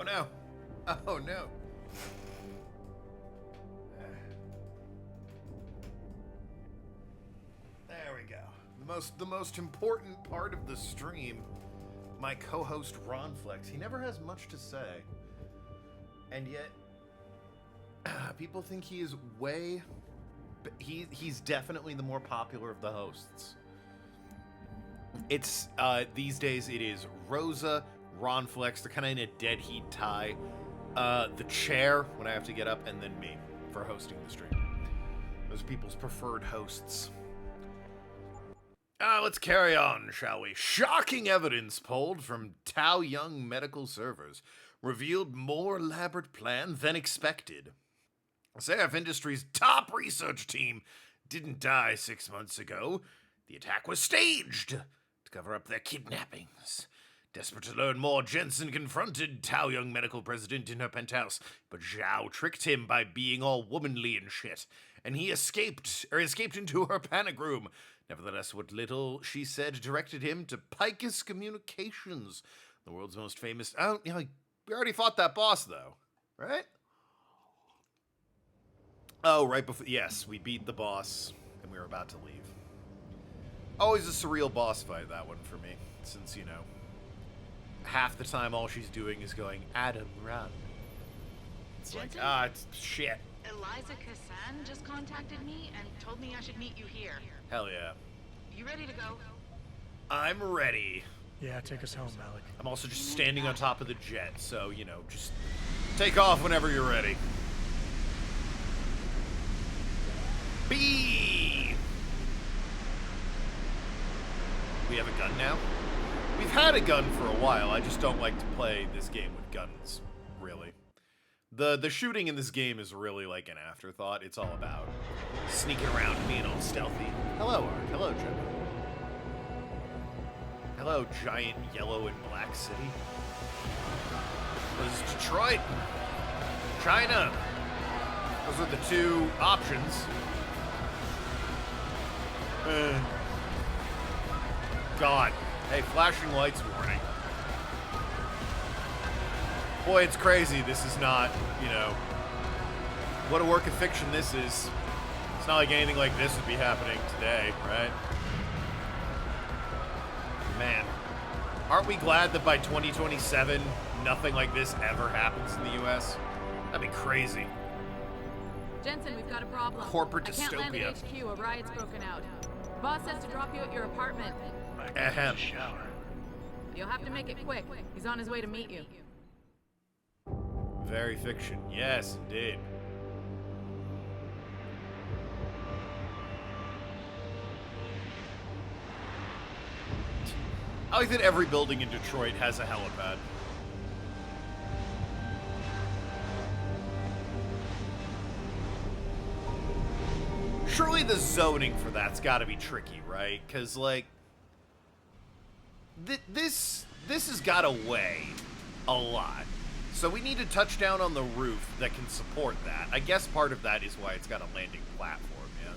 Oh no. Oh no. There we go. The most important part of the stream, my co-host Ronflex. He never has much to say. And yet people think he is he's definitely the more popular of the hosts. It's these days it is Rosa, Ronflex, they're kind of in a dead heat tie. The chair when I have to get up, and then me for hosting the stream. Those are people's preferred hosts. Let's carry on, shall we? Shocking evidence pulled from Tao Young medical servers revealed more elaborate plan than expected. SAF Industries' top research team didn't die 6 months ago. The attack was staged to cover up their kidnappings. Desperate to learn more, Jensen confronted Tao Young medical president in her penthouse, but Zhao tricked him by being all womanly and shit, and he escaped into her panic room. Nevertheless, what little she said directed him to Picus Communications, the world's most famous... Oh, you know, we already fought that boss, though, right? Oh, right before... Yes, we beat the boss, and we were about to leave. Always a surreal boss fight, that one, for me, since, you know, half the time all she's doing is going, Adam, run. It's Jensen? like, it's shit. Eliza Kassan just contacted me and told me I should meet you here. Hell yeah. You ready to go? I'm ready. Yeah, take us home, Malik. I'm also just standing on top of the jet, so, you know, just take off whenever you're ready. B. We have a gun now? We've had a gun for a while, I just don't like to play this game with guns, really. The shooting in this game is really like an afterthought. It's all about sneaking around and being all stealthy. Hello, Ark. Hello, Jim. Hello, giant yellow and black city. This is Detroit. China. Those are the two options. God. Hey, flashing lights warning. Boy, it's crazy. This is not, you know, what a work of fiction this is. It's not like anything like this would be happening today, right? Man, aren't we glad that by 2027, nothing like this ever happens in the U.S.? That'd be crazy. Jensen, we've got a problem. Corporate I can't land dystopia. at HQ. A riot's broken out. Boss says to drop you at your apartment. Ahem. You'll have to make it quick. He's on his way to meet you. Very fiction. Yes, indeed. I like that every building in Detroit has a helipad. Surely the zoning for that's gotta be tricky, right? Because, like, this has gotta weigh a lot. So we need a touchdown on the roof that can support that. I guess part of that is why it's got a landing platform, yeah.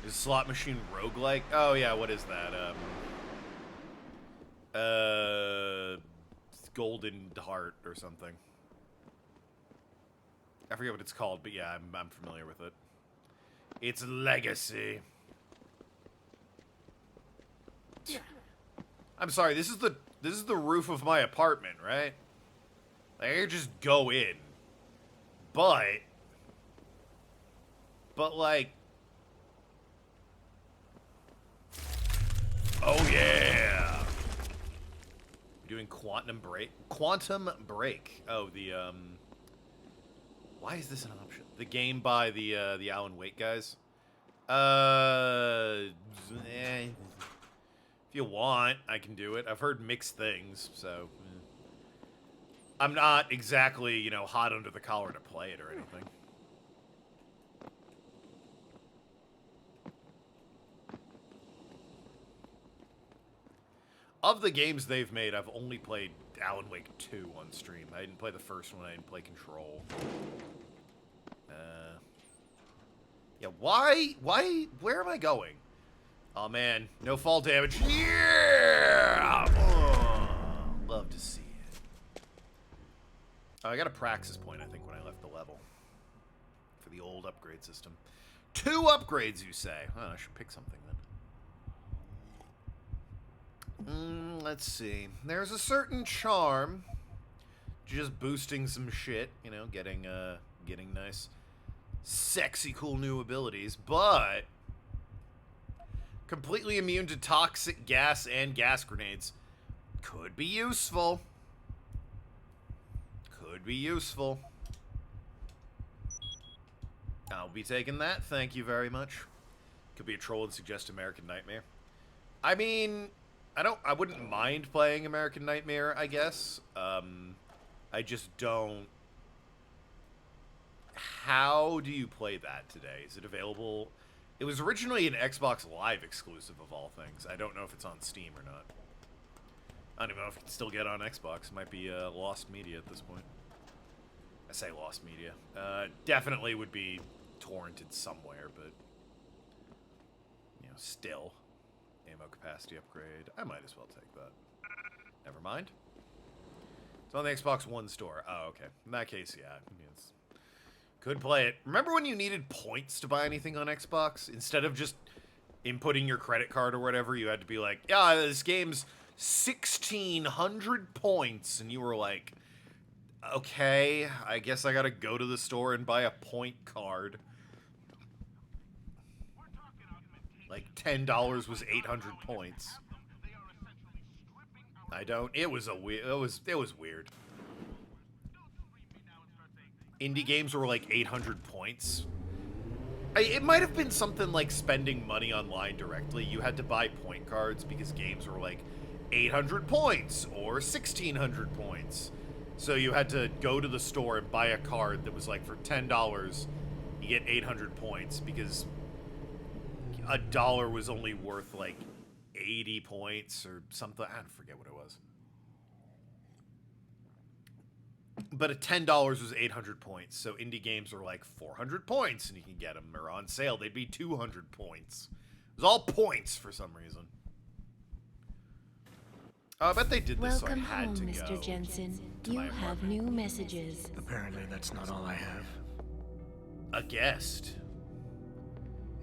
Is slot machine roguelike? Oh yeah, what is that? Golden Heart or something. I forget what it's called, but yeah, I'm familiar with it. It's Legacy. I'm sorry, this is the roof of my apartment, right? Like, I could just go in. But like, oh yeah. Doing Quantum Break. Oh, the why is this an option? The game by the Alan Wake guys. If you want, I can do it. I've heard mixed things, so I'm not exactly, you know, hot under the collar to play it or anything. Of the games they've made, I've only played Alan Wake 2 on stream. I didn't play the first one. I didn't play Control. Yeah, why? Where am I going? Oh, man. No fall damage. Yeah! Oh, love to see it. I got a praxis point, I think, when I left the level. For the old upgrade system. 2 upgrades, you say? Oh, I should pick something then. Let's see. There's a certain charm. Just boosting some shit, you know, getting nice, sexy, cool new abilities, but completely immune to toxic gas and gas grenades. Could be useful. Could be useful. I'll be taking that, thank you very much. Could be a troll and suggest American Nightmare. I mean, I wouldn't mind playing American Nightmare, I guess. I just don't... How do you play that today? Is it available? It was originally an Xbox Live exclusive of all things. I don't know if it's on Steam or not. I don't even know if you can still get on Xbox. It might be lost media at this point. I say lost media. Definitely would be torrented somewhere, but... You know, still. Ammo capacity upgrade. I might as well take that. Never mind. It's on the Xbox One store. Oh, okay. In that case, yeah. Could play it. Remember when you needed points to buy anything on Xbox? Instead of just inputting your credit card or whatever, you had to be like, yeah, this game's 1,600 points. And you were like, okay, I guess I gotta go to the store and buy a point card. Like $10 was 800 points. I don't. It was weird. Indie games were like 800 points. It might have been something like spending money online directly. You had to buy point cards because games were like 800 points or 1,600 points. So you had to go to the store and buy a card that was like for $10, you get 800 points because $1 was only worth like 80 points or something. I forget what it was. But at $10 was 800 points. So indie games were like 400 points and you can get them. Or on sale, they'd be 200 points. It was all points for some reason. Oh, I bet they did this Welcome so I had home, to Mr. go Jensen. to You my have apartment. new messages. Apparently that's not all I have. A guest.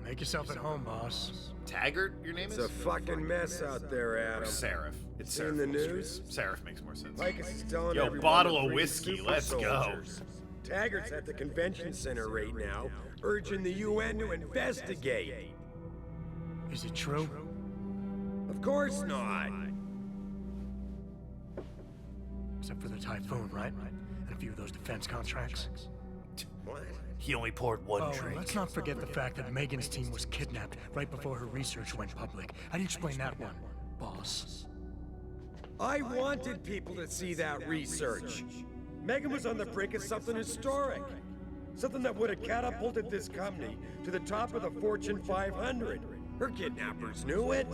Make yourself at home, boss. Taggart, your name It's is? a fucking mess out there, Or Adam. Seraph. It's Seen Seraph. the Illustrated. news? Seraph makes more sense. Vicus is telling Yo, everyone bottle to of bring whiskey, super let's go. soldiers. Taggart's at the convention center right now, urging the UN to investigate. Is it true? Of course not. Except for the Typhoon, right? And a few of those defense contracts. What? He only poured one Oh, and drink. let's not forget the fact that Megan's team was kidnapped right before her research went public. How do you explain that one, boss? I wanted people to see that research. Megan was on the brink of something historic. Something that would have catapulted this company to the top of the Fortune 500. Her kidnappers knew it.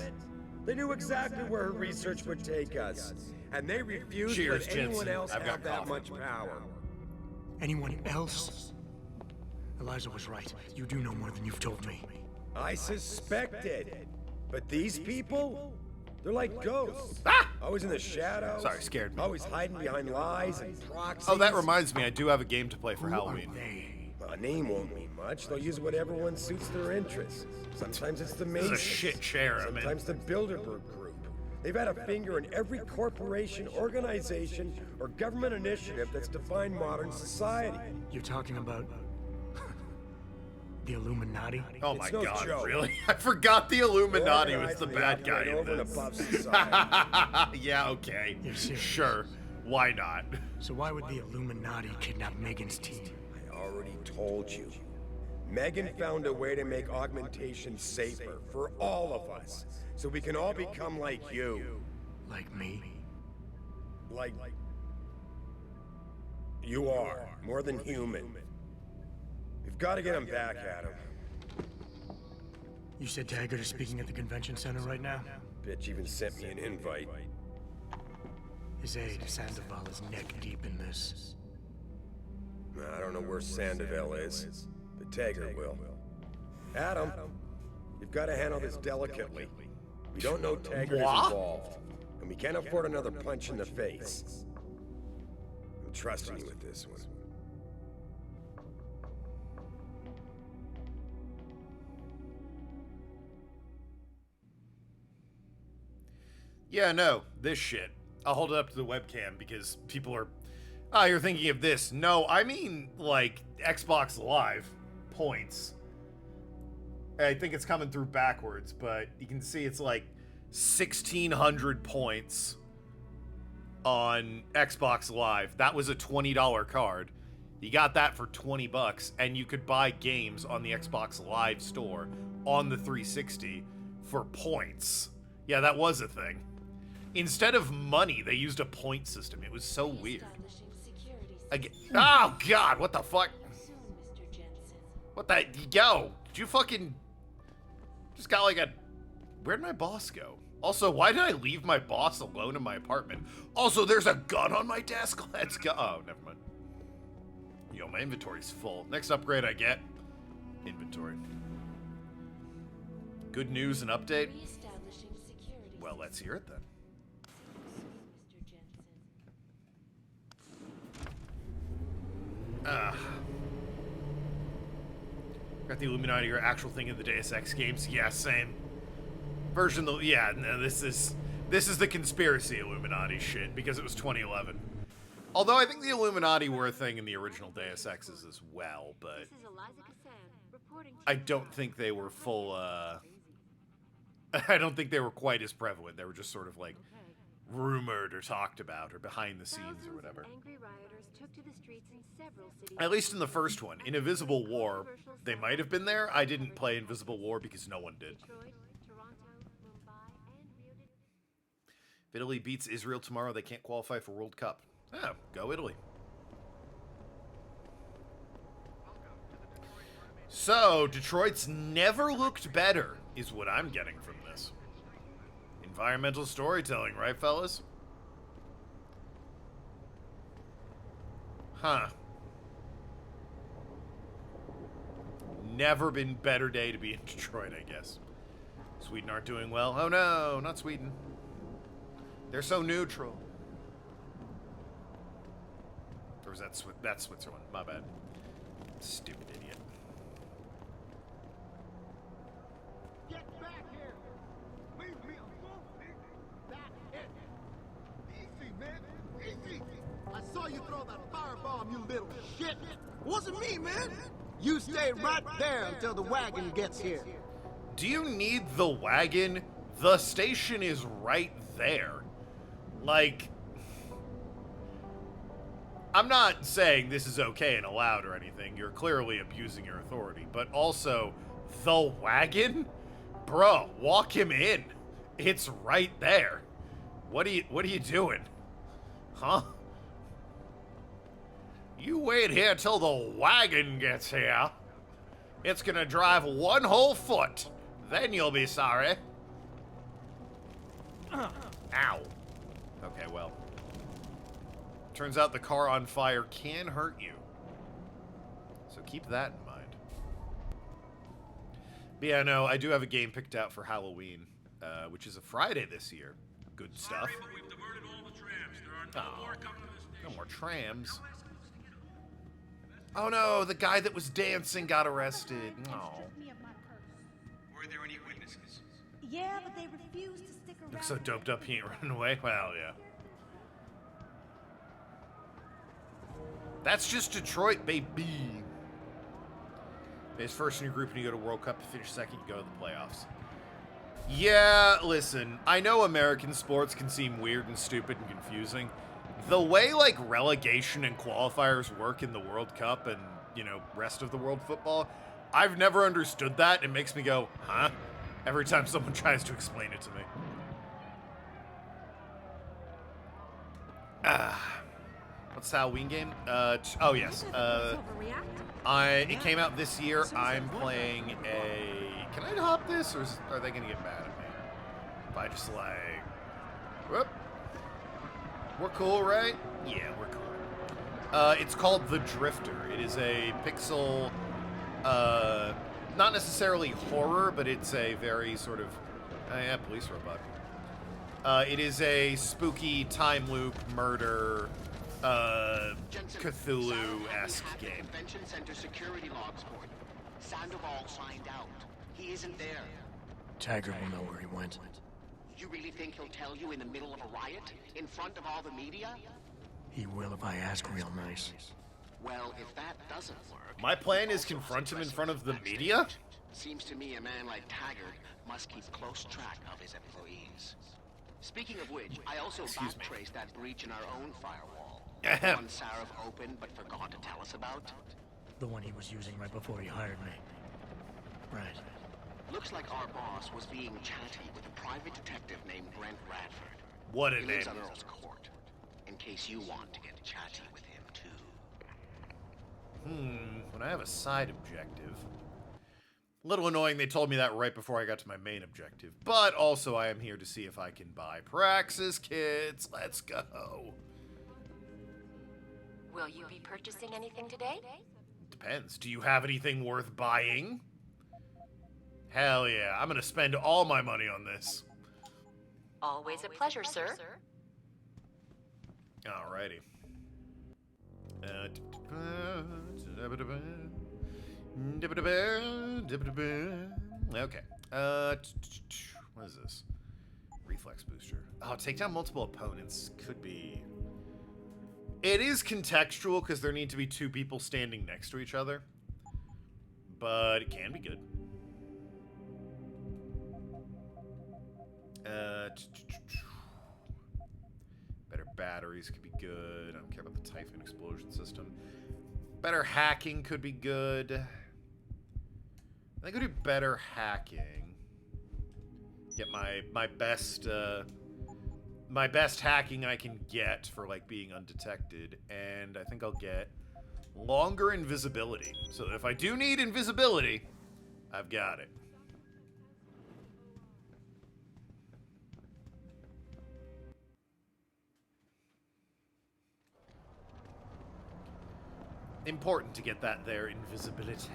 They knew exactly where her research would take us. And they refused Cheers, to let anyone Jensen. else I've got have that coffee. much power. Anyone else? Eliza was right. You do know more than you've told me. I suspected. But these people? They're like ghosts. Ah! Always in the shadows. Sorry, scared me. Always hiding behind lies and proxies. Oh, that reminds me, I do have a game to play for Who Halloween. are they? A name won't mean much. They'll use whatever one suits their interests. Sometimes it's the This Masons. is a shit chair I'm in. Sometimes the Bilderberg Group. They've had a finger in every corporation, organization, or government initiative that's defined modern society. You're talking about the Illuminati? Oh my It's no god, joke. really? I forgot the Illuminati was Organized the and bad they guy operate in over and this. above society. Yeah, okay. You're serious? Sure. Why not? So why would the Illuminati kidnap Megan's team? I already told you. Megan found a way to make augmentation safer for all of us, so we can all become like you. Like me? Like... You are. More than human. We've got to get him back, Adam. You said Taggart is speaking at the convention center right now? Bitch even sent me an invite. His aide, Sandoval, is neck deep in this. I don't know where Sandoval is, but Taggart will. Adam, you've got to handle this delicately. We don't know Taggart is What? involved, and we can't afford another punch in the face. I'm trusting you with this one. Yeah, no, this shit. I'll hold it up to the webcam because people are... Ah, you're thinking of this. No, I mean, like, Xbox Live points. I think it's coming through backwards, but you can see it's like 1,600 points on Xbox Live. That was a $20 card. You got that for $20, and you could buy games on the Xbox Live store on the 360 for points. Yeah, that was a thing. Instead of money, they used a point system. It was so weird. Again. Oh, God, what the fuck? What the... Yo, did you fucking... Just got like a... Where'd my boss go? Also, why did I leave my boss alone in my apartment? Also, there's a gun on my desk. Let's go. Oh, never mind. Yo, my inventory's full. Next upgrade I get, inventory. Good news and update? Well, let's hear it then. Got the Illuminati or actual thing in the Deus Ex games? Yeah, same. Version, yeah, no, this is the conspiracy Illuminati shit, because it was 2011. Although I think the Illuminati were a thing in the original Deus Exes as well, but I don't think they were full, I don't think they were quite as prevalent. They were just sort of like rumored or talked about or behind the scenes or whatever. At least in the first one. In Invisible War, they might have been there. I didn't play Invisible War because no one did. If Italy beats Israel tomorrow, they can't qualify for World Cup. Oh, go Italy. So, Detroit's never looked better, is what I'm getting from this. Environmental storytelling, right, fellas? Huh. Never been better day to be in Detroit, I guess. Sweden aren't doing well. Oh no, not Sweden. They're so neutral. Or was that that's Switzerland? My bad. Stupid idiot. Get back here! Leave me alone, nigga! That's it! Easy, man! Easy! I saw you throw that firebomb, you little shit! It wasn't me, man! You stay right there until the wagon gets here. Do you need the wagon? The station is right there. Like, I'm not saying this is okay and allowed or anything. You're clearly abusing your authority. But also, the wagon? Bro, walk him in. It's right there. What are you doing? Huh? You wait here till the wagon gets here. It's gonna drive one whole foot. Then you'll be sorry. Ow. Okay, well. Turns out the car on fire can hurt you. So keep that in mind. But yeah, no, I do have a game picked out for Halloween, which is a Friday this year. Good stuff. Sorry, but we've diverted all the trams. There are no more coming to the station. No more trams. Oh no, the guy that was dancing got arrested. No. Were there any witnesses? Yeah, but they refused to stick around. Looks so doped up he ain't running away. Well, yeah. That's just Detroit, baby. Finish first in your group and you go to World Cup. Finish second, you go to the playoffs. Yeah, listen, I know American sports can seem weird and stupid and confusing. The way, like, relegation and qualifiers work in the World Cup and, you know, rest of the world football, I've never understood that. It makes me go, huh? Every time someone tries to explain it to me. What's the Halloween game? Oh, yes. It came out this year. I'm playing a... Can I hop this, or are they going to get mad at me? If I just, like... Whoop. We're cool, right? Yeah, we're cool. It's called The Drifter. It is a pixel, not necessarily horror, but it's a very sort of, yeah, police robot. It is a spooky time loop murder Cthulhu-esque game. Convention Center security logs for you. Sandoval signed out. He isn't there. Taggart will know where he went. You really think he'll tell you in the middle of a riot? In front of all the media? He will if I ask real nice. Well, if that doesn't work... My plan is confront him in front of the media? Seems to me a man like Taggart must keep close track of his employees. Speaking of which, I also backtraced that breach in our own firewall. The one Sarah opened but forgot to tell us about. The one he was using right before he hired me. Right. Looks like our boss was being chatty with a private detective named Brent Radford. What a He name. lives on Earl's Court, in case you want to get chatty with him too. When I have a side objective. A little annoying they told me that right before I got to my main objective. But also I am here to see if I can buy Praxis kits. Let's go. Will you be purchasing anything today? Depends. Do you have anything worth buying? Hell yeah. I'm gonna spend all my money on this. Always a pleasure, sir. Alrighty. Okay. What is this? Reflex booster. Oh, take down multiple opponents. Could be. It is contextual because there need to be two people standing next to each other. But it can be good. Better batteries could be good. I don't care about the Typhoon explosion system. Better hacking could be good. I think I could do better hacking. Get my best hacking I can get for like being undetected, and I think I'll get longer invisibility. So that if I do need invisibility, I've got it. Important to get that there invisibility.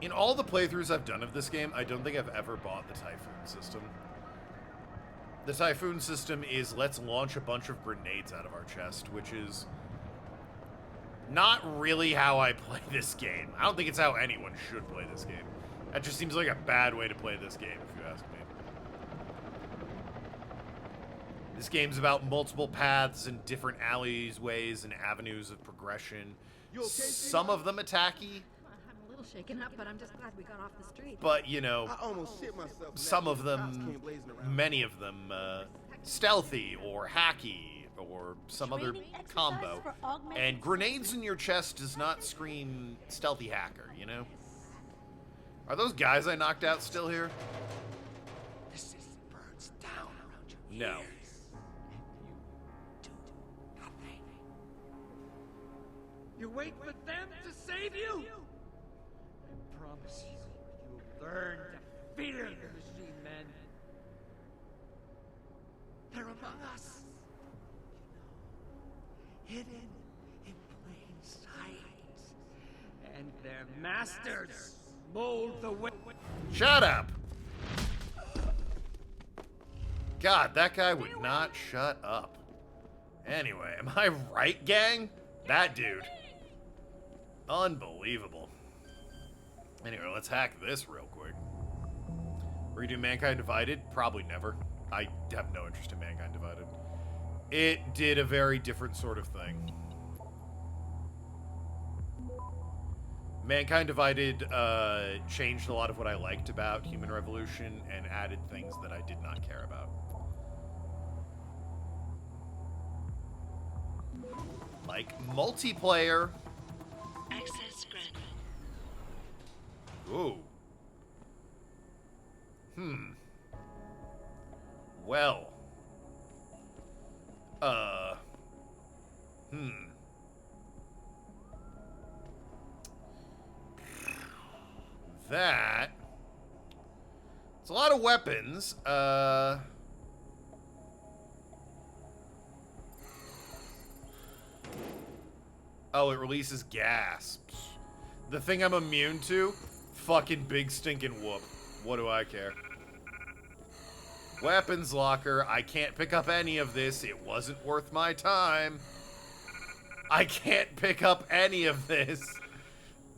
In all the playthroughs I've done of this game, I don't think I've ever bought the Typhoon system. The Typhoon system is let's launch a bunch of grenades out of our chest, which is not really how I play this game. I don't think it's how anyone should play this game. That just seems like a bad way to play this game, if you ask me. This game's about multiple paths and different alleys, ways, and avenues of progression. Some of them attacky. I'm a little shaken up, but I'm just glad we got off the street. But, you know, I almost shit myself. some of them, many of them, stealthy or hacky or some other combo. And grenades in your chest does not scream stealthy hacker, you know? Are those guys I knocked out still here? This burns down around your No. You wait for them to save you? I promise you, you'll learn to fear the machine men. They're among us. Hidden in plain sight. And their masters mold the way. Shut up! God, that guy would not shut up. Anyway, am I right, gang? That dude. Unbelievable. Anyway, let's hack this real quick. Redo Mankind Divided? Probably never. I have no interest in Mankind Divided. It did a very different sort of thing. Mankind Divided changed a lot of what I liked about Human Revolution and added things that I did not care about. Like multiplayer. Access granted. Ooh. Well. That. It's a lot of weapons. Oh, it releases gas. The thing I'm immune to? Fucking big stinking whoop. What do I care? Weapons locker. I can't pick up any of this. It wasn't worth my time. I can't pick up any of this.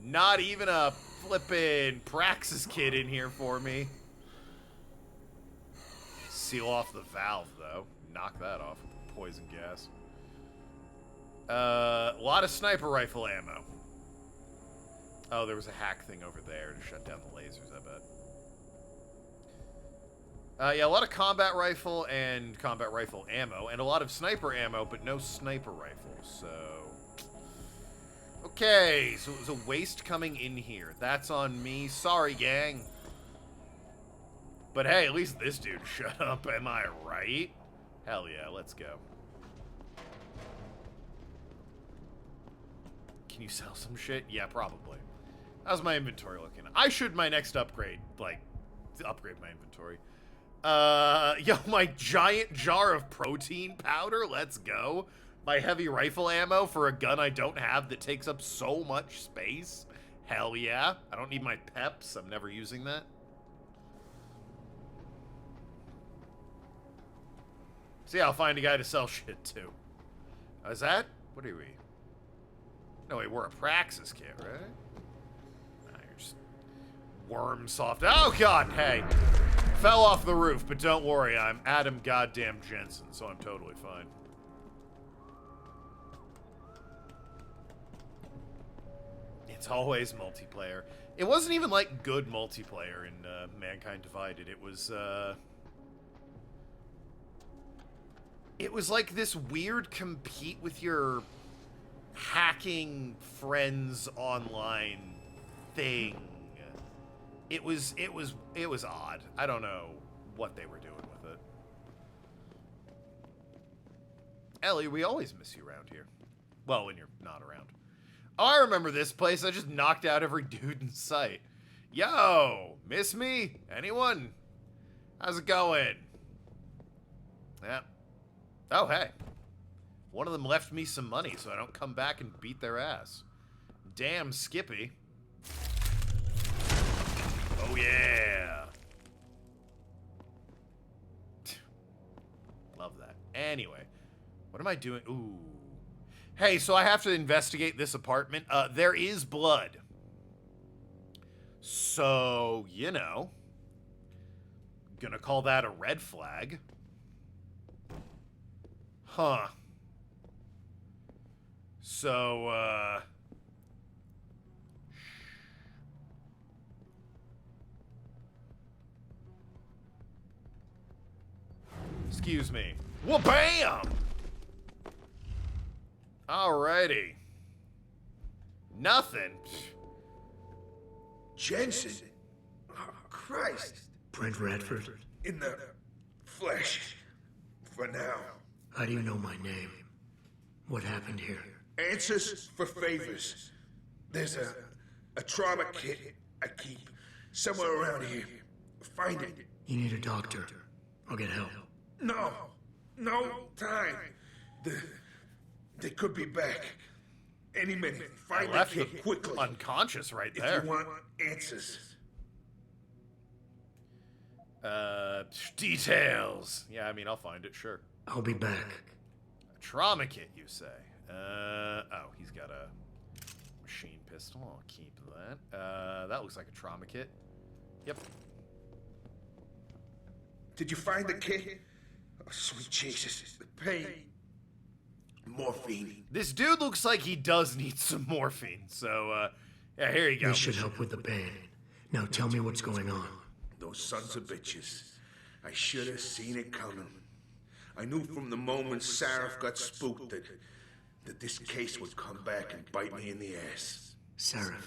Not even a flippin' Praxis kit in here for me. Seal off the valve, though. Knock that off with poison gas. A lot of sniper rifle ammo. Oh, there was a hack thing over there to shut down the lasers, I bet. Yeah, a lot of combat rifle and combat rifle ammo, and a lot of sniper ammo, but no sniper rifles, so... Okay, so it was a waste coming in here. That's on me. Sorry, gang. But hey, at least this dude shut up, am I right? Hell yeah, let's go. Can you sell some shit? Yeah, probably. How's my inventory looking? I should my next upgrade, like, upgrade my inventory. Yo, my giant jar of protein powder, let's go. My heavy rifle ammo for a gun I don't have that takes up so much space. Hell yeah. I don't need my peps, I'm never using that. See, I'll find a guy to sell shit to. Is that? What are we? No, wait, we're a Praxis kit, right? Nah, you're just worm soft. Oh, God, hey. Fell off the roof, but don't worry, I'm Adam goddamn Jensen, so I'm totally fine. It's always multiplayer. It wasn't even, like, good multiplayer in Mankind Divided. It was like this weird compete with your hacking friends online thing. It was odd. I don't know what they were doing with it. Ellie, we always miss you around here. Well, when you're not around. Oh, I remember this place. I just knocked out every dude in sight. Yo, miss me? Anyone? How's it going? Yeah. Oh, hey. One of them left me some money so I don't come back and beat their ass. Damn, Skippy. Oh, yeah. Love that. Anyway, what am I doing? Ooh. Hey, so I have to investigate this apartment. There is blood. So, you know. Gonna call that a red flag. Huh. So, excuse me. Well, bam! Alrighty. Nothing. Jensen? Oh, Christ. Brent Radford. In the flesh. For now. How do you know my name? What happened here? Answers for favors. There's a trauma kit I keep somewhere around here. Find it. You need a doctor. I'll get help. No. No time. They could be back. Any minute. Find the left kid quickly. Unconscious right there. If you want answers. Details. Yeah, I mean, I'll find it, sure. I'll be back. A trauma kit, you say? Oh, he's got a machine pistol. I'll keep that. That looks like a trauma kit. Yep. Did you find the kid? Oh, sweet Jesus. The pain. Morphine. This dude looks like he does need some morphine, so, yeah, here you go. This should help with the pain. Now tell me what's going on. Those sons of bitches. I should have seen it coming. I knew from the moment Sarah got spooked that this case would come back and bite me in the ass. Sarah.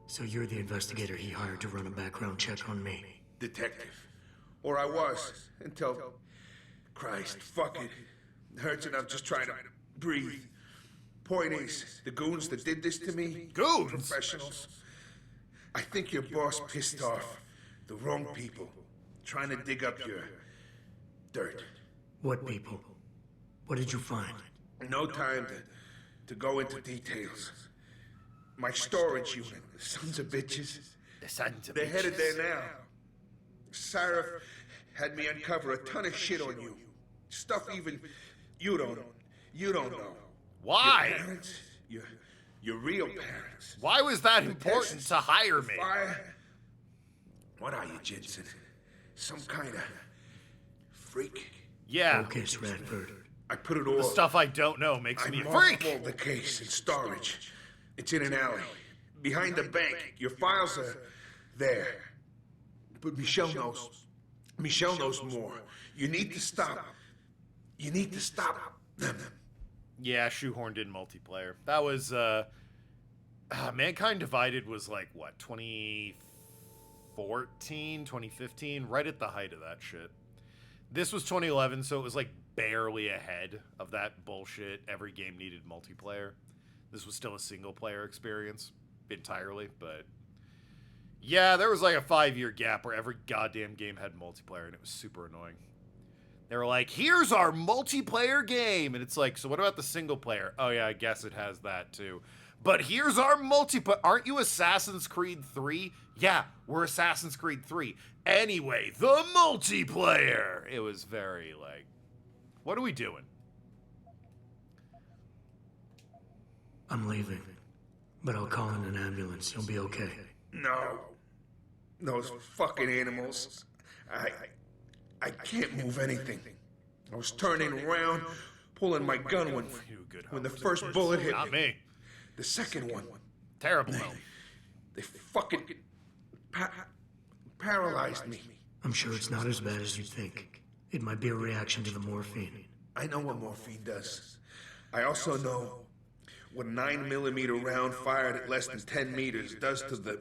So you're the investigator he hired to run a background check on me? Detective. Or I was, until... Christ, fuck it. Hurts and I'm just trying to breathe. Point is, the goons that did this to me... Goons? Professionals. I think your boss pissed off the wrong people. Trying to dig up your... dirt. What people? What did you find? No time to go into details. My storage unit, sons of bitches. The sons of They're bitches. headed there now. Sarah had me uncover a ton of shit on you. Stuff even you don't know. Why? Your parents, your real parents. Why was that important to hire me? What are you, Jensen? Some kind of freak? Yeah. Focus, Radford. I put it all. The stuff I don't know makes me a freak. I the case in storage. It's in an alley. Behind the bank. Your files are there. But Michelle knows. Michelle knows more. You need to stop. You need to stop them. Yeah, shoehorned in multiplayer. That was, Mankind Divided was like, what, 2014, 2015? Right at the height of that shit. This was 2011, so it was like barely ahead of that bullshit. Every game needed multiplayer. This was still a single-player experience entirely, but yeah, there was like a 5-year gap where every goddamn game had multiplayer, and it was super annoying. They were like, here's our multiplayer game, and it's like, so what about the single player? Oh yeah, I guess it has that too. But here's our multiplayer. Aren't you Assassin's Creed 3? Yeah, we're Assassin's Creed 3. Anyway, the multiplayer. It was very like, what are we doing? I'm leaving, but I'll call in an ambulance. You'll be okay. No. Those fucking animals. I can't move anything. I was turning around, pulling my gun when the first bullet hit Not me. The second one. Terrible. They fucking paralyzed me. I'm sure it's not as bad as you think. It might be a reaction to the morphine. I know what morphine does. I also know what a 9mm round fired at less than 10 meters does to the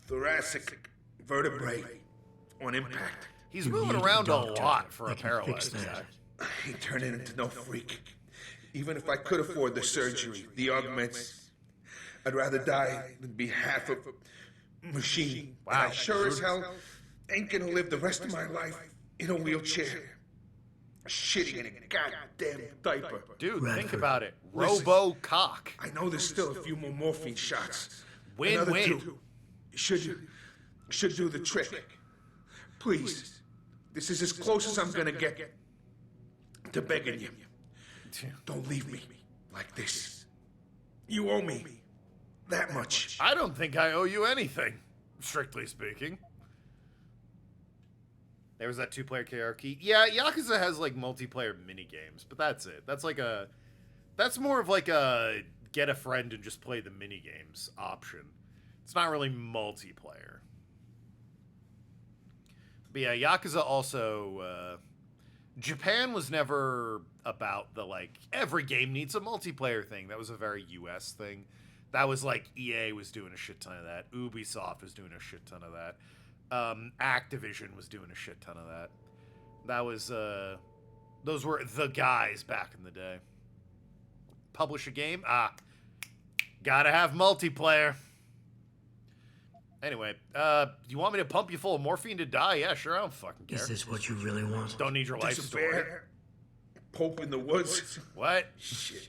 thoracic vertebrae on impact. He's moving around a lot for a paralyzed guy. I ain't turning into no freak. Even if I could afford the surgery, the augments, I'd rather die than be half a machine. Wow. And I sure as hell ain't gonna live the rest of my life in a wheelchair, shitting in a goddamn diaper. Dude, think about it. Robo-cock. I know there's still a few more morphine shots. Win-win. Another 2. Should do the trick. Please. This is as close as I'm gonna get to begging you. Don't leave me like this. You owe me that much. I don't think I owe you anything, strictly speaking. There was that 2-player hierarchy. Yeah, Yakuza has like multiplayer mini games, but that's it. That's more of like a get a friend and just play the mini games option. It's not really multiplayer. But yeah, Yakuza also, Japan was never about the, like, every game needs a multiplayer thing. That was a very US thing. That was, like, EA was doing a shit ton of that. Ubisoft was doing a shit ton of that. Activision was doing a shit ton of that. That was, those were the guys back in the day. Publish a game? Gotta have multiplayer. Anyway, you want me to pump you full of morphine to die? Yeah, sure, I don't fucking care. Is this what you really want? Don't need your life Just a story. bear? Pope in the woods? What? Shit.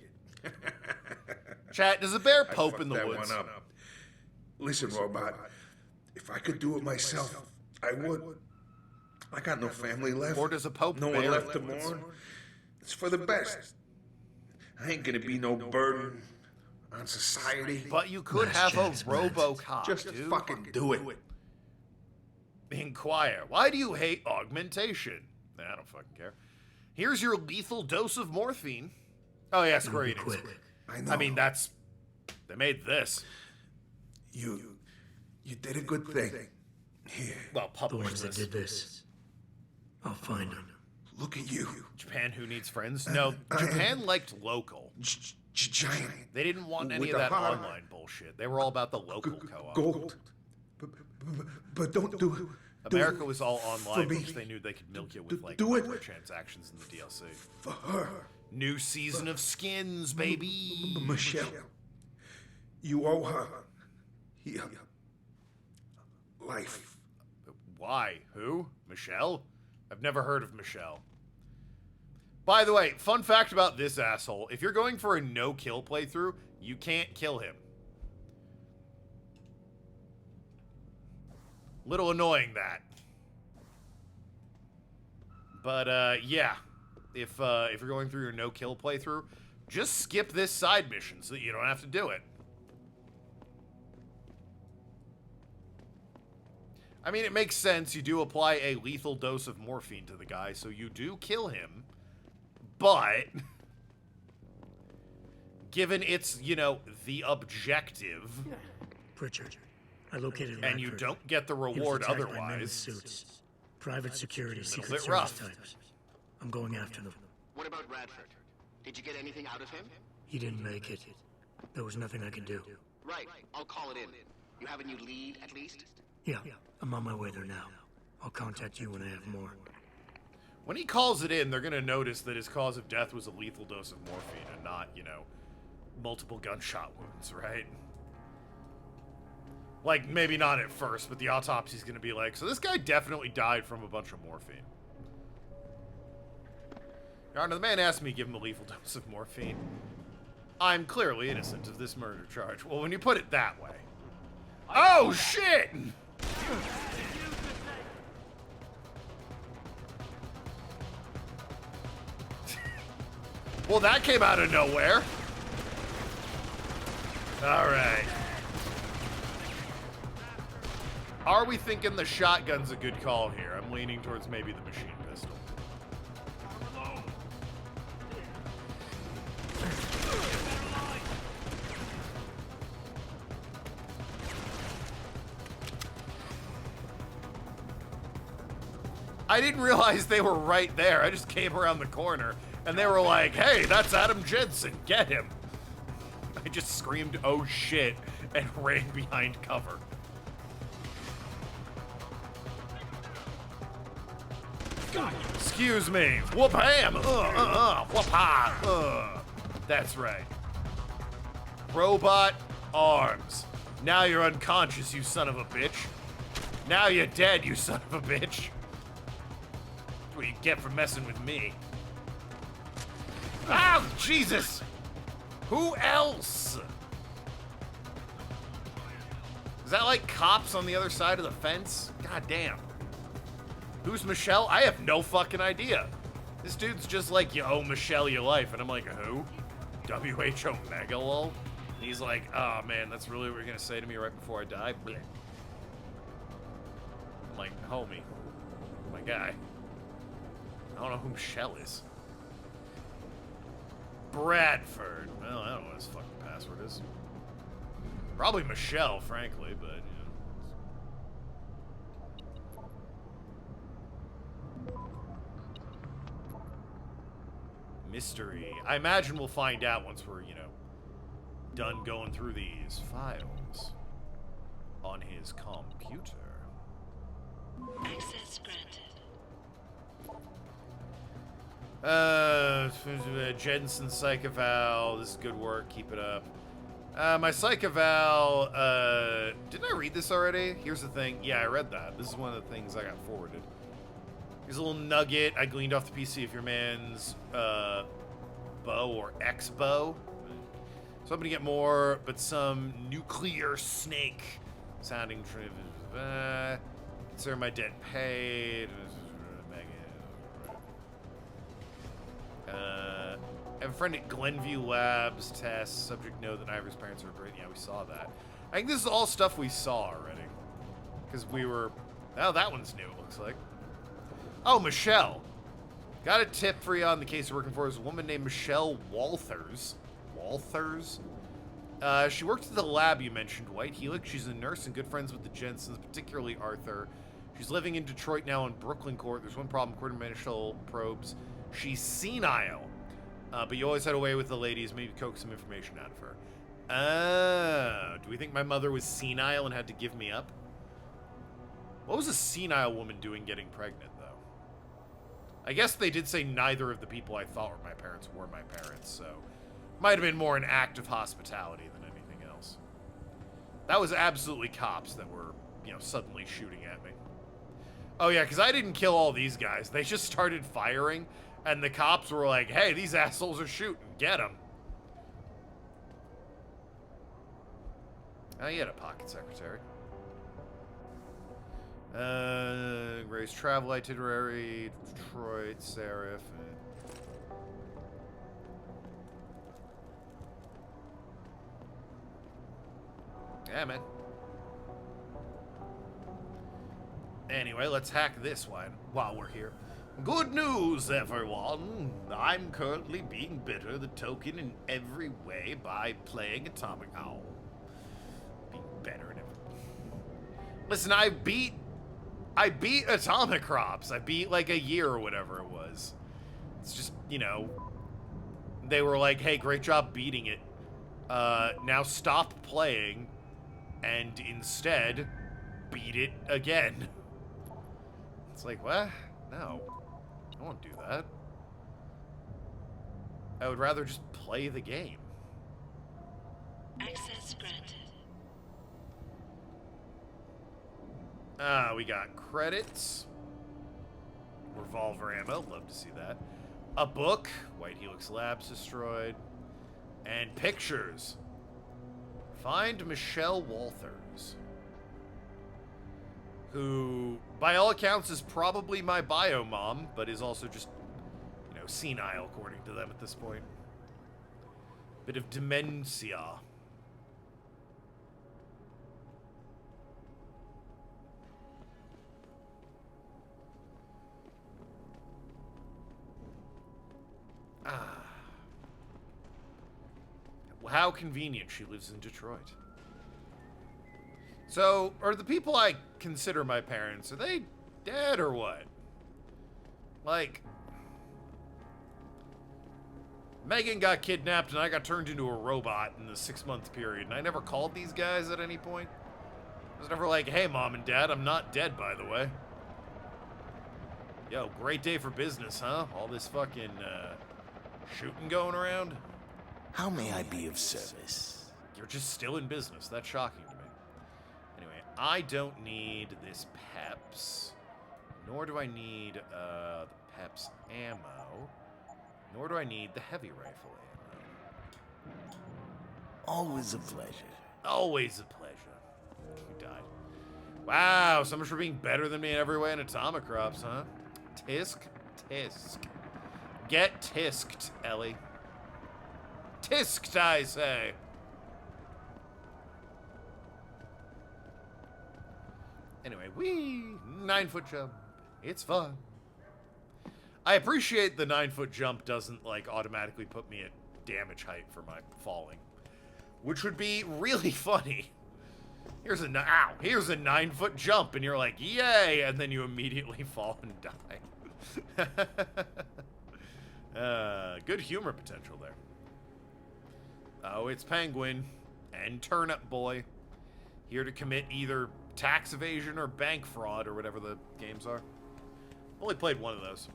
Chat, does a bear I pope fucked in the that woods? one up. Listen, Robot, if I could do it myself, I would. I got no family left. Or does a pope No one bear left to in the woods? mourn. It's for the best. I ain't gonna be no burden on society. But you could have a RoboCop, Just dude. fucking do it. Inquire. Why do you hate augmentation? Nah, I don't fucking care. Here's your lethal dose of morphine. Oh yeah, Square Enix. Quick. I know. I mean, they made this. You did a good thing. Here, Well, The published ones that this. did this. I'll find them. look at you. Japan, who needs friends? No, Japan liked local. Giant. They didn't want any With of the that heart. online bullshit. They were all about the local co-op. Gold. But don't do it. America was all for online me. because they knew they could milk you with like Do it. microtransactions in the DLC. For her. New season of skins, baby. Michelle. You owe her. Here. Life. Why? Who? Michelle? I've never heard of Michelle. By the way, fun fact about this asshole. If you're going for a no-kill playthrough, you can't kill him. Little annoying, that. But, yeah. If you're going through your no-kill playthrough, just skip this side mission so that you don't have to do it. I mean, it makes sense. You do apply a lethal dose of morphine to the guy, so you do kill him. But, given it's, you know, the objective... Pritchard, I located and you Radford. don't get the He was reward attacked by men with otherwise. suits. Private security, Bit secret service rough. types. I'm going after them. What about Radford? Did you get anything out of him? He didn't make it. There was nothing I could do. Right, I'll call it in. You have a new lead, at least? Yeah, I'm on my way there now. I'll contact you when I have more. When he calls it in, they're going to notice that his cause of death was a lethal dose of morphine and not, you know, multiple gunshot wounds, right? Like, maybe not at first, but the autopsy's going to be like, so this guy definitely died from a bunch of morphine. Your Honor, the man asked me to give him a lethal dose of morphine. I'm clearly innocent of this murder charge. Well, when you put it that way. Oh, shit! Well, that came out of nowhere. All right. Are we thinking the shotgun's a good call here? I'm leaning towards maybe the machine pistol. I didn't realize they were right there. I just came around the corner, and they were like, hey, that's Adam Jensen. Get him. I just screamed, oh, shit, and ran behind cover. Excuse me. Whoop-ham. Whoop-ha. That's right. Robot arms. Now you're unconscious, you son of a bitch. Now you're dead, you son of a bitch. That's what you get for messing with me. Oh, Jesus! Who else? Is that like cops on the other side of the fence? God damn. Who's Michelle? I have no fucking idea. This dude's just like, you owe Michelle your life. And I'm like, who? WHO Megalol? And he's like, oh man, that's really what you're gonna say to me right before I die? Blech. I'm like, homie, my guy. I don't know who Michelle is. Bradford. Well, I don't know what his fucking password is. Probably Michelle, frankly, but, you know. Mystery. I imagine we'll find out once we're, you know, done going through these files on his computer. Access granted. Jensen Psych Eval. This is good work. Keep it up. My Psych Eval, didn't I read this already? Here's the thing. Yeah, I read that. This is one of the things I got forwarded. Here's a little nugget I gleaned off the PC of your man's, bow or ex-bow. So I'm gonna get more, but some nuclear snake sounding. Consider my debt paid. I have a friend at Glenview Labs. Test. Subject note that Ivor's parents are great. Yeah, we saw that. I think this is all stuff we saw already. Because we were... Oh, that one's new, it looks like. Oh, Michelle. Got a tip for you on the case you're working for. Is a woman named Michelle Walthers. Walthers? She worked at the lab you mentioned, White Helix. She's a nurse and good friends with the Jensens, particularly Arthur. She's living in Detroit now in Brooklyn Court. There's one problem, according to initial probes. She's senile. But you always had a way with the ladies. Maybe coax some information out of her. Do we think my mother was senile and had to give me up? What was a senile woman doing getting pregnant, though? I guess they did say neither of the people I thought were my parents, so... Might have been more an act of hospitality than anything else. That was absolutely cops that were, you know, suddenly shooting at me. Oh yeah, because I didn't kill all these guys. They just started firing, and the cops were like, hey, these assholes are shooting. Get them. Oh, you had a pocket secretary. Grace travel itinerary, Detroit, Serif. Yeah, man. Anyway, let's hack this one while we're here. Good news, everyone! I'm currently being bidder the token in every way by playing Atomic Owl. Being better in every... Listen, I beat Atomic Crops. I beat like a year or whatever it was. It's just, you know, they were like, hey, great job beating it. Now stop playing and instead beat it again. It's like, what? No. I won't do that. I would rather just play the game. Access granted. We got credits. Revolver ammo, love to see that. A book, White Helix Labs destroyed. And pictures. Find Michelle Walters. Who, by all accounts, is probably my bio mom, but is also just, you know, senile, according to them at this point. Bit of dementia. How convenient she lives in Detroit. So, are the people I consider my parents, are they dead or what? Like, Megan got kidnapped and I got turned into a robot in the 6-month period, and I never called these guys at any point. I was never like, hey, Mom and Dad, I'm not dead, by the way. Yo, great day for business, huh? All this fucking, shooting going around? How may I be of service? You're just still in business. That's shocking to me. Anyway, I don't need this Peps. Nor do I need, the Peps ammo. Nor do I need the heavy rifle ammo. Always a pleasure. Always a pleasure. Who died? Wow, so much for being better than me in every way in Atomic Crops, huh? Tisk? Tisk. Get tisked, Ellie. Tisked, I say. Anyway, 9-foot jump. It's fun. I appreciate the 9-foot jump doesn't, like, automatically put me at damage height for my falling. Which would be really funny. Here's a 9-foot jump, and you're like, yay! And then you immediately fall and die. Good humor potential there. Oh, it's Penguin and Turnip Boy. Here to commit either tax evasion or bank fraud or whatever the games are. Only played one of those.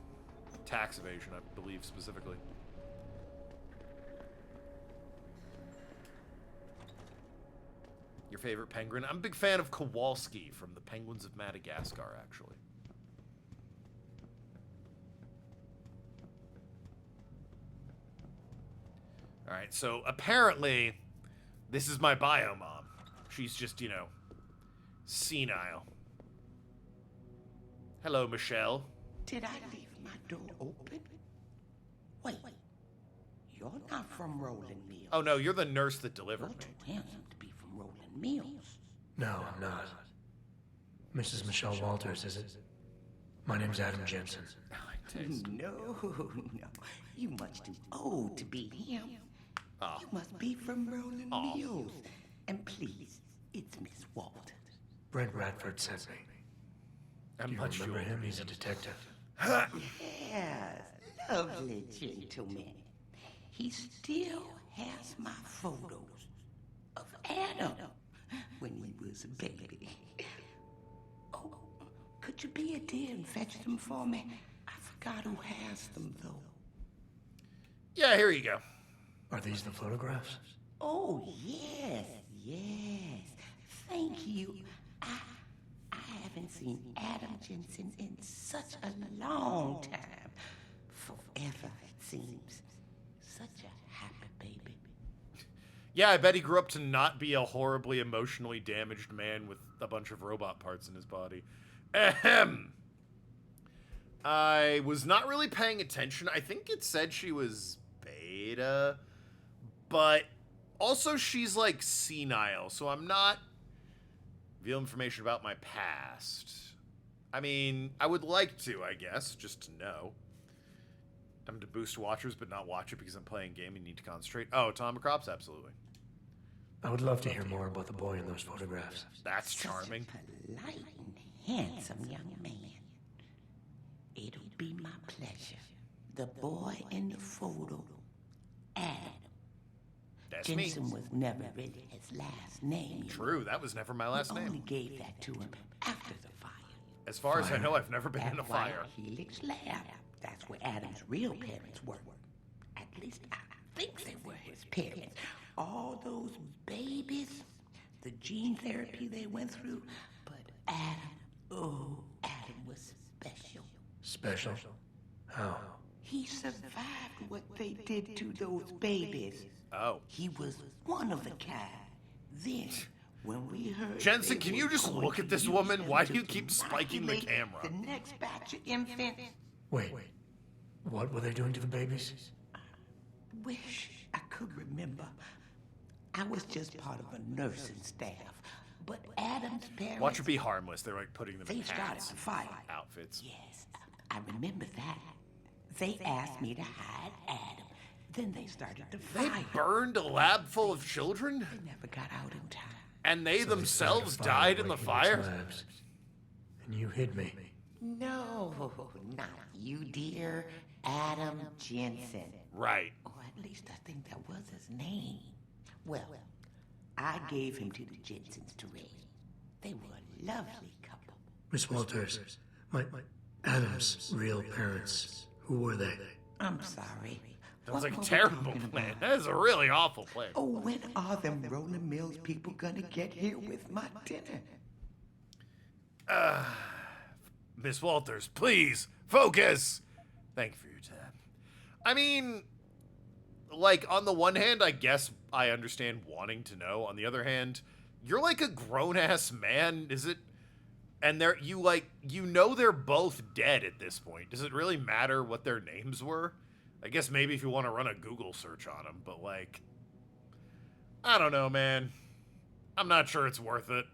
Tax evasion, I believe, specifically. Your favorite penguin? I'm a big fan of Kowalski from the Penguins of Madagascar, actually. Alright, so apparently this is my bio mom. She's just, you know, senile. Hello, Michelle. Did I leave my door open? Wait, you're not from Rolling Mills. Oh no, you're the nurse that delivered me. You're too handsome to be from Rolling Mills. No, I'm not. Mrs. Michelle Walters, is it? My name's Adam Jensen. No, you much too old to be him. You must be from Rolling Mills. And please, it's Miss Walters. Brent Radford sent me. Do you remember him? He's a detective. Yes, lovely gentleman. He still has my photos of Adam when he was a baby. Oh, could you be a dear and fetch them for me? I forgot who has them, though. Yeah, here you go. Are these the photographs? Oh, yes. Thank you. I haven't seen Adam Jensen in such a long time. Forever, it seems. Such a happy baby. Yeah, I bet he grew up to not be a horribly emotionally damaged man with a bunch of robot parts in his body. Ahem. I was not really paying attention. I think it said she was beta, but also she's like senile, so I'm not reveal information about my past. I mean, I would like to, I guess, just to know. I'm to boost watchers, but not watch it because I'm playing a game and need to concentrate. Oh, Tom Crops, absolutely. I would love to hear more about the boy in those photographs. That's charming. Polite and handsome young man. It'll be my pleasure. The boy in the photo, Adam. That's Jensen me. was never really his last name. True, that was never my last We name. only gave that to him after the fire. As far as I know, I've never been in a At White fire. Helix Lab. That's where Adam's real parents were. At least I think they were his parents. All those babies, the gene therapy they went through, but Adam was special. Special? How? He survived what they did to those babies. Oh. He was one of a kind. Then, when we heard... Jensen, they can were you just going look to at this use woman? them Why to do you keep spiking the inoculate camera? The next batch of infants... Wait. What were they doing to the babies? Wish I could remember. I was just part of a nursing staff. But Adam's parents... Watch it be harmless. They're like putting them They in started hats the fire. and outfits. Yes, I remember that. They asked me to hide Adam. Then they started the They fire. burned a lab full of children? They never got out in time. And they themselves died in the fire? Labs. And you hid me. No, not you, dear. Adam Jensen. Right. Or at least I think that was his name. Well, I gave him to the Jensens to raise. They were a lovely couple. Miss Walters, my Adam's real parents, who were they? I'm sorry. That was What like a were we terrible talking plan. about? That is a really awful plan. Oh, when are them Rolling Mills people gonna get here with my dinner? Miss Walters, please, focus! Thank you for your time. I mean, like, on the one hand, I guess I understand wanting to know. On the other hand, you're like a grown-ass man, is it? And you know they're both dead at this point. Does it really matter what their names were? I guess maybe if you want to run a Google search on them, but like, I don't know, man. I'm not sure it's worth it.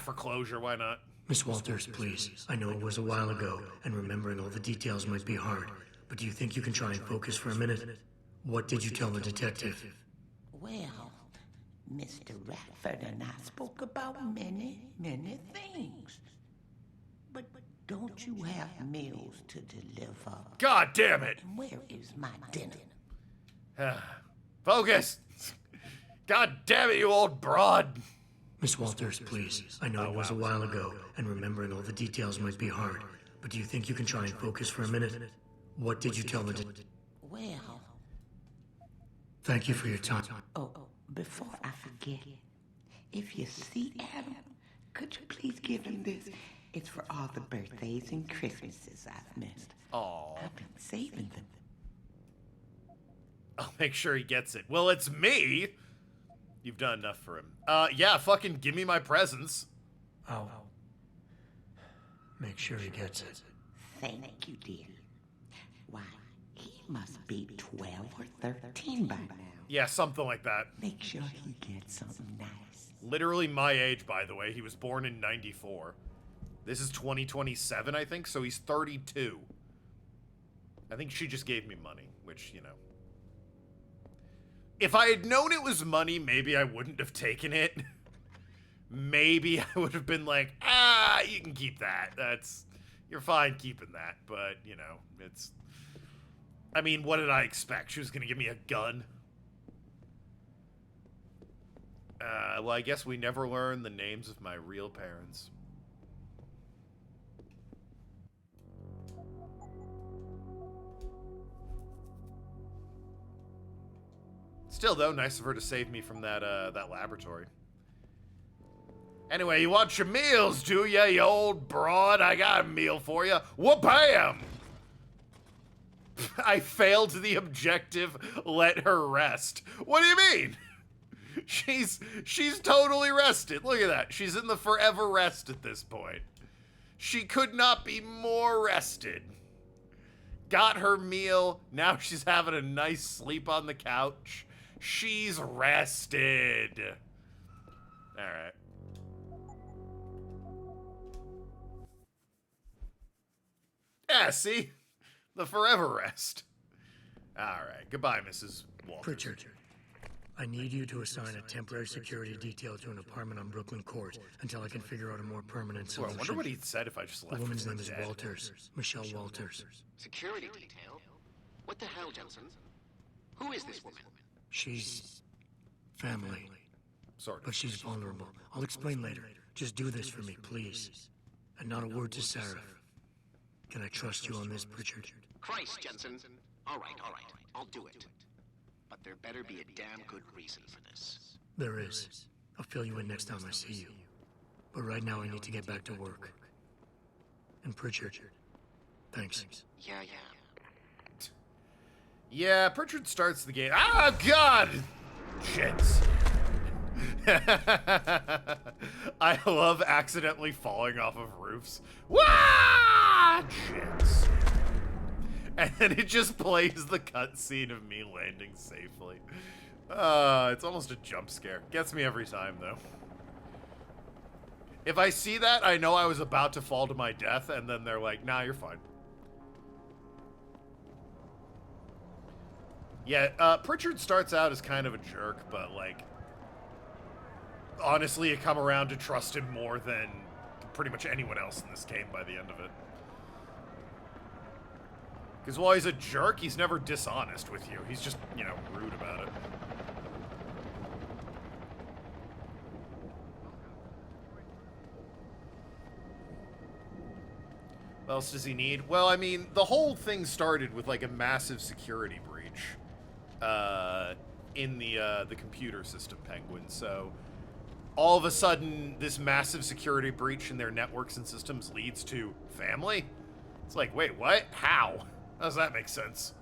For closure, why not? Miss Walters, please. I know it was a while ago, and remembering all the details might be hard, but do you think you can try and focus for a minute? What did you tell the detective? Well, Mr. Radford and I spoke about many, many things. But don't you have meals to deliver? God damn it! And where is my dinner? Focus! God damn it, you old broad! Miss Walters, please. I know it was a while ago, and remembering all the details might be hard, but do you think you can try and focus for a minute? What did you tell the Well... Thank you for your time. Oh, before I forget, if you see Adam, could you please give him this? It's for all the birthdays and Christmases I've missed. Aww. I've been saving them. I'll make sure he gets it. Well, it's me! You've done enough for him. Yeah, fucking give me my presents. I'll make sure he gets it. Thank you, dear. Why, he must be 12 or 13 by now. Yeah, something like that. Make sure he gets something nice. Literally my age, by the way. He was born in 94. This is 2027, I think, so he's 32. I think she just gave me money, which, you know. If I had known it was money, maybe I wouldn't have taken it. Maybe I would have been like, you can keep that. You're fine keeping that. But, you know, I mean, what did I expect? She was going to give me a gun? Well, I guess we never learned the names of my real parents. Still, though, nice of her to save me from that laboratory. Anyway, you want your meals, do ya, you old broad? I got a meal for you. Whoop-bam! I failed the objective. Let her rest. What do you mean? She's totally rested. Look at that. She's in the forever rest at this point. She could not be more rested. Got her meal. Now she's having a nice sleep on the couch. She's rested. All right. Yeah, see? The forever rest. All right. Goodbye, Mrs. Walters. Pritchard, I need you to assign a temporary security detail to an apartment on Brooklyn Court until I can figure out a more permanent Well, solution. I wonder what he said if I just left. The woman's him name is dead. Walters. Michelle Walters. Security detail? What the hell, Jensen? Who is this woman? She's family. Sort of. But she's vulnerable. I'll explain later. Just do this for me, please. And not a word to Sarah. Can I trust you on this, Pritchard? Christ, Jensen. All right. I'll do it. But there better be a damn good reason for this. There is. I'll fill you in next time I see you. But right now I need to get back to work. And Pritchard, thanks. Yeah. Yeah, Pritchard starts the game. Oh, God! Shits. I love accidentally falling off of roofs. Wah! Shits. And then it just plays the cutscene of me landing safely. It's almost a jump scare. Gets me every time, though. If I see that, I know I was about to fall to my death, and then they're like, nah, you're fine. Yeah, Pritchard starts out as kind of a jerk, but, like, honestly, I come around to trust him more than pretty much anyone else in this game by the end of it. Because while he's a jerk, he's never dishonest with you. He's just, you know, rude about it. What else does he need? Well, I mean, the whole thing started with, like, a massive security breach in the computer system, Penguin. So all of a sudden, this massive security breach in their networks and systems leads to family? It's like, wait, what? How? How does that make sense?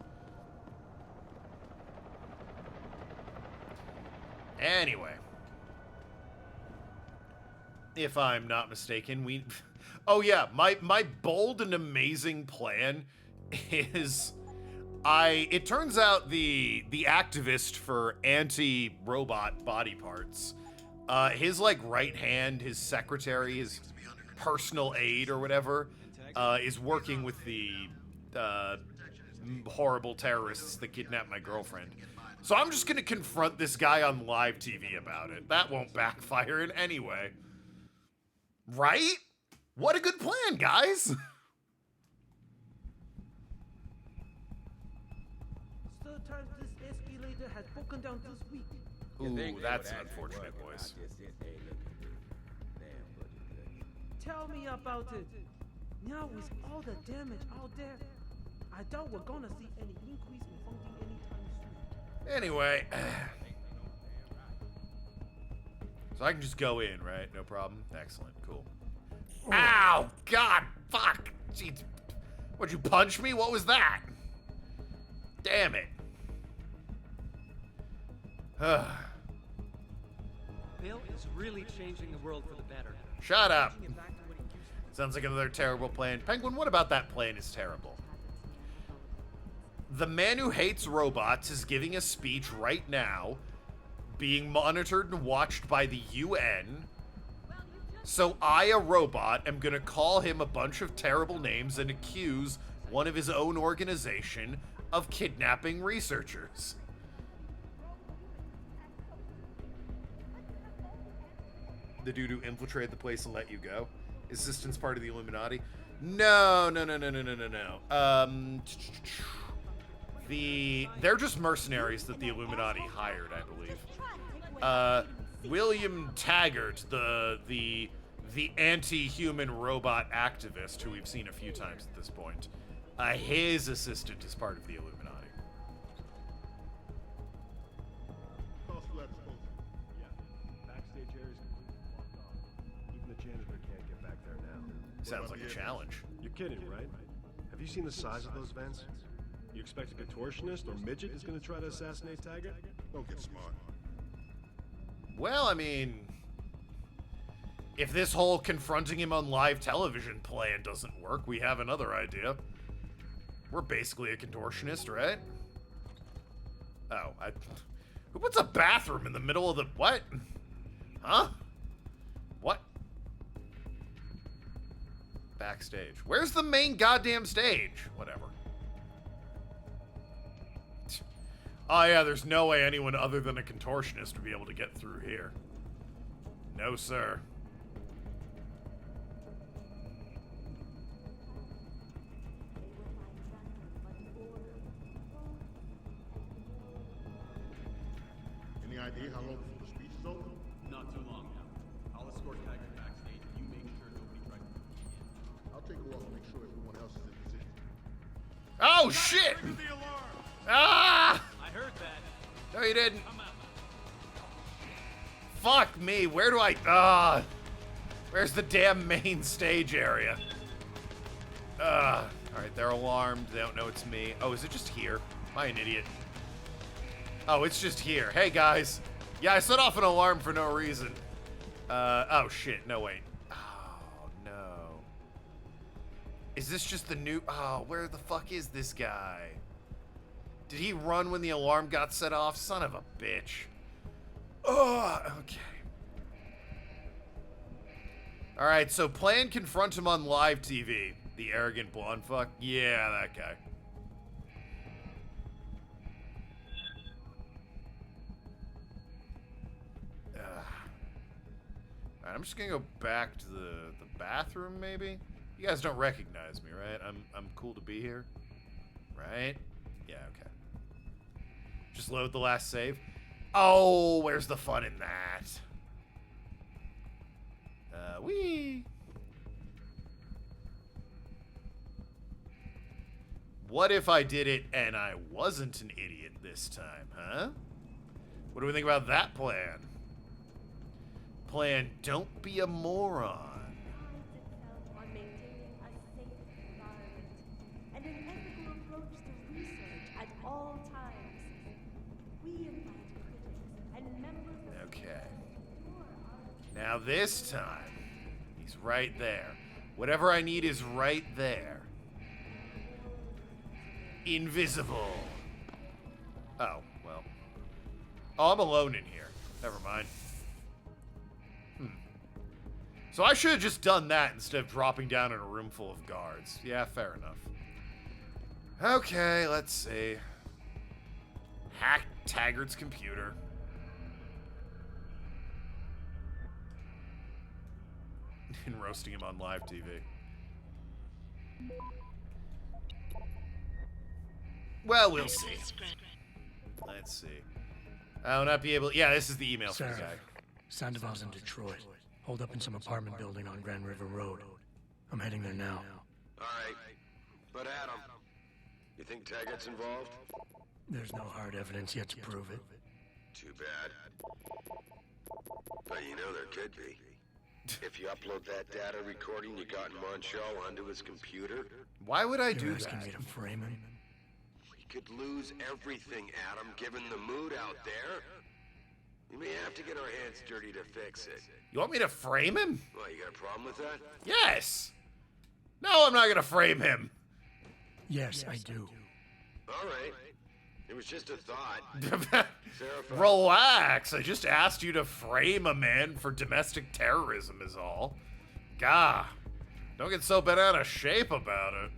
Anyway. If I'm not mistaken, oh yeah, my bold and amazing plan is it turns out the activist for anti-robot body parts, his like right hand, his secretary, his personal aide or whatever, is working with the horrible terrorists that kidnapped my girlfriend. So I'm just gonna confront this guy on live TV about it. That won't backfire in any way. Right? What a good plan, guys! Third time this escalator has broken down this week. Ooh, that's an unfortunate voice. Tell me about it. Now with all the damage out there, I doubt we're gonna see any increase in funding anytime soon. Anyway. So I can just go in, right? No problem? Excellent. Cool. Ow! God! Fuck! Jeez. What'd you punch me? What was that? Damn it. Bill is really changing the world for the better. Shut up. Sounds like another terrible plan. Penguin, what about that plan is terrible? The man who hates robots is giving a speech right now, being monitored and watched by the UN. So I, a robot, am gonna call him a bunch of terrible names and accuse one of his own organization of kidnapping researchers. The dude who infiltrated the place and let you go? Assistance part of the Illuminati? No. They're just mercenaries that the Illuminati hired, I believe. William Taggart, the anti-human robot activist who we've seen a few times at this point, his assistant is part of the Illuminati. Backstage area's completely blocked off. Even the janitor can't get back there now. Sounds like a challenge. You're kidding, right? Have you seen the size of those vents? You expect a contortionist or midget is going to try to assassinate Taggart? Don't get smart. Well, I mean, if this whole confronting him on live television plan doesn't work, we have another idea. We're basically a contortionist, right? Oh, who puts a bathroom in the middle of the... What? Huh? What? Backstage. Where's the main goddamn stage? Whatever. Oh yeah, there's no way anyone other than a contortionist would be able to get through here. No, sir. Any idea how long before the speech is over? Not too long now. I'll escort Taggart backstage, and you make sure nobody tries to beat me in. I'll take a walk and make sure everyone else is in position. Oh, shit! Ah! I heard that. No, you didn't. Fuck me. Where do I... where's the damn main stage area? Alright, they're alarmed. They don't know it's me. Oh, is it just here? Am I an idiot? Oh, it's just here. Hey, guys. Yeah, I set off an alarm for no reason. Oh, shit. No, wait. Oh, no. Is this just the new... Oh, where the fuck is this guy? Did he run when the alarm got set off? Son of a bitch. Oh, okay. Alright, so plan confront him on live TV. The arrogant blonde fuck? Yeah, that guy. Alright, I'm just gonna go back to the bathroom, maybe? You guys don't recognize me, right? I'm cool to be here. Right? Yeah, okay. Just load the last save. Oh, where's the fun in that? Wee. What if I did it and I wasn't an idiot this time, huh? What do we think about that plan? Plan, don't be a moron. On maintaining a safe environment and an ethical approach to research at all times. We invite critics and members of Okay. Now this time, he's right there. Whatever I need is right there. Invisible. Oh, well. Oh, I'm alone in here. Never mind. So I should have just done that instead of dropping down in a room full of guards. Yeah, fair enough. Okay, let's see. Hack Taggart's computer. And roasting him on live TV. Well, we'll see. Let's see. I will not be able... Yeah, this is the email from the guy. Sandoval's in Detroit. Hold up in some apartment building on Grand River Road. I'm heading there now. Alright. But Adam, you think Taggart's involved? There's no hard evidence yet to prove it. Too bad. But you know there could be. If you upload that data recording you got in Montreal onto his computer... Why would I do You're that? asking me to frame him? We could lose everything, Adam, given the mood out there. You may have to get our hands dirty to fix it. You want me to frame him? Well, you got a problem with that? Yes! No, I'm not gonna frame him. Yes, I do. Alright. It was just a thought. Relax. I just asked you to frame a man for domestic terrorism is all. Gah. Don't get so bent out of shape about it.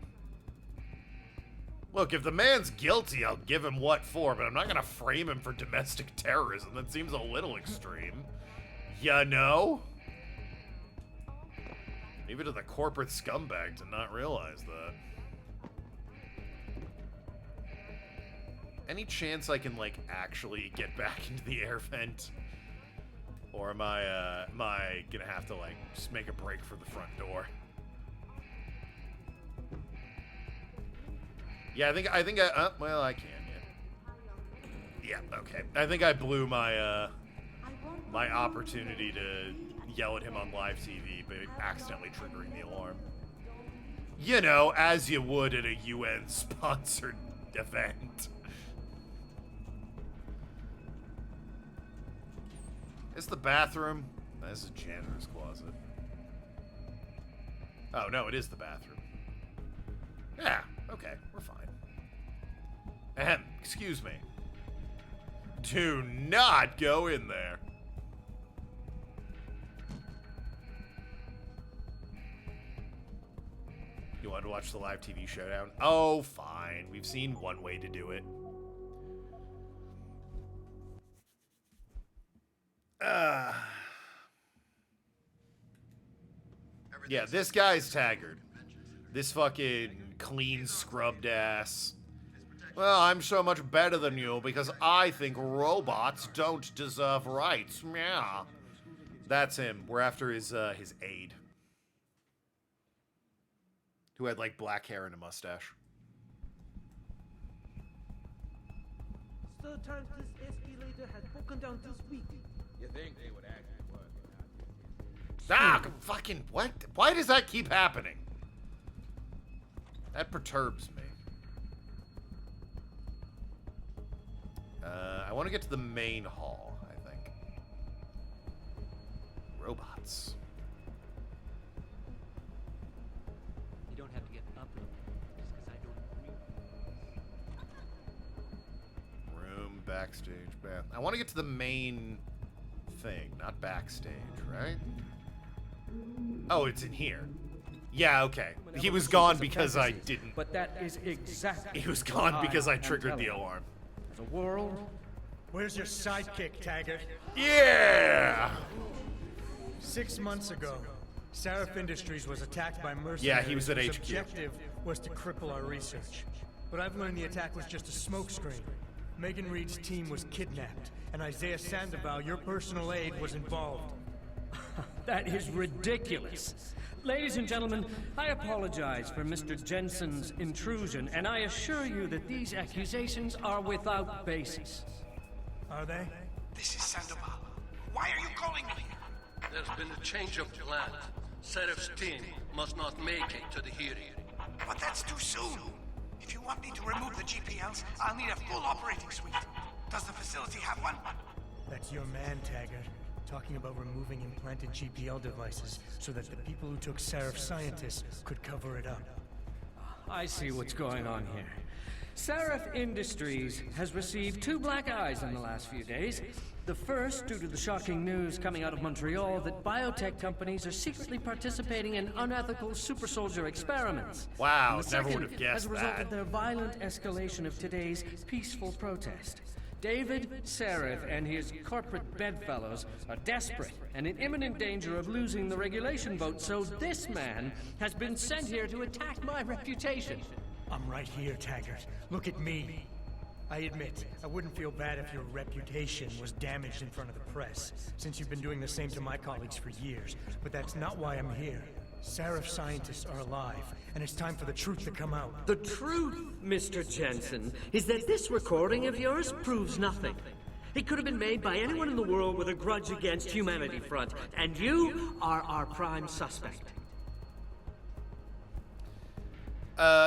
Look, if the man's guilty, I'll give him what for, but I'm not gonna frame him for domestic terrorism. That seems a little extreme. You know? Leave it to the corporate scumbag to not realize that. Any chance I can, like, actually get back into the air vent? Or am I gonna have to, like, just make a break for the front door? Yeah, I think well, I can, yeah. Yeah, okay. I think I blew my, my opportunity to yell at him on live TV, but accidentally triggering the alarm. You know, as you would at a UN-sponsored event. Is the bathroom? This is a janitor's closet. Oh, no, it is the bathroom. Yeah, okay, we're fine. Ahem, excuse me. Do not go in there. You want to watch the live TV showdown? Oh, fine. We've seen one way to do it. Yeah, this guy's Taggart. This fucking clean, scrubbed ass. Well, I'm so much better than you because I think robots don't deserve rights. Yeah. That's him. We're after his aide. Who had, like, black hair and a mustache. Third time this escalator has broken down this week. You think they would actually work? Ah, fucking what? Why does that keep happening? That perturbs me. I want to get to the main hall, I think. Robots. You don't have to get up just because I don't agree. Room, backstage, bath. I want to get to the main thing, not backstage, right? Oh, it's in here. Yeah, okay. He was gone because I didn't. But that is exactly. He was gone because I triggered the alarm. The world. Where's your sidekick, Taggart? Yeah! 6 months ago, Seraph Industries was attacked by mercenaries. Yeah, he was at whose HQ. objective was to cripple our research. But I've learned the attack was just a smokescreen. Megan Reed's team was kidnapped, and Isaiah Sandoval, your personal aide, was involved. That is ridiculous. Ladies and gentlemen, I apologize for Mr. Jensen's intrusion, and I assure you that these accusations are without basis. Are they? This is Sandoval. Why are you calling me? There's been a change of plan. Seraph's team must not make it to the hearing. But that's too soon. If you want me to remove the GPLs, I'll need a full operating suite. Does the facility have one? That's your man, Taggart. Talking about removing implanted GPL devices so that the people who took Seraph scientists could cover it up. I see what's going on here. Seraph Industries has received 2 black eyes in the last few days. The first, due to the shocking news coming out of Montreal that biotech companies are secretly participating in unethical super soldier experiments. Wow, And the never second, would have guessed as a result that. of their violent escalation of today's peaceful protest. David Seraph and his corporate bedfellows are desperate and in imminent danger of losing the regulation vote, so this man has been sent here to attack my reputation. I'm right here, Taggart. Look at me. I admit, I wouldn't feel bad if your reputation was damaged in front of the press, since you've been doing the same to my colleagues for years. But that's not why I'm here. Seraph scientists are alive, and it's time for the truth to come out. The truth, Mr. Jensen, is that this recording of yours proves nothing. It could have been made by anyone in the world with a grudge against Humanity Front, and you are our prime suspect.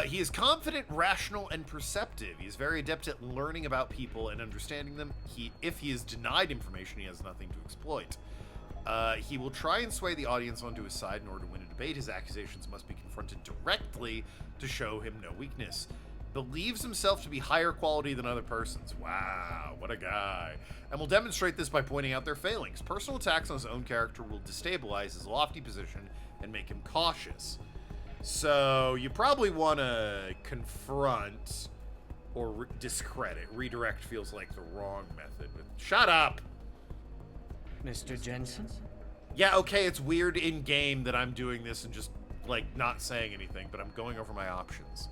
He is confident, rational, and perceptive. He is very adept at learning about people and understanding them. If he is denied information, he has nothing to exploit. He will try and sway the audience onto his side in order to win a debate. His accusations must be confronted directly to show him no weakness. Believes himself to be higher quality than other persons. Wow, what a guy. And will demonstrate this by pointing out their failings. Personal attacks on his own character will destabilize his lofty position and make him cautious. So you probably want to confront or discredit. Redirect feels like the wrong method. But shut up! Mr. Jensen? Yeah, okay, it's weird in-game that I'm doing this and just, like, not saying anything, but I'm going over my options.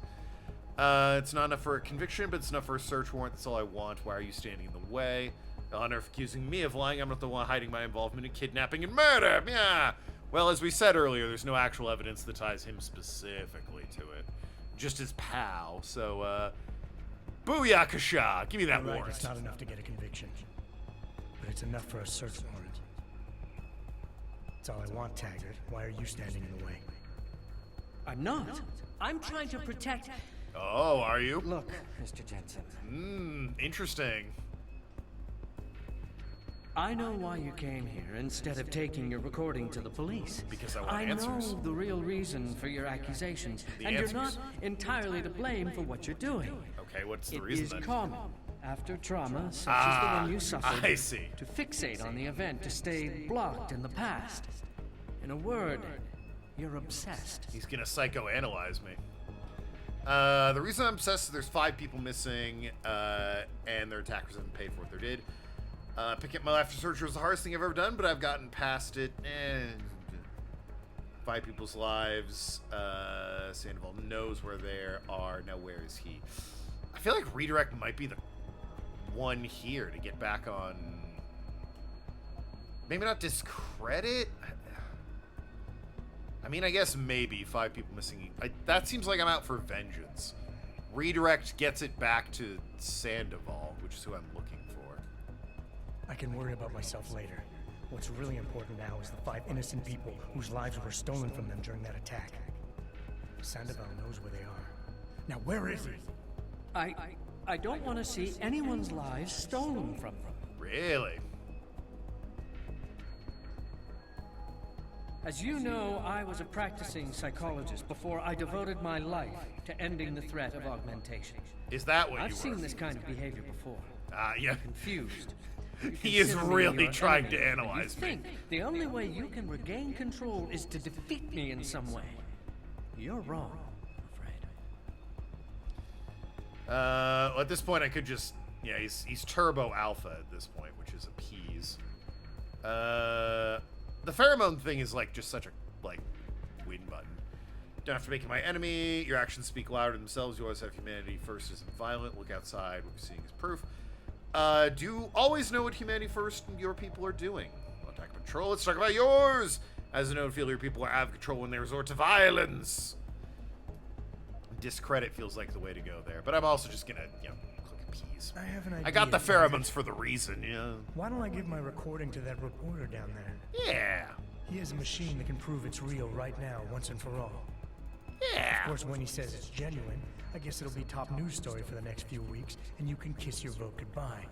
It's not enough for a conviction, but it's enough for a search warrant. That's all I want. Why are you standing in the way? Honor of accusing me of lying. I'm not the one hiding my involvement in kidnapping and murder. Yeah. Well, as we said earlier, there's no actual evidence that ties him specifically to it. Just his pal. So, booyakasha. Give me that You're right, warrant. it's not enough to get a conviction. But it's enough for a search warrant. That's all I want, Taggart. Why are you standing in the way? I'm not. I'm trying to protect... Oh, are you? Look, Mr. Jensen. Interesting. I know why you came here instead of taking your recording to the police. Because I want answers. know the real reason for your accusations, The and answers. you're not entirely to blame for what you're doing. Okay, what's the reason then? It is common, after trauma such as the one you suffered, I see. to fixate on the event, to stay blocked in the past. In a word, you're obsessed. He's gonna psychoanalyze me. The reason I'm obsessed is there's 5 people missing, and their attackers haven't paid for what they did. Picking up my laughter searcher was the hardest thing I've ever done, but I've gotten past it. 5 people's lives. Sandoval knows where they are. Now, where is he? I feel like redirect might be the one here to get back on. Maybe not discredit. I mean, I guess maybe 5 people missing. That seems like I'm out for vengeance. Redirect gets it back to Sandoval, which is who I'm looking for. I can worry about myself later. What's really important now is the 5 innocent people whose lives were stolen from them during that attack. Sandoval knows where they are. Now, where is he? I don't want to see anyone's lives stolen from them. Really? As you know, I was a practicing psychologist before I devoted my life to ending the threat of augmentation. Is that what I've you were? seen this kind of behavior before. Yeah. Confused. He is Consider me really your trying enemy, to but analyze you me. think the only way you can regain control is to defeat me in some way. You're wrong, I'm At this point, I could just... Yeah, he's Turbo Alpha at this point, which is appease. The pheromone thing is, like, just such a, like, win button. Don't have to make him my enemy. Your actions speak louder than themselves. You always have humanity first isn't violent. Look outside. What we're seeing is proof. Do you always know what humanity first and your people are doing? Attack control. Let's talk about yours. As a known feel, your people are out of control when they resort to violence. Discredit feels like the way to go there. But I'm also just gonna, click appease. I have an idea. I got the pheromones for the reason, yeah. Why don't I give my recording to that reporter down there? Yeah. He has a machine that can prove it's real right now, once and for all. Yeah. Of course, when he says it's genuine, I guess it'll be top news story for the next few weeks, and you can kiss your vote goodbye.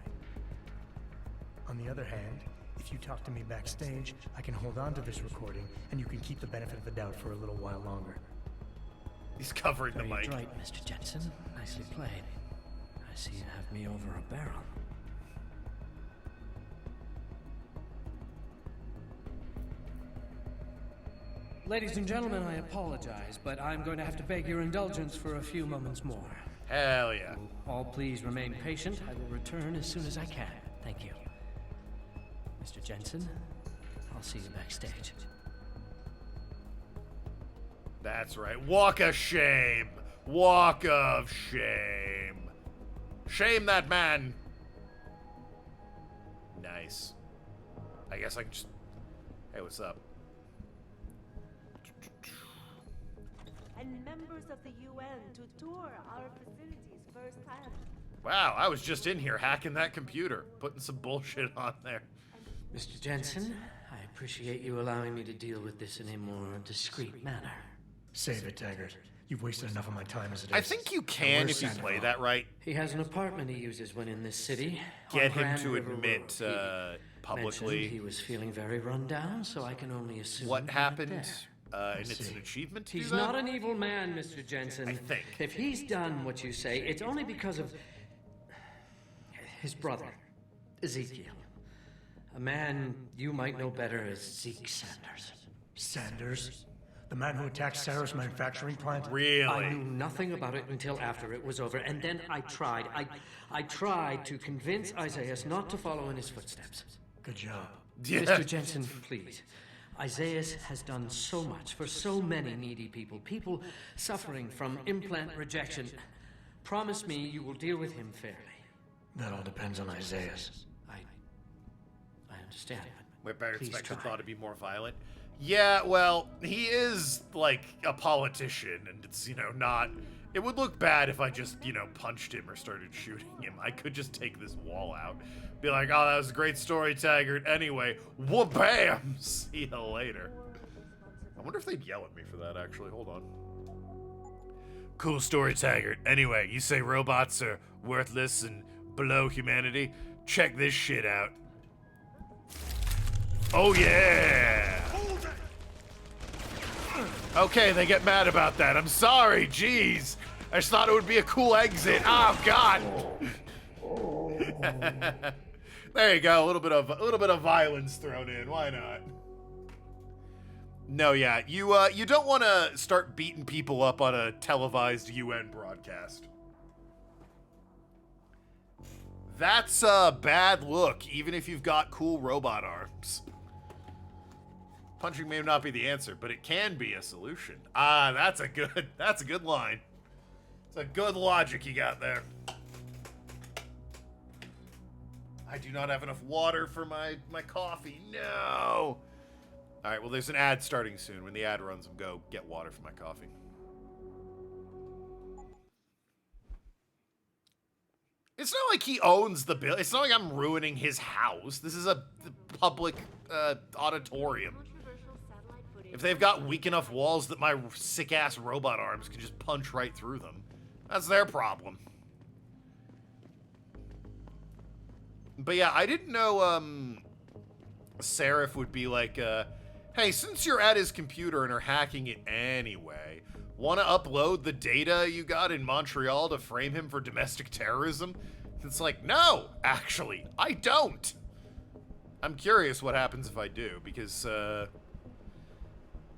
On the other hand, if you talk to me backstage, I can hold on to this recording, and you can keep the benefit of the doubt for a little while longer. He's covering the mic. Right, Mr. Jensen. Nicely played. I see you have me over a barrel. Ladies and gentlemen, I apologize, but I'm going to have to beg your indulgence for a few moments more. Hell yeah. All please remain patient. I will return as soon as I can. Thank you. Mr. Jensen, I'll see you backstage. That's right. Walk of shame. Walk of shame. Shame that man. Nice. I guess I can just... Hey, what's up? And members of the UN to tour our facilities firsthand. Wow, I was just in here hacking that computer, putting some bullshit on there. Mr. Jensen, I appreciate you allowing me to deal with this in a more discreet manner. Save it, Taggart. You've wasted enough of my time as it is. I think you can Where's if you Sandoval? play that right. He has an apartment he uses when in this city. Get on him Grand to River admit Road. He publicly mentioned he was feeling very run down, so I can only assume what he went happened, there. and it's an achievement to He's do that? not an evil man, Mr. Jensen. I think. If he's done what you say, it's only because of his brother, Ezekiel. A man you might know better as Zeke Sanders. Sanders? The man who attacked Sarah's manufacturing plant? Really? I knew nothing about it until after it was over, and then I tried. I tried to convince Isaiah not to follow in his footsteps. Good job. Yeah. Mr. Jensen, please. Isaiah has done so much for so many needy people, people suffering from implant rejection. Promise me you will deal with him fairly. That all depends on Isaiah. I understand. Wait, better Please expect the try. thought to be more violent. Yeah, well, he is, like, a politician, and it's, not... It would look bad if I just, punched him or started shooting him. I could just take this wall out. Be like, oh, that was a great story, Taggart. Anyway, wha-bam! See you later. I wonder if they'd yell at me for that, actually. Hold on. Cool story, Taggart. Anyway, you say robots are worthless and below humanity? Check this shit out. Oh, yeah. Okay, they get mad about that. I'm sorry, jeez. I just thought it would be a cool exit. Oh, God. There you go. A little bit of violence thrown in. Why not? No, yeah. You don't want to start beating people up on a televised UN broadcast. That's a bad look, even if you've got cool robot arms. Punching may not be the answer, but it can be a solution. Ah, that's a good line. It's a good logic you got there. I do not have enough water for my coffee. No. All right, well, there's an ad starting soon. When the ad runs, I'll go get water for my coffee. It's not like he owns the bill. It's not like I'm ruining his house. This is a public auditorium. If they've got weak enough walls that my sick-ass robot arms can just punch right through them, that's their problem. But yeah, I didn't know Seraph would be like, hey, since you're at his computer and are hacking it anyway, want to upload the data you got in Montreal to frame him for domestic terrorism? It's like, no, actually, I don't. I'm curious what happens if I do, because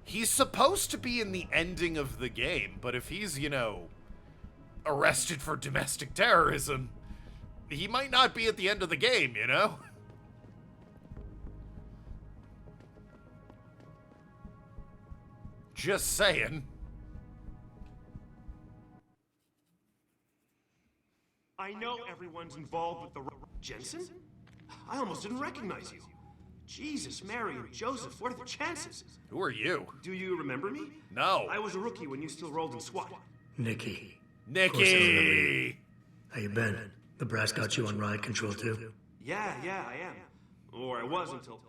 he's supposed to be in the ending of the game, but if he's, you know, arrested for domestic terrorism, he might not be at the end of the game, you know? Just saying. I know everyone's involved with the... Jensen? I almost didn't recognize you. Jesus, Mary, and Joseph, what are the chances? Who are you? Do you remember me? No. I was a rookie when you still rolled in SWAT. Nikki. Nikki! How you been? The brass got you on ride control too? Yeah, I am. Or I was until...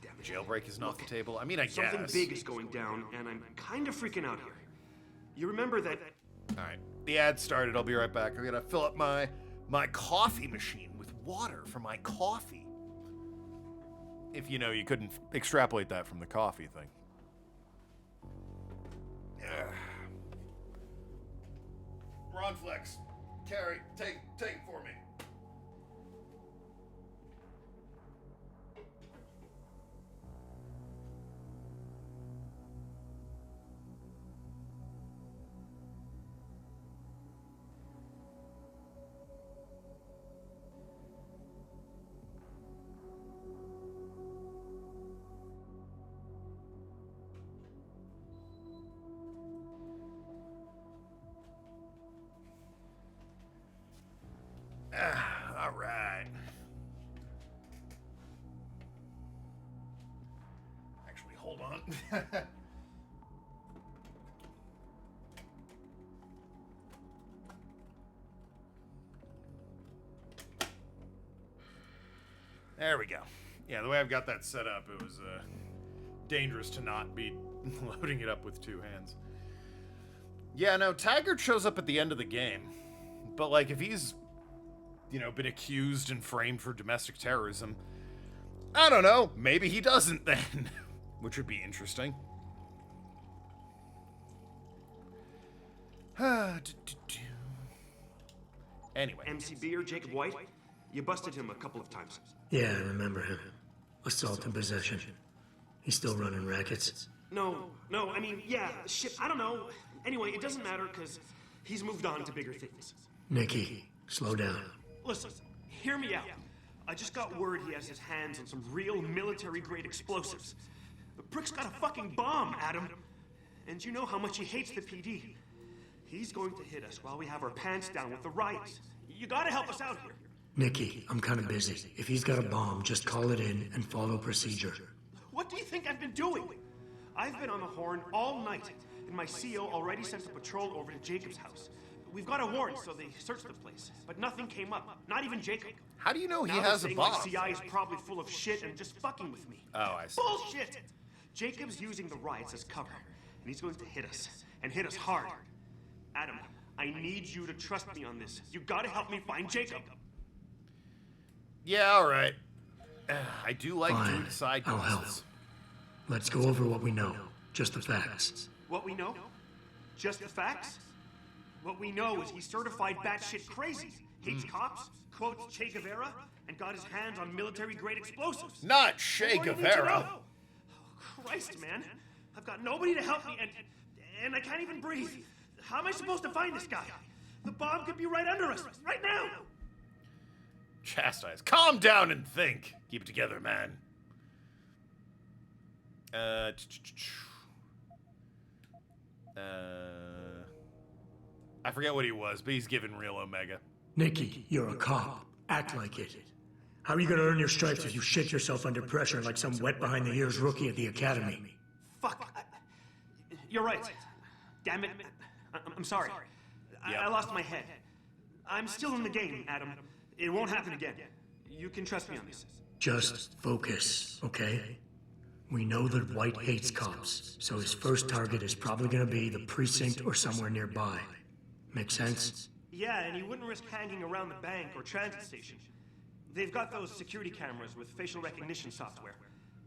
Damn it. Jailbreak isn't off the table? I mean, I guess. Something big is going down, and I'm kind of freaking out here. You remember that... Alright, the ad started. I'll be right back. I'm gonna fill up my coffee machine with water for my coffee. If you know, you couldn't extrapolate that from the coffee thing. Ronflex, Carrie, take it for me. All right. Actually, hold on. There we go. Yeah, the way I've got that set up, it was dangerous to not be loading it up with two hands. Yeah, no, Taggart shows up at the end of the game. But, like, if he's, you know, been accused and framed for domestic terrorism, I don't know, maybe he doesn't then. Which would be interesting. Anyway. MCB or Jacob White? You busted him a couple of times. Yeah, I remember him. Assault and possession. He's still running rackets. No, I mean, yeah, shit, I don't know. Anyway, it doesn't matter, because he's moved on to bigger things. Nikki, slow down. Listen, hear me out. I just got word he has his hands on some real military-grade explosives. The prick's got a fucking bomb, Adam. And you know how much he hates the PD. He's going to hit us while we have our pants down with the riots. You gotta help us out here. Nikki, I'm kind of busy. If he's got a bomb, just call it in and follow procedure. What do you think I've been doing? I've been on the horn all night, and my CO already sent a patrol over to Jacob's house. We've got a warrant, so they searched the place, but nothing came up. Not even Jacob. How do you know he now has a bomb? My CI is probably full of shit and just fucking with me. Oh, I see. Bullshit! Jacob's using the riots as cover, and he's going to hit us, and hit us hard. Adam, I need you to trust me on this. You gotta help me find Jacob. Yeah, all right. I do like doing side I'll help. quests. Let's go over what we know. Just the facts. What we know? Just the facts? What we know is he's certified batshit crazy. Hates cops, quotes Che Guevara, and got his hands on military-grade explosives. Not Che What do you need to Guevara. know? Oh, Christ, man. I've got nobody to help me, and I can't even breathe. How am I supposed to find this guy? The bomb could be right under us, right now. Chastise. Calm down and think. Keep it together, man. I forget what he was, but he's given real Omega. Nikki, you're a cop. Act like it. How are you gonna earn your stripes if you shit yourself under pressure like some wet behind the ears rookie at the academy? Fuck. You're right. Damn it. I'm sorry. I lost my head. I'm still in the game, Adam. It won't happen again. You can trust me on this. Just focus, okay? We know that White hates cops, so his first target is probably gonna be the precinct or somewhere nearby. Make sense? Yeah, and he wouldn't risk hanging around the bank or transit station. They've got those security cameras with facial recognition software.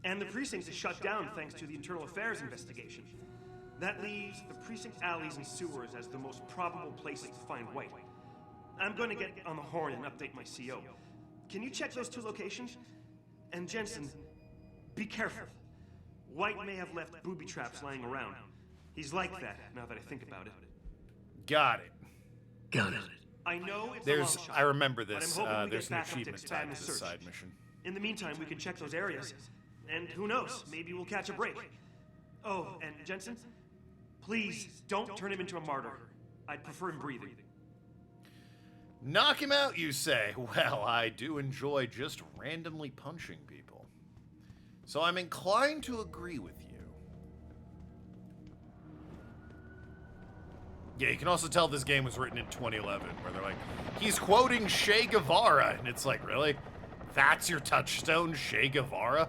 And the precinct is shut down thanks to the internal affairs investigation. That leaves the precinct alleys and sewers as the most probable places to find White. I'm going to get on the horn and update my CO. Can you check those two locations? And Jensen, be careful. White may have left booby traps lying around. He's like that, now that I think about it. Got it. Got it. I know it's There's, a long shot, I remember but this. I'm hoping we There's get an back up to achievement expand tied the to this search. side mission. In the meantime, we can check those areas. And who knows, maybe we'll catch a break. Oh, and Jensen, please don't turn him into a martyr. I'd prefer him breathing. Knock him out, you say? Well, I do enjoy just randomly punching people. So I'm inclined to agree with you. Yeah, you can also tell this game was written in 2011, where they're like, he's quoting Che Guevara, and it's like, really? That's your touchstone, Che Guevara?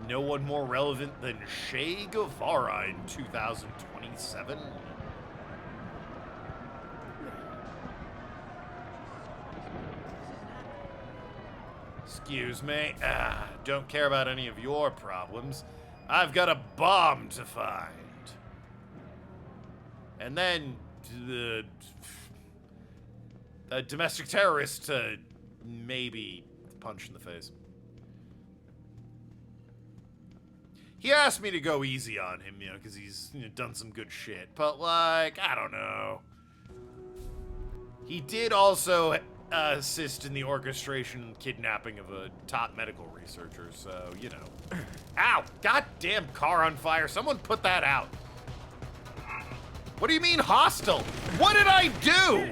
No one more relevant than Che Guevara in 2027? Excuse me. Don't care about any of your problems. I've got a bomb to find. And then the domestic terrorist to maybe punch in the face. He asked me to go easy on him, you know, because he's done some good shit. But, like, I don't know. He did also assist in the orchestration and kidnapping of a top medical researcher, so, you know. Ow! Goddamn car on fire. Someone put that out. What do you mean hostile? What did I do?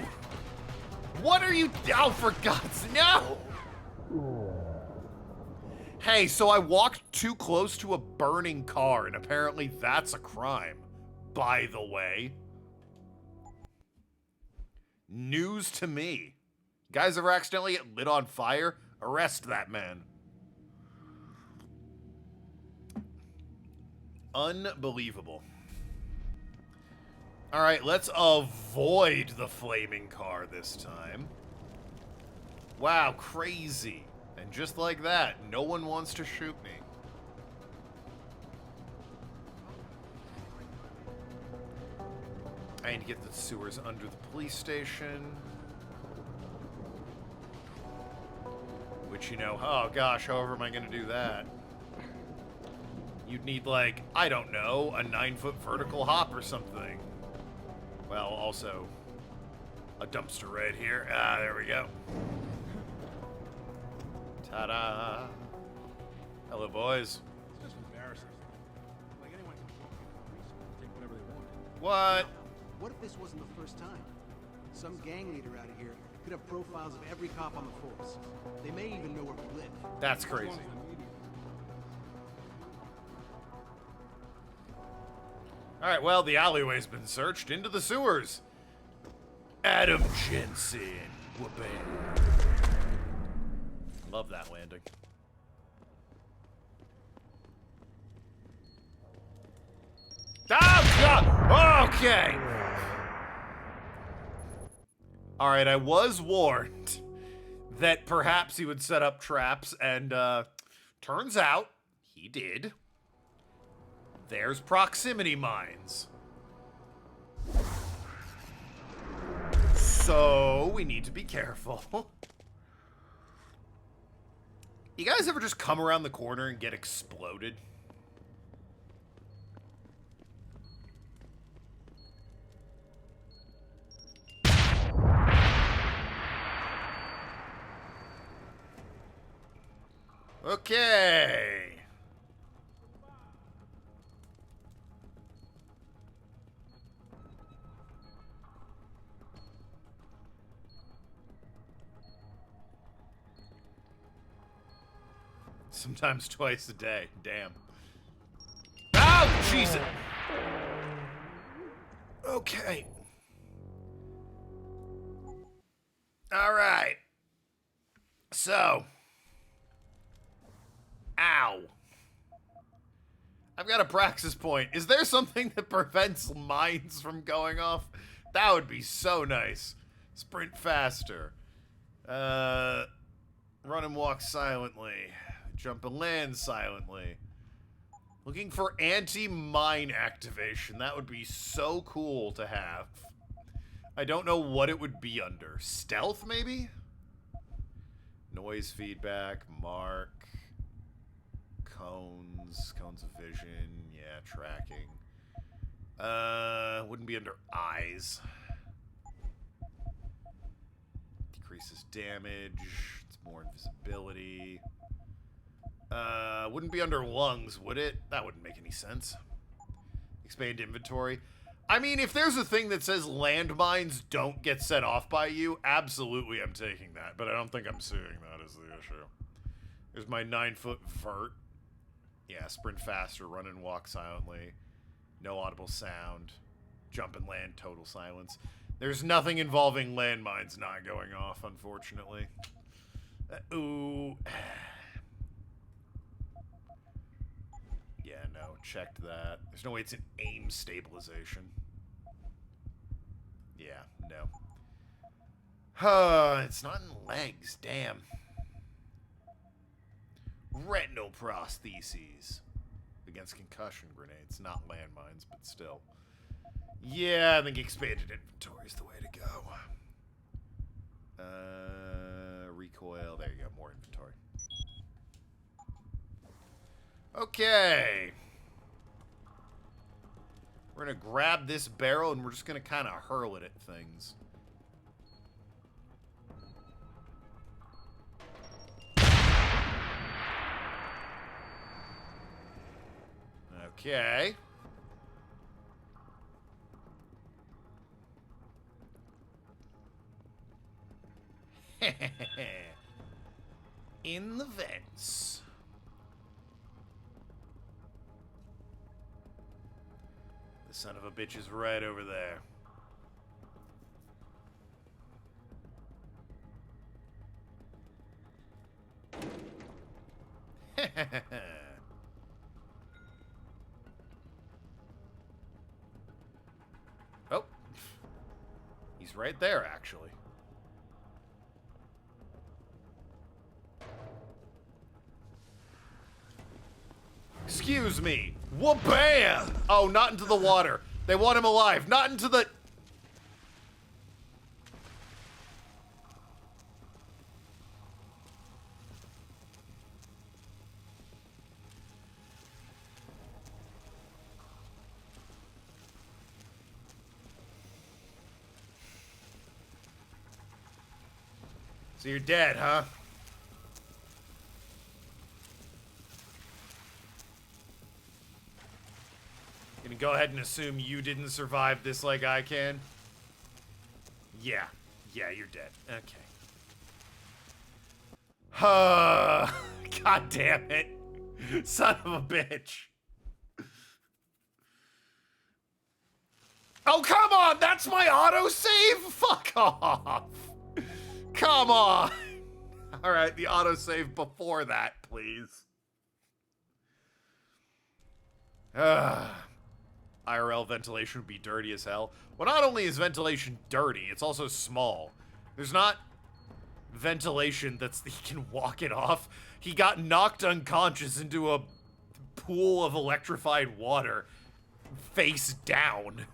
What are you... Oh, for God's sake, no! Hey, so I walked too close to a burning car, and apparently that's a crime. By the way. News to me. Guys ever accidentally get lit on fire? Arrest that man. Unbelievable. Alright, let's avoid the flaming car this time. Wow, crazy. And just like that, no one wants to shoot me. I need to get the sewers under the police station. Which, you know, oh gosh, however am I going to do that? You'd need, like, I don't know, a 9-foot vertical hop or something. Well, also, a dumpster right here. Ah, there we go. Ta-da! Hello, boys. It's just embarrassing. Like anyone can walk into the police and take whatever they want. What? What if this wasn't the first time? Some gang leader out here could have profiles of every cop on the force. They may even know where we live. That's crazy. Alright, well, the alleyway's been searched. Into the sewers. Adam Jensen. Whoopee. Love that landing. Okay. Alright, I was warned that perhaps he would set up traps, and turns out he did. There's proximity mines. So we need to be careful. You guys ever just come around the corner and get exploded? Okay. Sometimes twice a day. Damn. Oh, Jesus. Okay. All right. So. Ow. I've got a praxis point. Is there something that prevents mines from going off? That would be so nice. Sprint faster. Run and walk silently. Jump and land silently. Looking for anti-mine activation. That would be so cool to have. I don't know what it would be under. Stealth, maybe? Noise feedback. Mark. Cones of vision. Yeah, tracking. Wouldn't be under eyes. Decreases damage. It's more invisibility. Wouldn't be under lungs, would it? That wouldn't make any sense. Expand inventory. I mean, if there's a thing that says landmines don't get set off by you, absolutely I'm taking that. But I don't think I'm seeing that as the issue. There's my 9-foot vert. Yeah, sprint faster, run and walk silently. No audible sound. Jump and land, total silence. There's nothing involving landmines not going off, unfortunately. Ooh. Yeah, no, checked that. There's no way it's an aim stabilization. Yeah, no. It's not in legs, damn. Retinal prostheses. Against concussion grenades, not landmines, but still. Yeah, I think expanded inventory is the way to go. Recoil, there you go, more inventory. Okay. We're gonna grab this barrel and we're just gonna kind of hurl it at things. Okay. In the vents. The son of a bitch is right over there. Oh. He's right there, actually. Excuse me. Wha-bam! Oh, not into the water. They want him alive. Not into the... So you're dead, huh? Gonna go ahead and assume you didn't survive this like I can? Yeah. Yeah, you're dead. Okay. God damn it. Son of a bitch. Oh, come on! That's my autosave? Fuck off! Come on! Alright, the autosave before that, please. IRL ventilation would be dirty as hell. Well, not only is ventilation dirty, it's also small. There's not ventilation that's he can walk it off. He got knocked unconscious into a pool of electrified water, face down.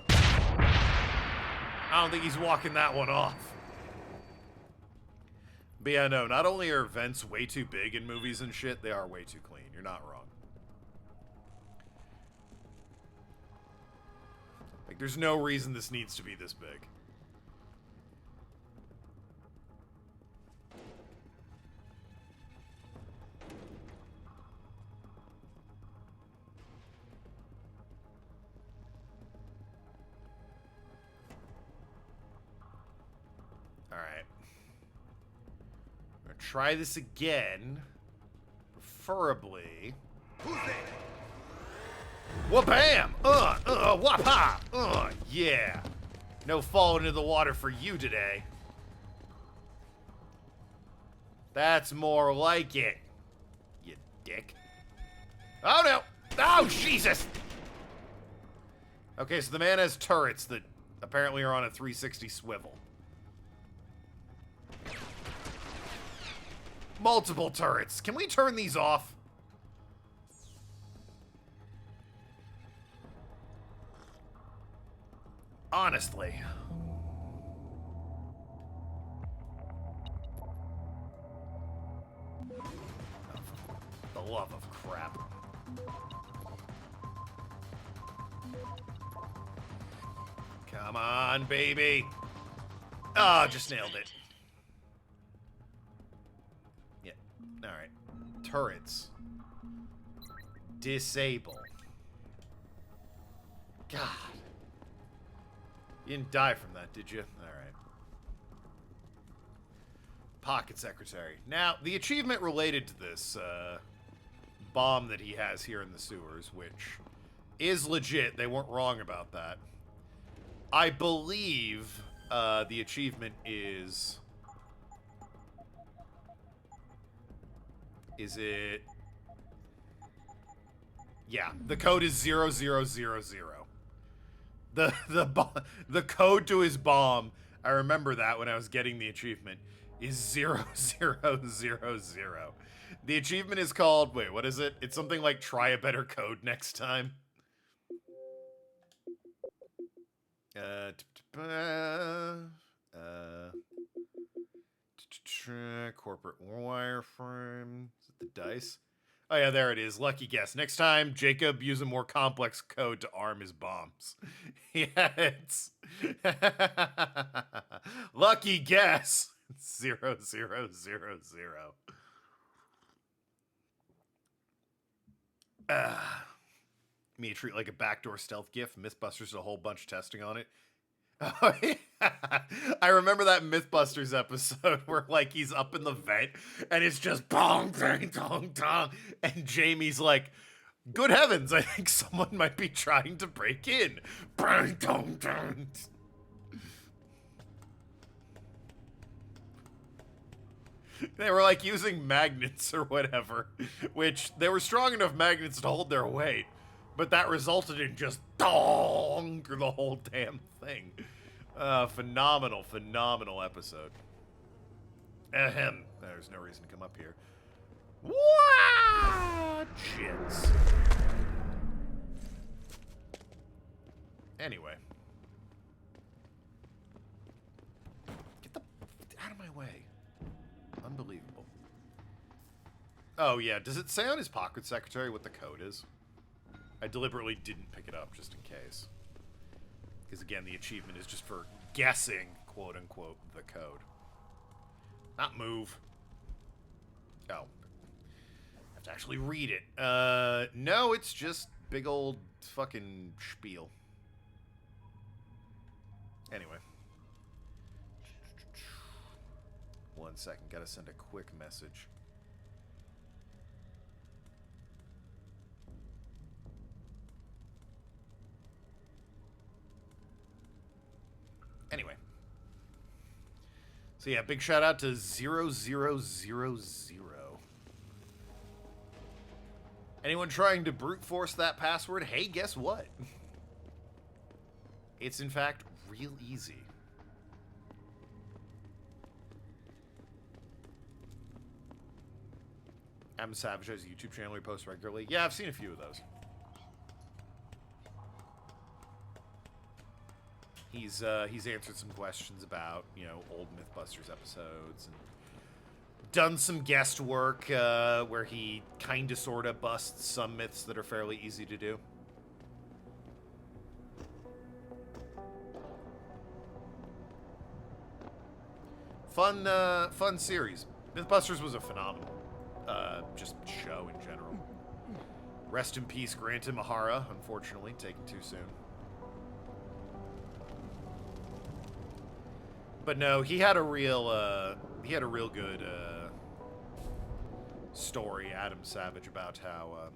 I don't think he's walking that one off. But yeah, no, not only are vents way too big in movies and shit, they are way too clean. You're not wrong. Like, there's no reason this needs to be this big. Alright. I'm gonna try this again. Preferably. Wha-bam! Wha-pa! Yeah. No falling into the water for you today. That's more like it. You dick. Oh no! Oh, Jesus! Okay, so the man has turrets that apparently are on a 360 swivel. Multiple turrets. Can we turn these off? Honestly. Oh, for the love of crap. Come on, baby. Ah, just nailed it. Yeah. Alright. Turrets. Disable. God. You didn't die from that, did you? Alright. Pocket Secretary. Now, the achievement related to this bomb that he has here in the sewers, which is legit. They weren't wrong about that. I believe the achievement is... Is it... Yeah, the code is 0000. The code to his bomb, I remember that when I was getting the achievement, is 0000. The achievement is called, wait, what is it? It's something like try a better code next time. Corporate wireframe. Is it the dice? Oh yeah, there it is. Lucky guess. Next time, Jacob use a more complex code to arm his bombs. Yeah, it's lucky guess. 0000. Me treat like a backdoor stealth gift. Mythbusters did a whole bunch of testing on it. Oh, yeah. I remember that Mythbusters episode where, like, he's up in the vent and it's just bong, bang, dong, dong. And Jamie's like, good heavens, I think someone might be trying to break in. Bang, dong, dong. They were, like, using magnets or whatever, which they were strong enough magnets to hold their weight. But that resulted in just dong through the whole damn thing. Phenomenal, phenomenal episode. Ahem. There's no reason to come up here. Watch Anyway. Get the out of my way. Unbelievable. Oh, yeah. Does it say on his pocket secretary what the code is? I deliberately didn't pick it up just in case. Because, again, the achievement is just for guessing, quote-unquote, the code. Not move. Oh. I have to actually read it. No, it's just big old fucking spiel. Anyway. 1 second. Gotta send a quick message. Anyway. So yeah, big shout out to 0000. Anyone trying to brute force that password? Hey, guess what? It's in fact real easy. Adam Savage has a YouTube channel he posts regularly. Yeah, I've seen a few of those. He's answered some questions about, you know, old Mythbusters episodes and done some guest work where he kind of sort of busts some myths that are fairly easy to do. Fun series. Mythbusters was a phenomenal just show in general. Rest in peace, Grant Imahara, unfortunately, taken too soon. But no, he had a real good story, Adam Savage, about how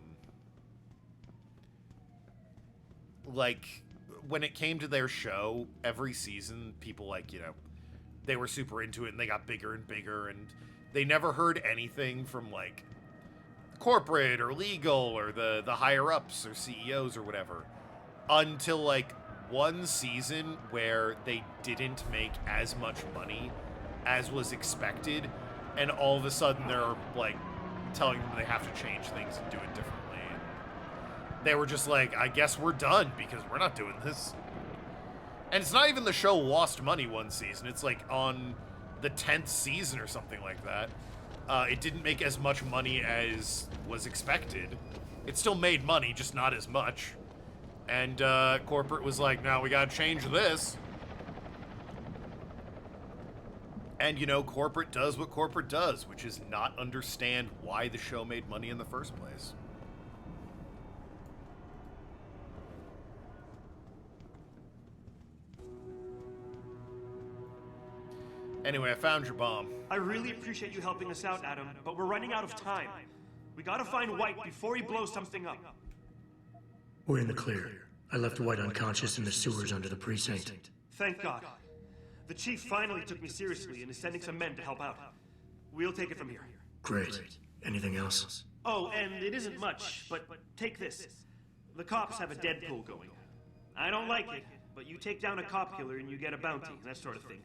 like when it came to their show, every season people, like, you know, they were super into it and they got bigger and bigger, and they never heard anything from like corporate or legal or the higher ups or CEOs or whatever until like one season where they didn't make as much money as was expected, and all of a sudden they're like telling them they have to change things and do it differently. And they were just like, I guess we're done because we're not doing this. And it's not even the show lost money one season. It's like on the 10th season or something like that. It didn't make as much money as was expected. It still made money, just not as much. And corporate was like, no, we gotta change this. And, you know, corporate does what corporate does, which is not understand why the show made money in the first place. Anyway, I found your bomb. I really appreciate you helping us out, Adam, but we're running out of time. We gotta find White before he blows something up. We're in the clear. I left White unconscious in the sewers under the precinct. Thank God. The chief finally took me seriously and is sending some men to help out. We'll take it from here. Great. Anything else? Oh, and it isn't much, but take this. The cops have a Deadpool going. I don't like it, but you take down a cop killer and you get a bounty, that sort of thing.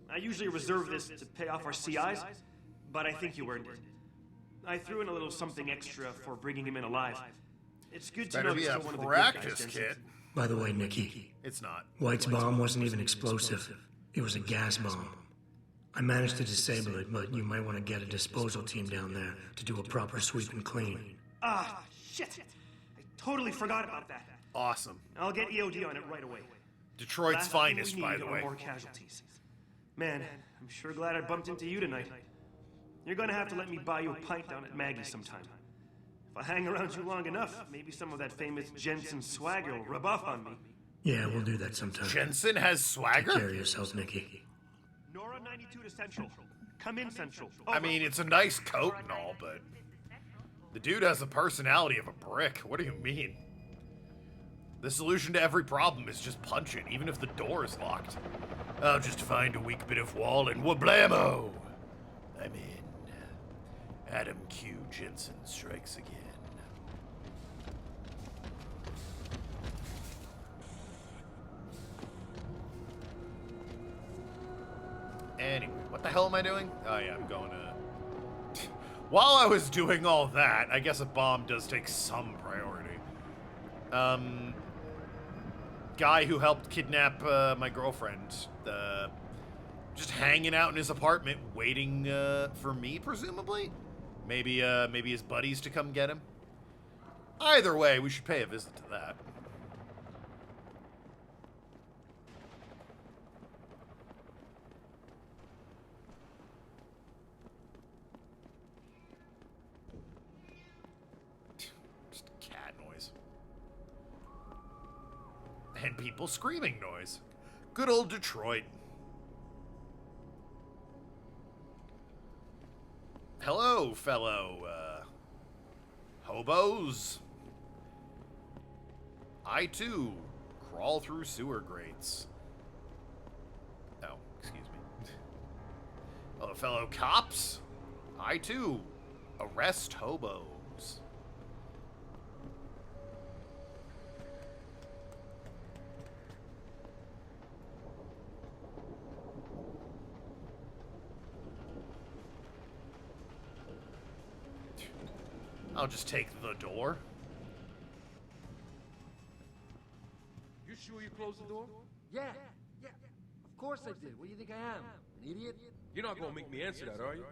I usually reserve this to pay off our CIs, but I think you earned it. I threw in a little something extra for bringing him in alive. It's good to know Better be you're a one of the practice good guys, kit. By the way, Nikki. It's not. White's bomb wasn't even explosive. It was a gas bomb. I managed to disable it, but you might want to get a disposal team down there to do a proper sweep and clean. Ah, shit! I totally forgot about that. Awesome. I'll get EOD on it right away. Detroit's Last thing finest, we by need the are way. More casualties. Man, I'm sure glad I bumped into you tonight. You're gonna have to let me buy you a pint down at Maggie's sometime. If I hang around you long enough, maybe some of that famous Jensen swagger will rub off on me. Yeah, we'll do that sometime. Jensen has swagger? Take care of yourself, Nikki. Nora 92 to Central. Come in, Central. I mean, it's a nice coat and all, but the dude has the personality of a brick. What do you mean? The solution to every problem is just punch it, even if the door is locked. I'll just find a weak bit of wall and whablamo! I'm in. Adam Q. Jensen strikes again. Anyway, what the hell am I doing? Oh yeah, I'm going to... While I was doing all that, I guess a bomb does take some priority. Guy who helped kidnap my girlfriend, just hanging out in his apartment, waiting for me, presumably? Maybe his buddies to come get him? Either way, we should pay a visit to that. Just cat noise. And people screaming noise. Good old Detroit. Hello, fellow, hobos. I, too, crawl through sewer grates. Oh, excuse me. Hello, fellow cops. I, too, arrest hobos. I'll just take the door. You sure you closed the door? Yeah. Of course I did. What do you think I am? An idiot? You're not gonna make me answer that, are you?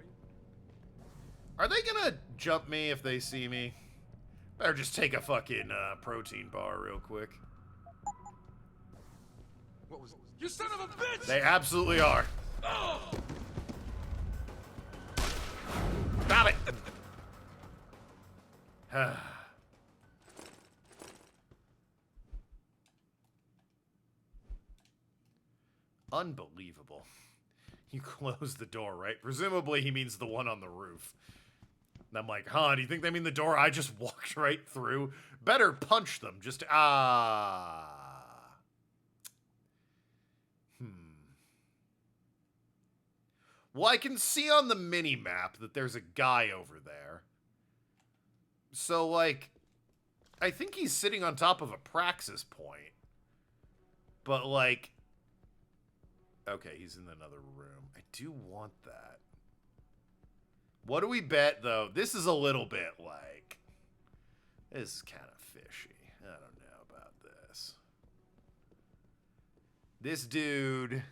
Are they gonna jump me if they see me? Better just take a fucking protein bar real quick. What was it? You son of a bitch! They absolutely are. Oh! Stop it! Unbelievable. You closed the door, right? Presumably he means the one on the roof. And I'm like, huh, do you think they mean the door I just walked right through? Better punch them. Just, Well, I can see on the mini-map that there's a guy over there. So, like, I think he's sitting on top of a praxis point. But, like, okay, he's in another room. I do want that. What do we bet, though? This is a little bit, like, this is kind of fishy. I don't know about this. This dude...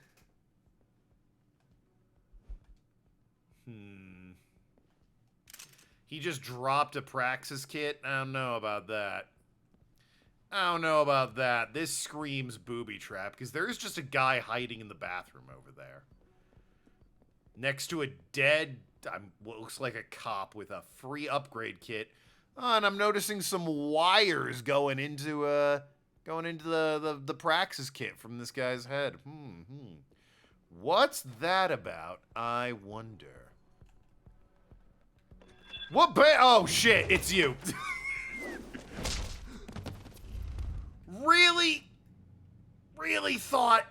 He just dropped a praxis kit? I don't know about that. I don't know about that. This screams booby trap, because there is just a guy hiding in the bathroom over there. Next to a dead, what looks like a cop with a free upgrade kit. Oh, and I'm noticing some wires going into the praxis kit from this guy's head. What's that about, I wonder? What oh shit, it's you. Really thought...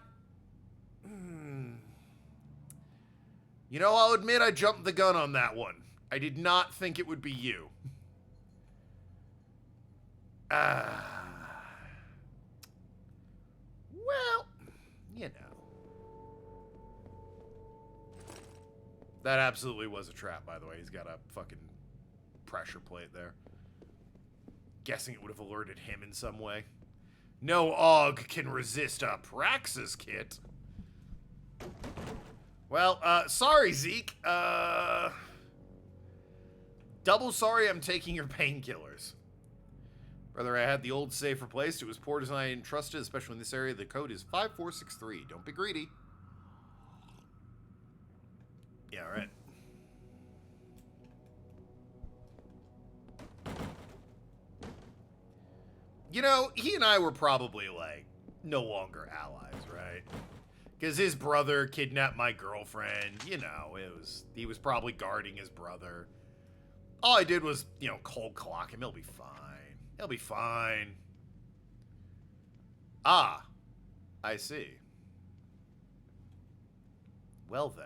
You know, I'll admit I jumped the gun on that one. I did not think it would be you. Well, you know. That absolutely was a trap, by the way. He's got a fucking pressure plate there. Guessing it would have alerted him in some way. No AUG can resist a praxis kit. Well, sorry, Zeke. Double sorry I'm taking your painkillers. Brother, I had the old safe replaced. It was poor design. I didn't trust it, especially in this area. The code is 5463. Don't be greedy. Yeah, all right. You know, he and I were probably, like, no longer allies, right? Because his brother kidnapped my girlfriend. You know, he was probably guarding his brother. All I did was, you know, cold clock him. He'll be fine. He'll be fine. Ah, I see. Well then.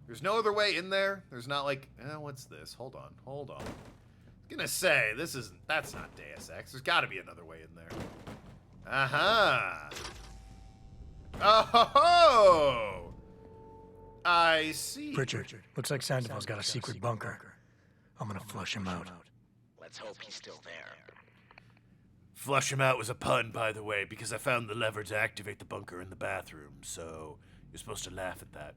There's no other way in there? There's not like, what's this? Hold on. I was gonna say, that's not Deus Ex. There's gotta be another way in there. Aha! Oh! I see. Pritchard, looks like Sandoval's got a secret bunker. I'm gonna flush him out. Let's hope he's still there. Flush him out was a pun, by the way, because I found the lever to activate the bunker in the bathroom, so you're supposed to laugh at that.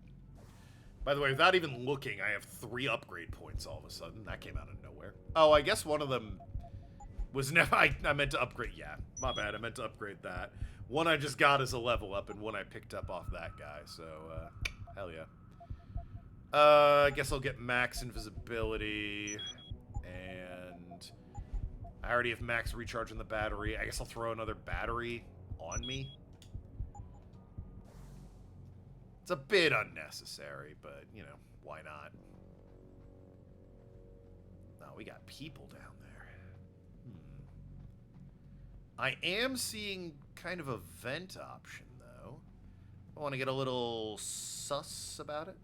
By the way, without even looking, I have 3 upgrade points all of a sudden. That came out of nowhere. Oh, I guess one of them was never... I meant to upgrade... Yeah, my bad. I meant to upgrade that. One I just got as a level up, and one I picked up off that guy, so, hell yeah. I guess I'll get max invisibility, and I already have max recharge on the battery. I guess I'll throw another battery on me. It's a bit unnecessary, but, you know, why not? No, we got people down there. I am seeing kind of a vent option, though. I want to get a little sus about it.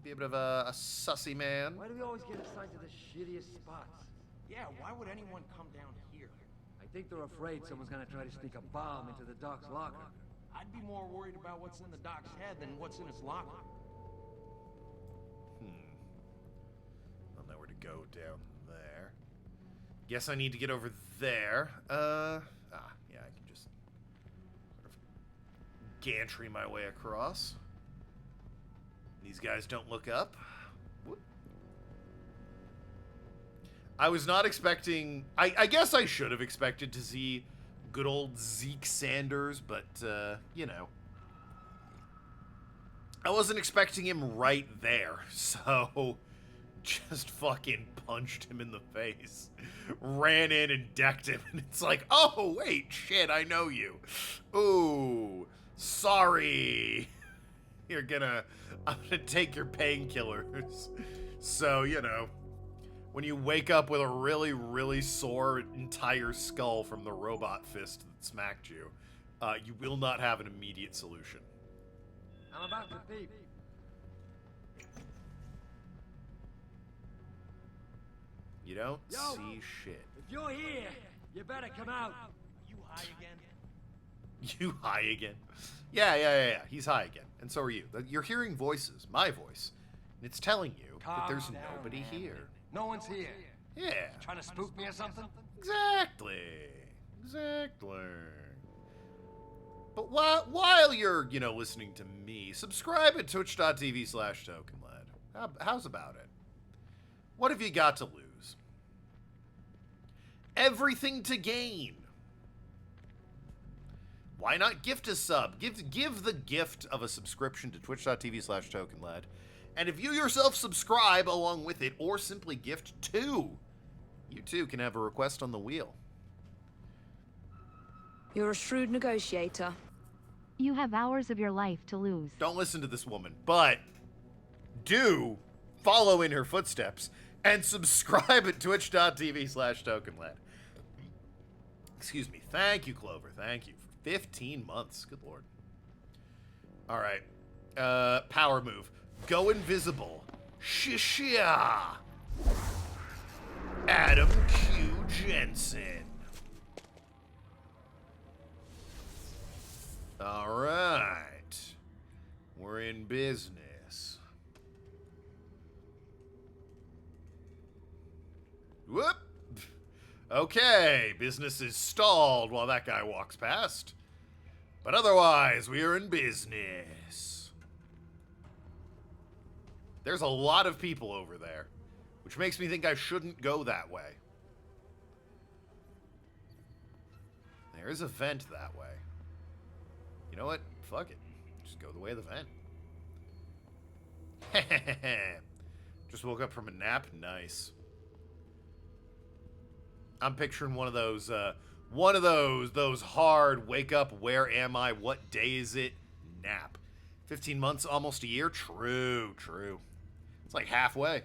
Be a bit of a sussy man. Why do we always get assigned to the shittiest spots? Yeah, why would anyone come down here? I think they're afraid someone's gonna try to sneak a bomb into the Doc's locker. I'd be more worried about what's in the Doc's head than what's in his locker. to go down there. Guess I need to get over there. Yeah, I can just sort of gantry my way across. These guys don't look up. Whoop. I was not expecting... I guess I should have expected to see good old Zeke Sanders, but, you know. I wasn't expecting him right there, so just fucking punched him in the face. Ran in and decked him, and it's like, oh, wait, shit, I know you. Ooh, sorry. I'm gonna take your painkillers. So, you know, when you wake up with a really, really sore entire skull from the robot fist that smacked you, you will not have an immediate solution. I'm about to peep. You don't Yo, see shit. If you're here, you better come out. You high again? You high again? Yeah. He's high again. And so are you. You're hearing voices, my voice. And it's telling you that there's nobody here. No one's here. Yeah. Trying to spook me or something? Exactly. But while you're, you know, listening to me, subscribe at twitch.tv/Tokenlad. How's about it? What have you got to lose? Everything to gain. Why not gift a sub? Give the gift of a subscription to twitch.tv/Tokenlad. And if you yourself subscribe along with it, or simply gift two, you too can have a request on the wheel. You're a shrewd negotiator. You have hours of your life to lose. Don't listen to this woman, but do follow in her footsteps and subscribe at twitch.tv/Tokenlad. Excuse me. Thank you, Clover. Thank you. 15 months. Good lord. All right. Power move. Go invisible. Shishia. Adam Q. Jensen. All right. We're in business. Whoop. Okay, business is stalled while that guy walks past. But otherwise, we are in business. There's a lot of people over there, which makes me think I shouldn't go that way. There is a vent that way. You know what? Fuck it. Just go the way of the vent. Just woke up from a nap? Nice. I'm picturing one of those hard wake up, where am I, what day is it, nap. 15 months, almost a year? True. It's like halfway.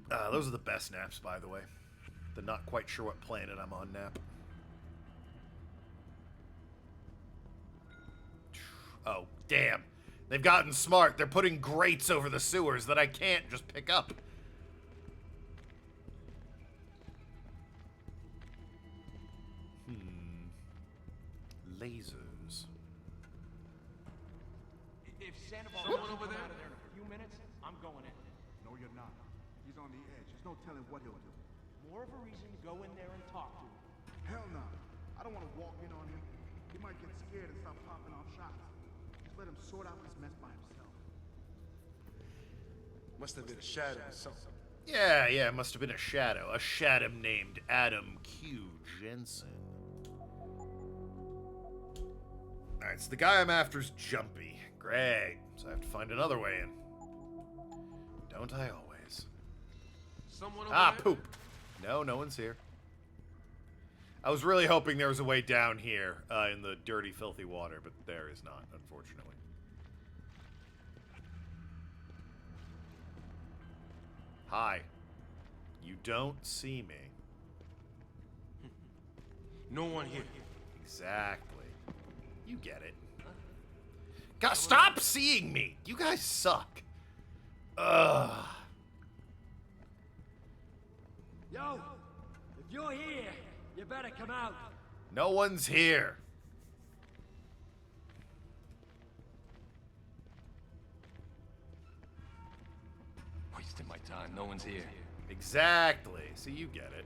Those are the best naps, by the way. The not quite sure what planet I'm on nap. Oh, damn. They've gotten smart. They're putting grates over the sewers that I can't just pick up. Lasers. If Sandoval went over there out of there in a few minutes, I'm going in. No, you're not. He's on the edge. There's no telling what he'll do. More of a reason to go in there and talk to him. Hell no. I don't want to walk in on him. He might get scared and start popping off shots. Just let him sort out this mess by himself. Must have been a shadow or something. Yeah, it must have been a shadow. A shadow named Adam Q. Jensen. Alright, so the guy I'm after is Jumpy. Great. So I have to find another way in. Don't I always? Someone over there? Poop. No one's here. I was really hoping there was a way down here in the dirty, filthy water, but there is not, unfortunately. Hi. You don't see me. No one here. Exactly. You get it. God, stop seeing me! You guys suck. Ugh. Yo, if you're here, you better come out. No one's here. Wasting my time. No one's here. Exactly. So you get it.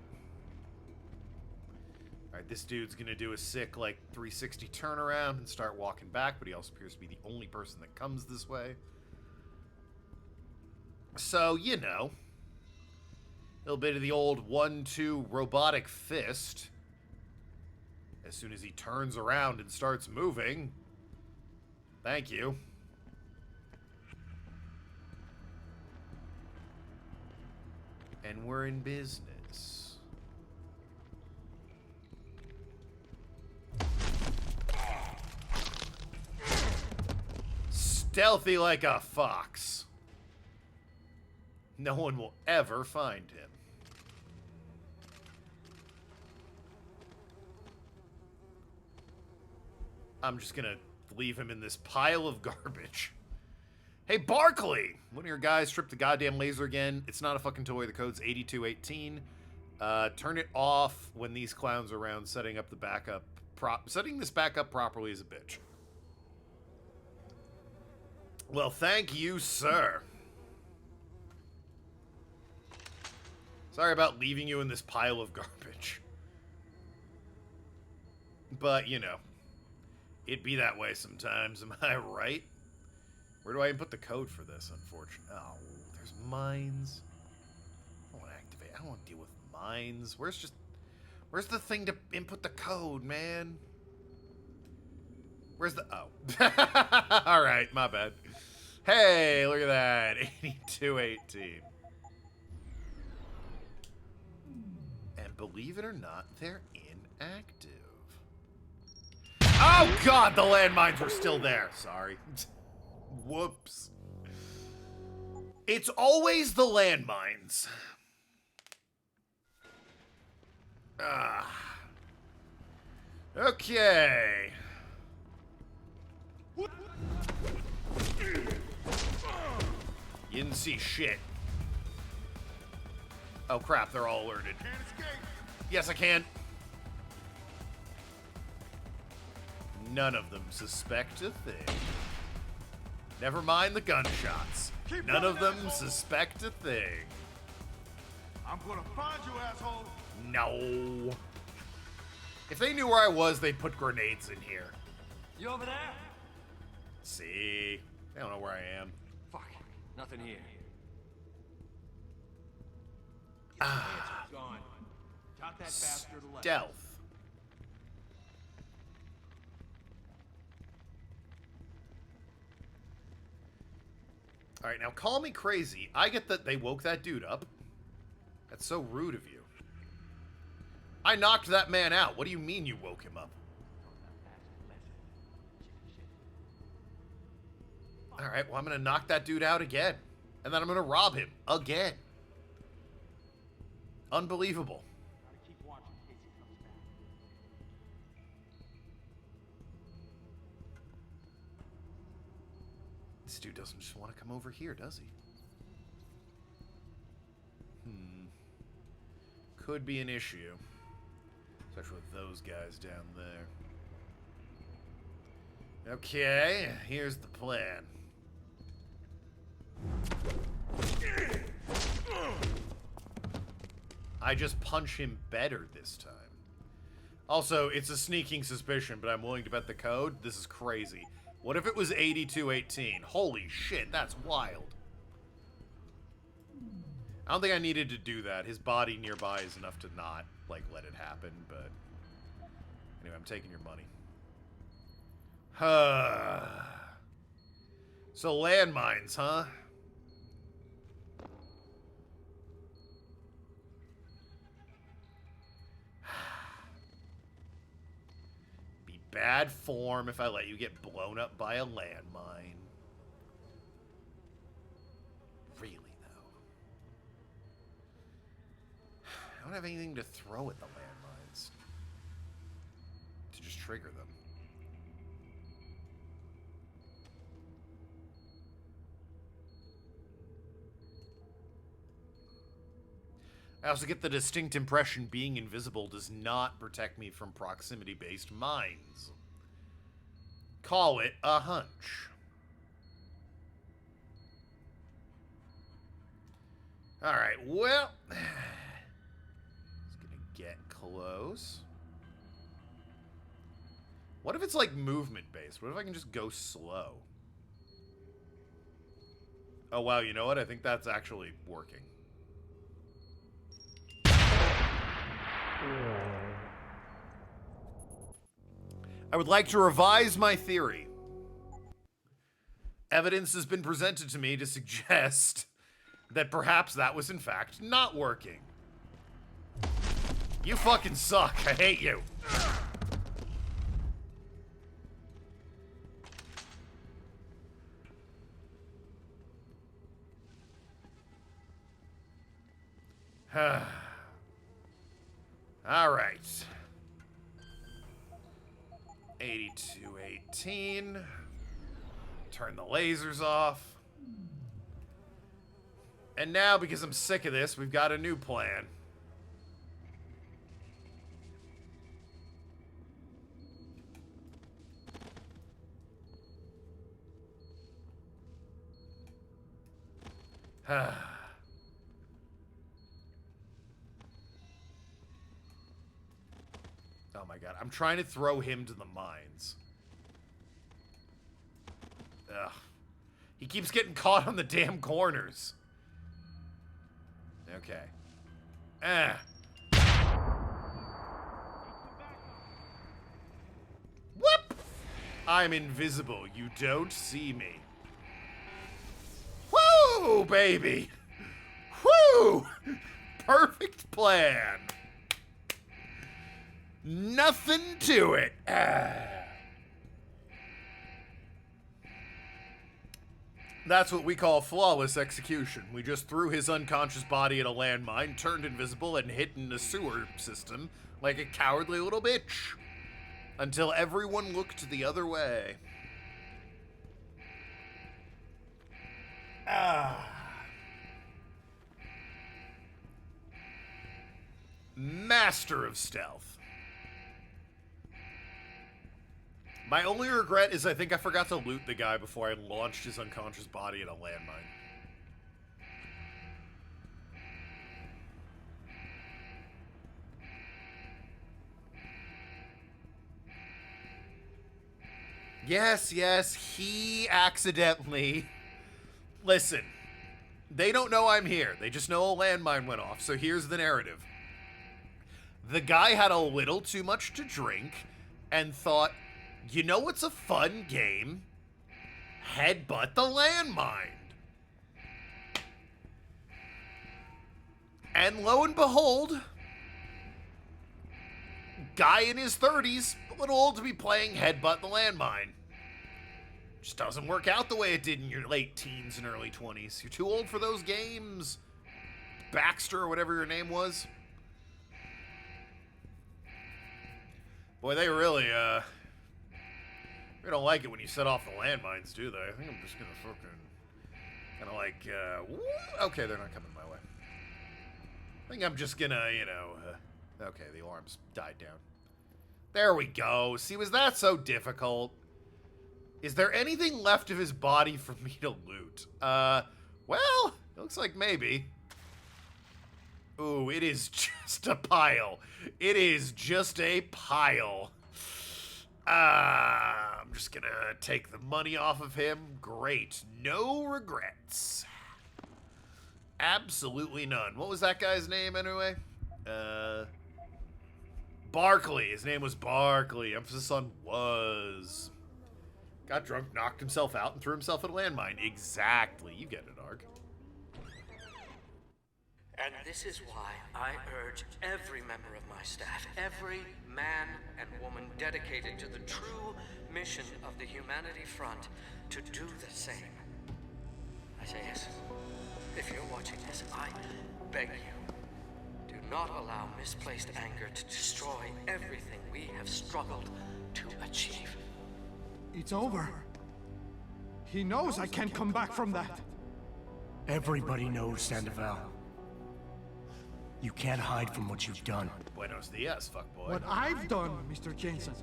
Alright, this dude's gonna do a sick, like, 360 turnaround and start walking back, but he also appears to be the only person that comes this way. So, you know. A little bit of the old 1-2 robotic fist. As soon as he turns around and starts moving. Thank you. And we're in business. Stealthy like a fox. No one will ever find him. I'm just gonna leave him in this pile of garbage. Hey, Barkley! One of your guys tripped the goddamn laser again. It's not a fucking toy. The code's 8218. Turn it off when these clowns are around. Setting up the backup. Setting this back up properly is a bitch. Well, thank you, sir. Sorry about leaving you in this pile of garbage. But, you know. It'd be that way sometimes, am I right? Where do I input the code for this, unfortunately? Oh, there's mines. I don't want to activate. I don't want to deal with mines. Where's the thing to input the code, man? Where's the... Oh. Alright, my bad. Hey, look at that. 8218. And believe it or not, they're inactive. Oh, God, the landmines were still there. Sorry. Whoops. It's always the landmines. Okay. You didn't see shit. Oh, crap, they're all alerted. Yes, I can. None of them suspect a thing. Never mind the gunshots. None of them suspect a thing. I'm gonna find you, asshole. No. If they knew where I was, they'd put grenades in here. You over there? See? They don't know where I am. Fuck. Nothing here. Gone. Shot that bastard left. Stealth. Alright, now call me crazy. I get that they woke that dude up. That's so rude of you. I knocked that man out. What do you mean you woke him up? Alright, well, I'm gonna knock that dude out again. And then I'm gonna rob him. Again. Unbelievable. This dude doesn't just want to come over here, does he? Could be an issue. Especially with those guys down there. Okay, here's the plan. I just punch him better this time. Also, it's a sneaking suspicion, but I'm willing to bet the code. This is crazy. What if it was 8218? Holy shit, that's wild. I don't think I needed to do that. His body nearby is enough to not, like, let it happen, but... Anyway, I'm taking your money. So, landmines, huh? Be bad form if I let you get blown up by a landmine. Really, though. I don't have anything to throw at the landmines. To just trigger them. I also get the distinct impression being invisible does not protect me from proximity-based mines. Call it a hunch. Alright, well... It's gonna get close. What if it's like movement-based? What if I can just go slow? Oh wow, you know what? I think that's actually working. I would like to revise my theory. Evidence has been presented to me to suggest that perhaps that was in fact not working. You fucking suck. I hate you. All right. 8218. Turn the lasers off. And now, because I'm sick of this, we've got a new plan. Oh my god, I'm trying to throw him to the mines. Ugh. He keeps getting caught on the damn corners. Okay. Whoop! I'm invisible. You don't see me. Woo, baby! Woo! Perfect plan. Nothing to it. That's what we call flawless execution. We just threw his unconscious body at a landmine, turned invisible, and hid in the sewer system like a cowardly little bitch. Until everyone looked the other way. Master of stealth. My only regret is I think I forgot to loot the guy before I launched his unconscious body at a landmine. Yes, he accidentally... Listen, they don't know I'm here. They just know a landmine went off, so here's the narrative. The guy had a little too much to drink and thought, you know what's a fun game? Headbutt the landmine. And lo and behold, guy in his 30s, a little old to be playing Headbutt the Landmine. Just doesn't work out the way it did in your late teens and early 20s. You're too old for those games. Baxter or whatever your name was. Boy, they really don't like it when you set off the landmines, do they? I think I'm just gonna fucking kind of like, okay, they're not coming my way. I think I'm just gonna, okay, the alarms died down. There we go. See, was that so difficult? Is there anything left of his body for me to loot? Well, it looks like maybe. Ooh, it is just a pile. It is just a pile. I'm just gonna take the money off of him. Great. No regrets. Absolutely none. What was that guy's name anyway? Barkley. His name was Barkley. Emphasis on was. Got drunk, knocked himself out, and threw himself at a landmine. Exactly. You get it, Ark. And this is why I urge every member of my staff, every man and woman dedicated to the true mission of the Humanity Front, to do the same. I say yes. If you're watching this, I beg you, do not allow misplaced anger to destroy everything we have struggled to achieve. It's over. He knows I can't come back from that. Everybody knows, Sandoval. You can't hide from what you've done. Buenos dias, fuckboy. What I've done, Mr. Jensen.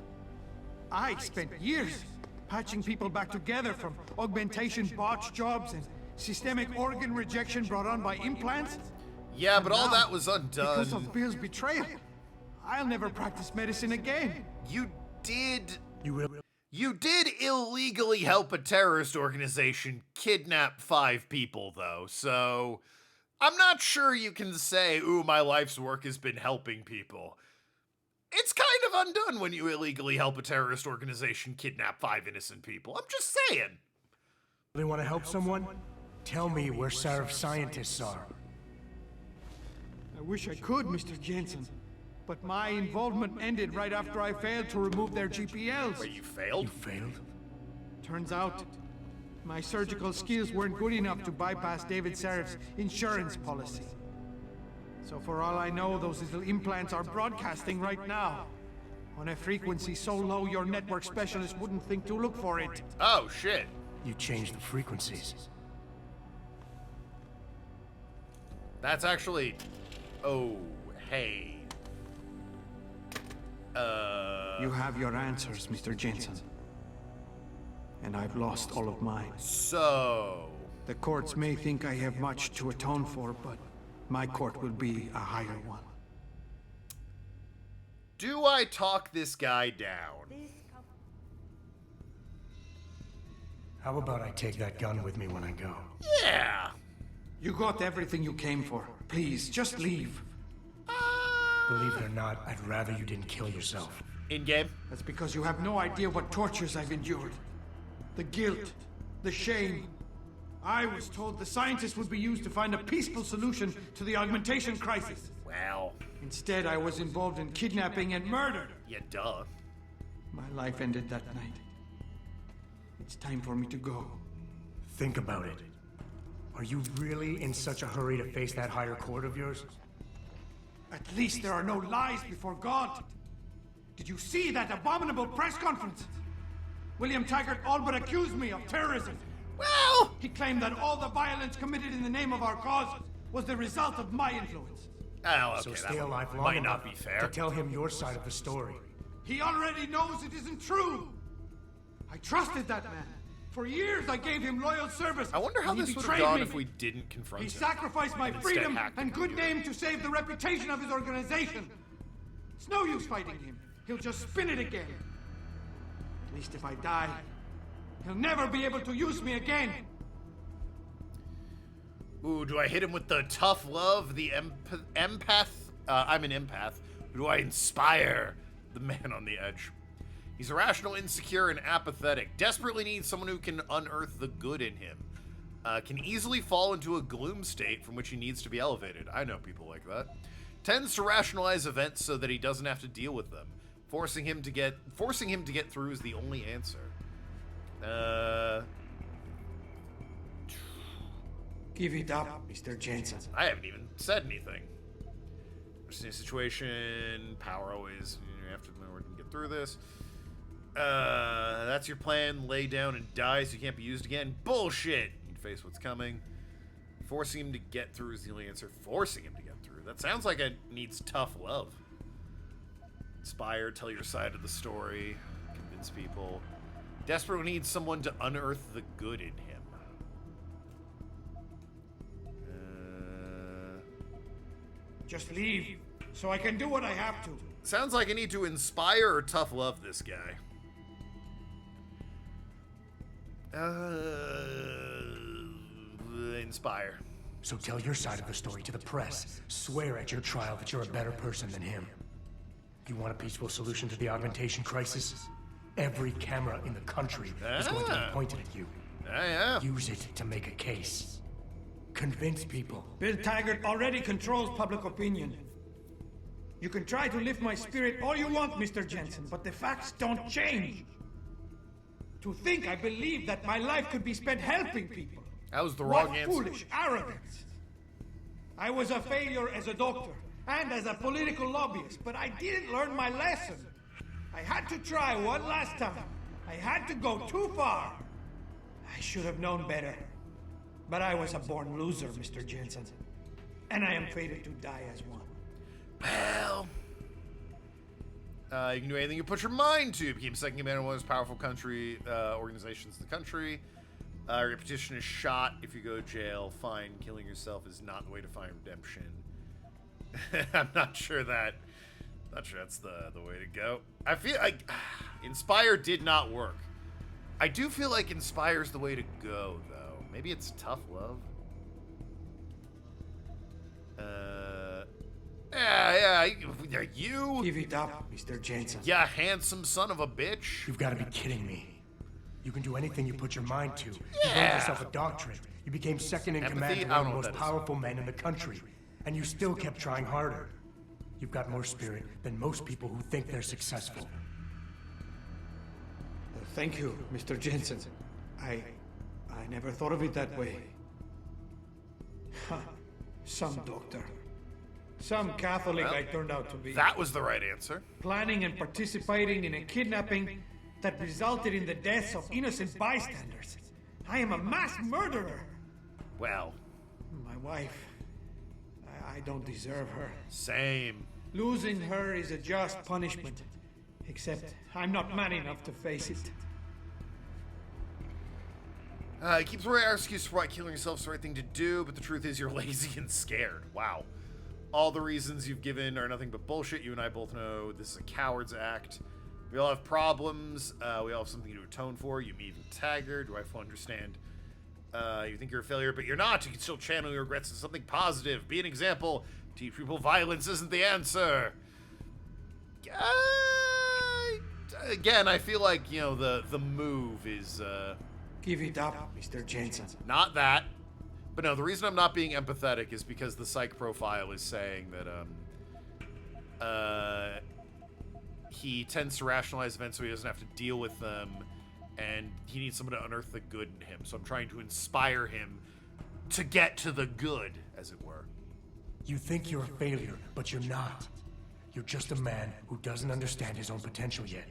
I spent years patching people back together from augmentation botch jobs and Systemic organ rejection brought on by implants? Yeah, And but all now, that was undone. because of Bill's betrayal. I'll never practice medicine again. You did You will. You did illegally help a terrorist organization kidnap 5 people, though, so I'm not sure you can say, ooh, my life's work has been helping people. It's kind of undone when you illegally help a terrorist organization kidnap 5 innocent people. I'm just saying. Really want to help someone? Tell me where Sarif scientists are. I wish I could, Mr. Jensen. But my involvement ended right after I failed to remove their GPLs. Wait, you failed? You failed? Turns out, my surgical skills weren't good enough to bypass David Sarif's insurance policy. So for all I know, those little implants are broadcasting right now. On a frequency so low your network specialist wouldn't think to look for it. Oh, shit. You changed the frequencies. That's actually... Oh, hey. You have your answers, Mr. Jensen. And I've lost all of mine. So... The courts may think I have much to atone for, but my court will be a higher one. Do I talk this guy down? How about I take that gun with me when I go? Yeah! You got everything you came for. Please, just leave. Believe it or not, I'd rather you didn't kill yourself. In-game? That's because you have no idea what tortures I've endured. The guilt, the shame. I was told the scientists would be used to find a peaceful solution to the augmentation crisis. Well... Instead, I was involved in kidnapping and murder. Yeah, duh. My life ended that night. It's time for me to go. Think about it. Are you really in such a hurry to face that higher court of yours? At least there are no lies before God. Did you see that abominable press conference? William Taggart all but accused me of terrorism. Well... He claimed that all the violence committed in the name of our cause was the result of my influence. Oh, okay, So that stay alive long might enough not be fair. to tell him your side of the story. He already knows it isn't true. I trusted that man. For years I gave him loyal service. I wonder how and he this would have betrayed gone me. if we didn't confront He him. sacrificed my And instead freedom hacked the and good computer. name to save the reputation of his organization. It's no use fighting him. He'll just spin it again. At least if I die, he'll never be able to use me again. Ooh, do I hit him with the tough love, the empath? I'm an empath. Or do I inspire the man on the edge? He's irrational, insecure, and apathetic. Desperately needs someone who can unearth the good in him. Can easily fall into a gloom state from which he needs to be elevated. I know people like that. Tends to rationalize events so that he doesn't have to deal with them. Forcing him to get through is the only answer. Give it up, Mr. Jensen. I haven't even said anything. Interesting situation. Power always. You have to get through this. That's your plan. Lay down and die so you can't be used again. Bullshit. You face what's coming. Forcing him to get through is the only answer. Forcing him to get through. That sounds like it needs tough love. Inspire. Tell your side of the story. Convince people. Desperately needs someone to unearth the good in him. Just leave, so I can do what I have to. Sounds like I need to inspire or tough love this guy. Inspire. So tell your side of the story to the press. Swear at your trial that you're a better person than him. You want a peaceful solution to the augmentation crisis? Every camera in the country is going to be pointed at you. Yeah. Use it to make a case. Convince people. Bill Taggart already controls public opinion. You can try to lift my spirit all you want, Mr. Jensen, but the facts don't change. To think I believed that my life could be spent helping people. That was the wrong What answer. foolish arrogance. I was a failure as a doctor and as a political lobbyist, but I didn't learn my lesson. I had to try one last time. I had to go too far. I should have known better. But I was a born loser, Mr. Jensen. And I am fated to die as one. Well... you can do anything you put your mind to. Became second command of one of the most powerful organizations in the country. Reputation is shot if you go to jail. Fine, killing yourself is not the way to find redemption. I'm not sure that's the way to go. I feel like Inspire did not work. I do feel like Inspire's the way to go, though. Maybe it's tough love. Yeah, you. Give it up, Mr. Jensen. Yeah, handsome son of a bitch. You've got to be kidding me. You can do anything you put your mind to. You earned yourself a doctorate. You became second in command to one of the most powerful men in the country. And you still kept trying harder. You've got more spirit than most people who think they're successful. Thank you, Mr. Jensen. I never thought of it that way. Some doctor. Some Catholic I turned out to be. That was the right answer. Planning and participating in a kidnapping that resulted in the deaths of innocent bystanders. I am a mass murderer. Well. My wife. I don't deserve her. Same. Losing her is a just punishment. Except I'm not man enough to face it. He keeps throwing our excuse for why killing yourself is the right thing to do, but the truth is you're lazy and scared. Wow. All the reasons you've given are nothing but bullshit. You and I both know this is a coward's act. We all have problems. We all have something to atone for. You, me, even Taggart. Do I fully understand? You think you're a failure, but you're not. You can still channel your regrets into something positive. Be an example. Teach people violence isn't the answer. Again, I feel like, you know, the move is... Give it up, Mr. Jensen. Not that. But no, the reason I'm not being empathetic is because the psych profile is saying that, he tends to rationalize events so he doesn't have to deal with them, and he needs someone to unearth the good in him. So I'm trying to inspire him to get to the good, as it were. You think you're a failure, but you're not. You're just a man who doesn't understand his own potential yet.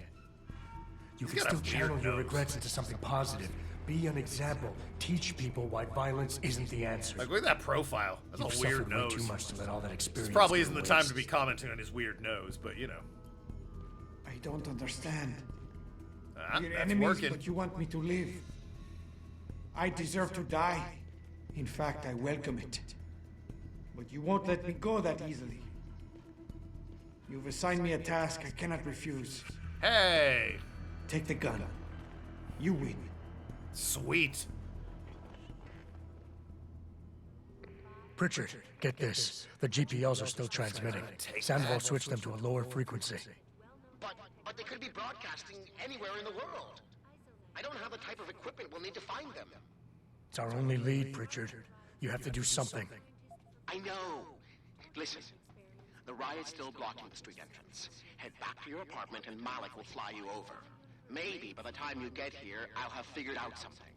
You can still channel your regrets into something positive. Be an example. Teach people why violence isn't the answer. Like, look at that profile. That's a weird nose. Way too much to let all that experience this probably isn't go the to time waste. to be commenting on his weird nose, but you know. I don't understand. You're that's enemies, working. but you want me to live. I deserve to die. In fact, I welcome it. But you won't let me go that easily. You've assigned me a task I cannot refuse. Hey! Take the gun. You win. Sweet. Pritchard, get this. The GPLs are still transmitting. Sandoval switched them to a lower frequency. But they could be broadcasting anywhere in the world. I don't have the type of equipment we'll need to find them. It's our only lead, Pritchard. You have to do something. I know. Listen, the riot's still blocking the street entrance. Head back to your apartment and Malik will fly you over. Maybe by the time you get here, I'll have figured out something.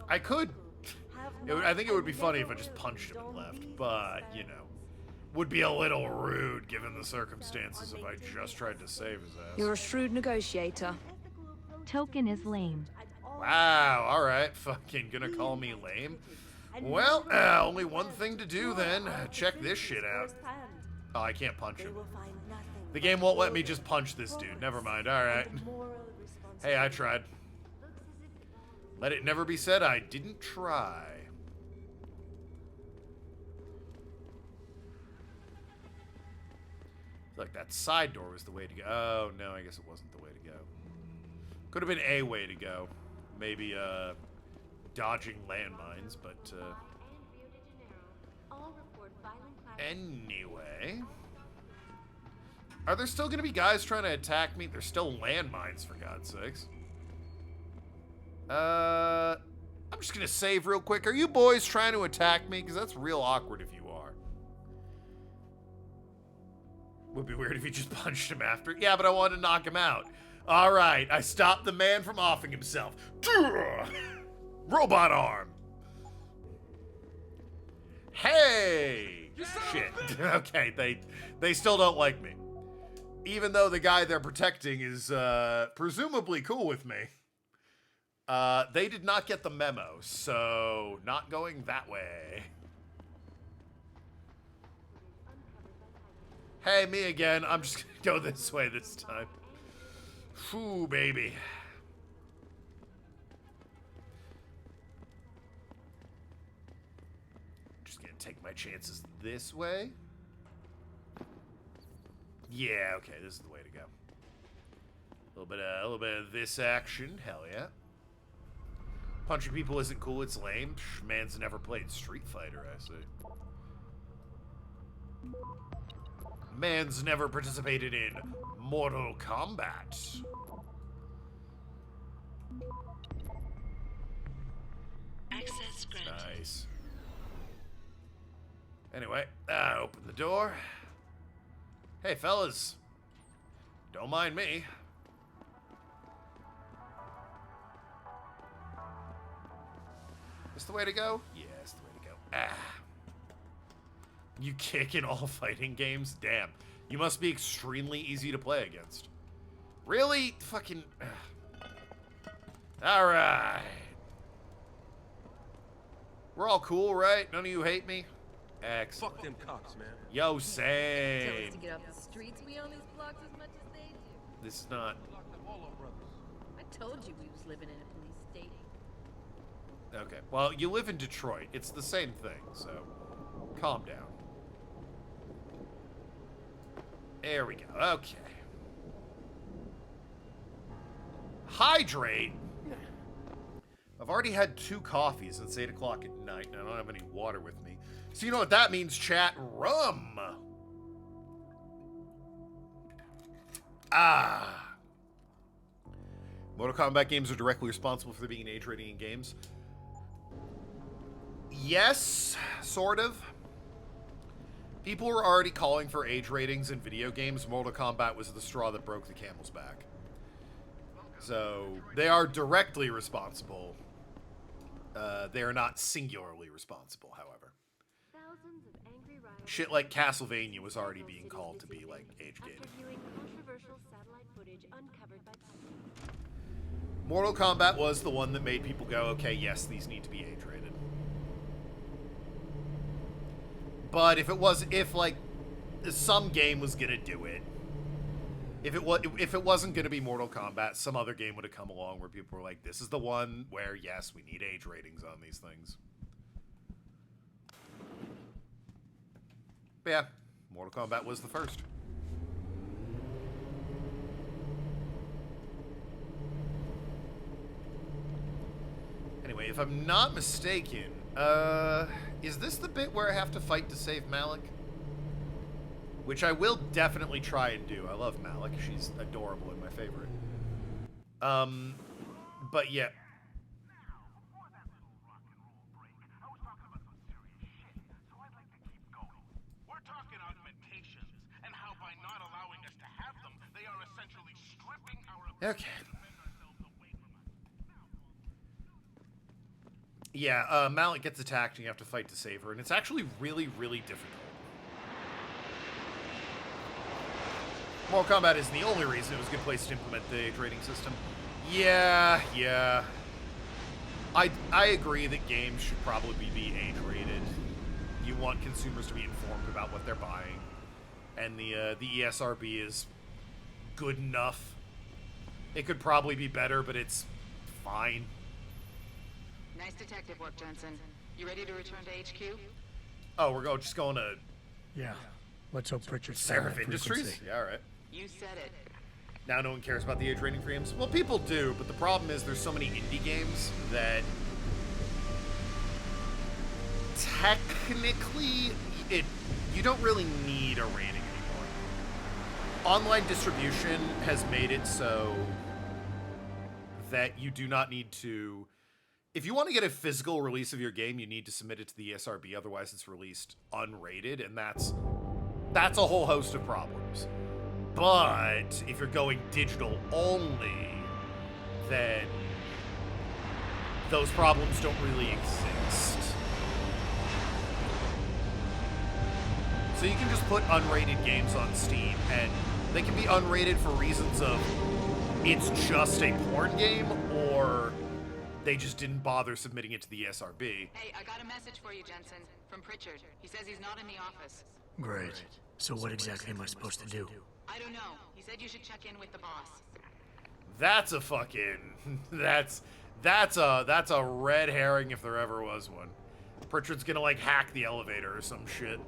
I could. I think it would be funny if I just punched him and left, but, you know. Would be a little rude given the circumstances if I just tried to save his ass. You're a shrewd negotiator. Token is lame. Wow, alright. Fucking gonna call me lame? Well, only one thing to do then. Check this shit out. Oh, I can't punch him. The game won't let me just punch this dude. Never mind. Alright. Hey, I tried. Let it never be said I didn't try. Like that side door was the way to go. Oh, no, I guess it wasn't the way to go. Could have been a way to go. Maybe, dodging landmines, but, anyway. Are there still gonna be guys trying to attack me? There's still landmines, for God's sakes. I'm just gonna save real quick. Are you boys trying to attack me? Because that's real awkward if you are. Would be weird if you just punched him after. Yeah, but I wanted to knock him out. All right, I stopped the man from offing himself. Robot arm. Hey! Shit. Okay, they still don't like me. Even though the guy they're protecting is presumably cool with me. They did not get the memo, so not going that way. Hey, me again. I'm just gonna go this way this time. Phew, baby. Just gonna take my chances this way. Yeah, okay, this is the way to go. A little bit of this action, hell yeah. Punching people isn't cool, it's lame. Psh, man's never played Street Fighter, I see. Man's never participated in Mortal Kombat. Access granted. Nice. Anyway, open the door. Hey, fellas. Don't mind me. This the way to go? Yeah, it's the way to go. Ah. You kick in all fighting games? Damn. You must be extremely easy to play against. Really? Fucking... Alright. We're all cool, right? None of you hate me? Excellent. Fuck them cops, man. Yo, Tell us same. to get off the streets. We own these blocks as much as they do. This is not... I told you we was living in a police state. Okay. Well, you live in Detroit. It's the same thing, so... Calm down. There we go. Okay. Hydrate? I've already had 2 coffees. It's 8 o'clock at night, and I don't have any water with me. So you know what that means, chat? Rum! Ah. Mortal Kombat games are directly responsible for there being an age rating in games. Yes, sort of. People were already calling for age ratings in video games. Mortal Kombat was the straw that broke the camel's back. So, they are directly responsible. They are not singularly responsible, however. Shit like Castlevania was already being called to be, like, age-gated. Mortal Kombat was the one that made people go, okay, yes, these need to be age-rated. But if like, some game was gonna do it, if it wasn't gonna be Mortal Kombat, some other game would have come along where people were like, this is the one where, yes, we need age ratings on these things. But yeah, Mortal Kombat was the first. Anyway, if I'm not mistaken, is this the bit where I have to fight to save Malik? Which I will definitely try and do. I love Malik. She's adorable and my favorite. But yeah. We're talking augmentations and how by not allowing us to have them, they are essentially stripping our Okay. Yeah, Malik gets attacked and you have to fight to save her, and it's actually really, really difficult. Mortal Kombat isn't the only reason it was a good place to implement the age rating system. Yeah. I agree that games should probably be age rated. You want consumers to be informed about what they're buying, and the ESRB is good enough. It could probably be better, but it's fine. Nice detective work, Jensen. You ready to return to HQ? Oh, we're just going to... Yeah. Let's hope Pritchard's Seraph Industries? Yeah, alright. You said it. Now no one cares about the age rating for games? Well, people do, but the problem is there's so many indie games that... Technically, you don't really need a rating anymore. Online distribution has made it so that you do not need to... If you want to get a physical release of your game, you need to submit it to the ESRB, otherwise it's released unrated, and that's a whole host of problems. But if you're going digital only, then those problems don't really exist. So you can just put unrated games on Steam, and they can be unrated for reasons of it's just a porn game, or they just didn't bother submitting it to the ESRB. Hey, I got a message for you, Jensen, from Pritchard. He says he's not in the office. Great. So what exactly am I supposed to do? I don't know. He said you should check in with the boss. That's a fucking... That's a red herring if there ever was one. Pritchard's gonna, like, hack the elevator or some shit.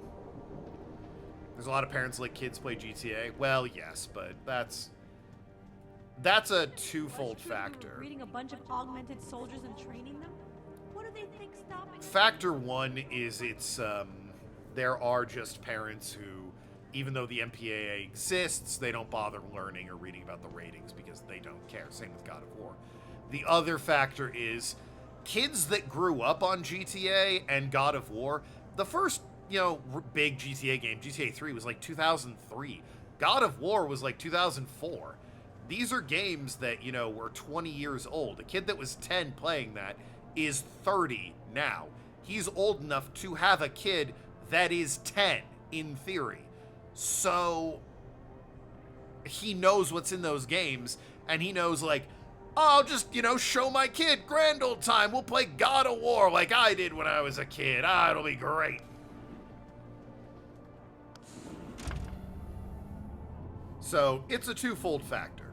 There's a lot of parents let kids play GTA. Well, yes, but that's a twofold factor. Reading a bunch of augmented soldiers and training them? What do they think stopping? Factor one is there are just parents who, even though the MPAA exists, they don't bother learning or reading about the ratings because they don't care. Same with God of War. The other factor is kids that grew up on GTA and God of War, the first, big GTA game, GTA 3, was like 2003. God of War was like 2004. These are games that, were 20 years old. A kid that was 10 playing that is 30 now. He's old enough to have a kid that is 10, in theory. So he knows what's in those games, and he knows, like, I'll just, show my kid grand old time. We'll play God of War like I did when I was a kid. It'll be great. So it's a twofold factor.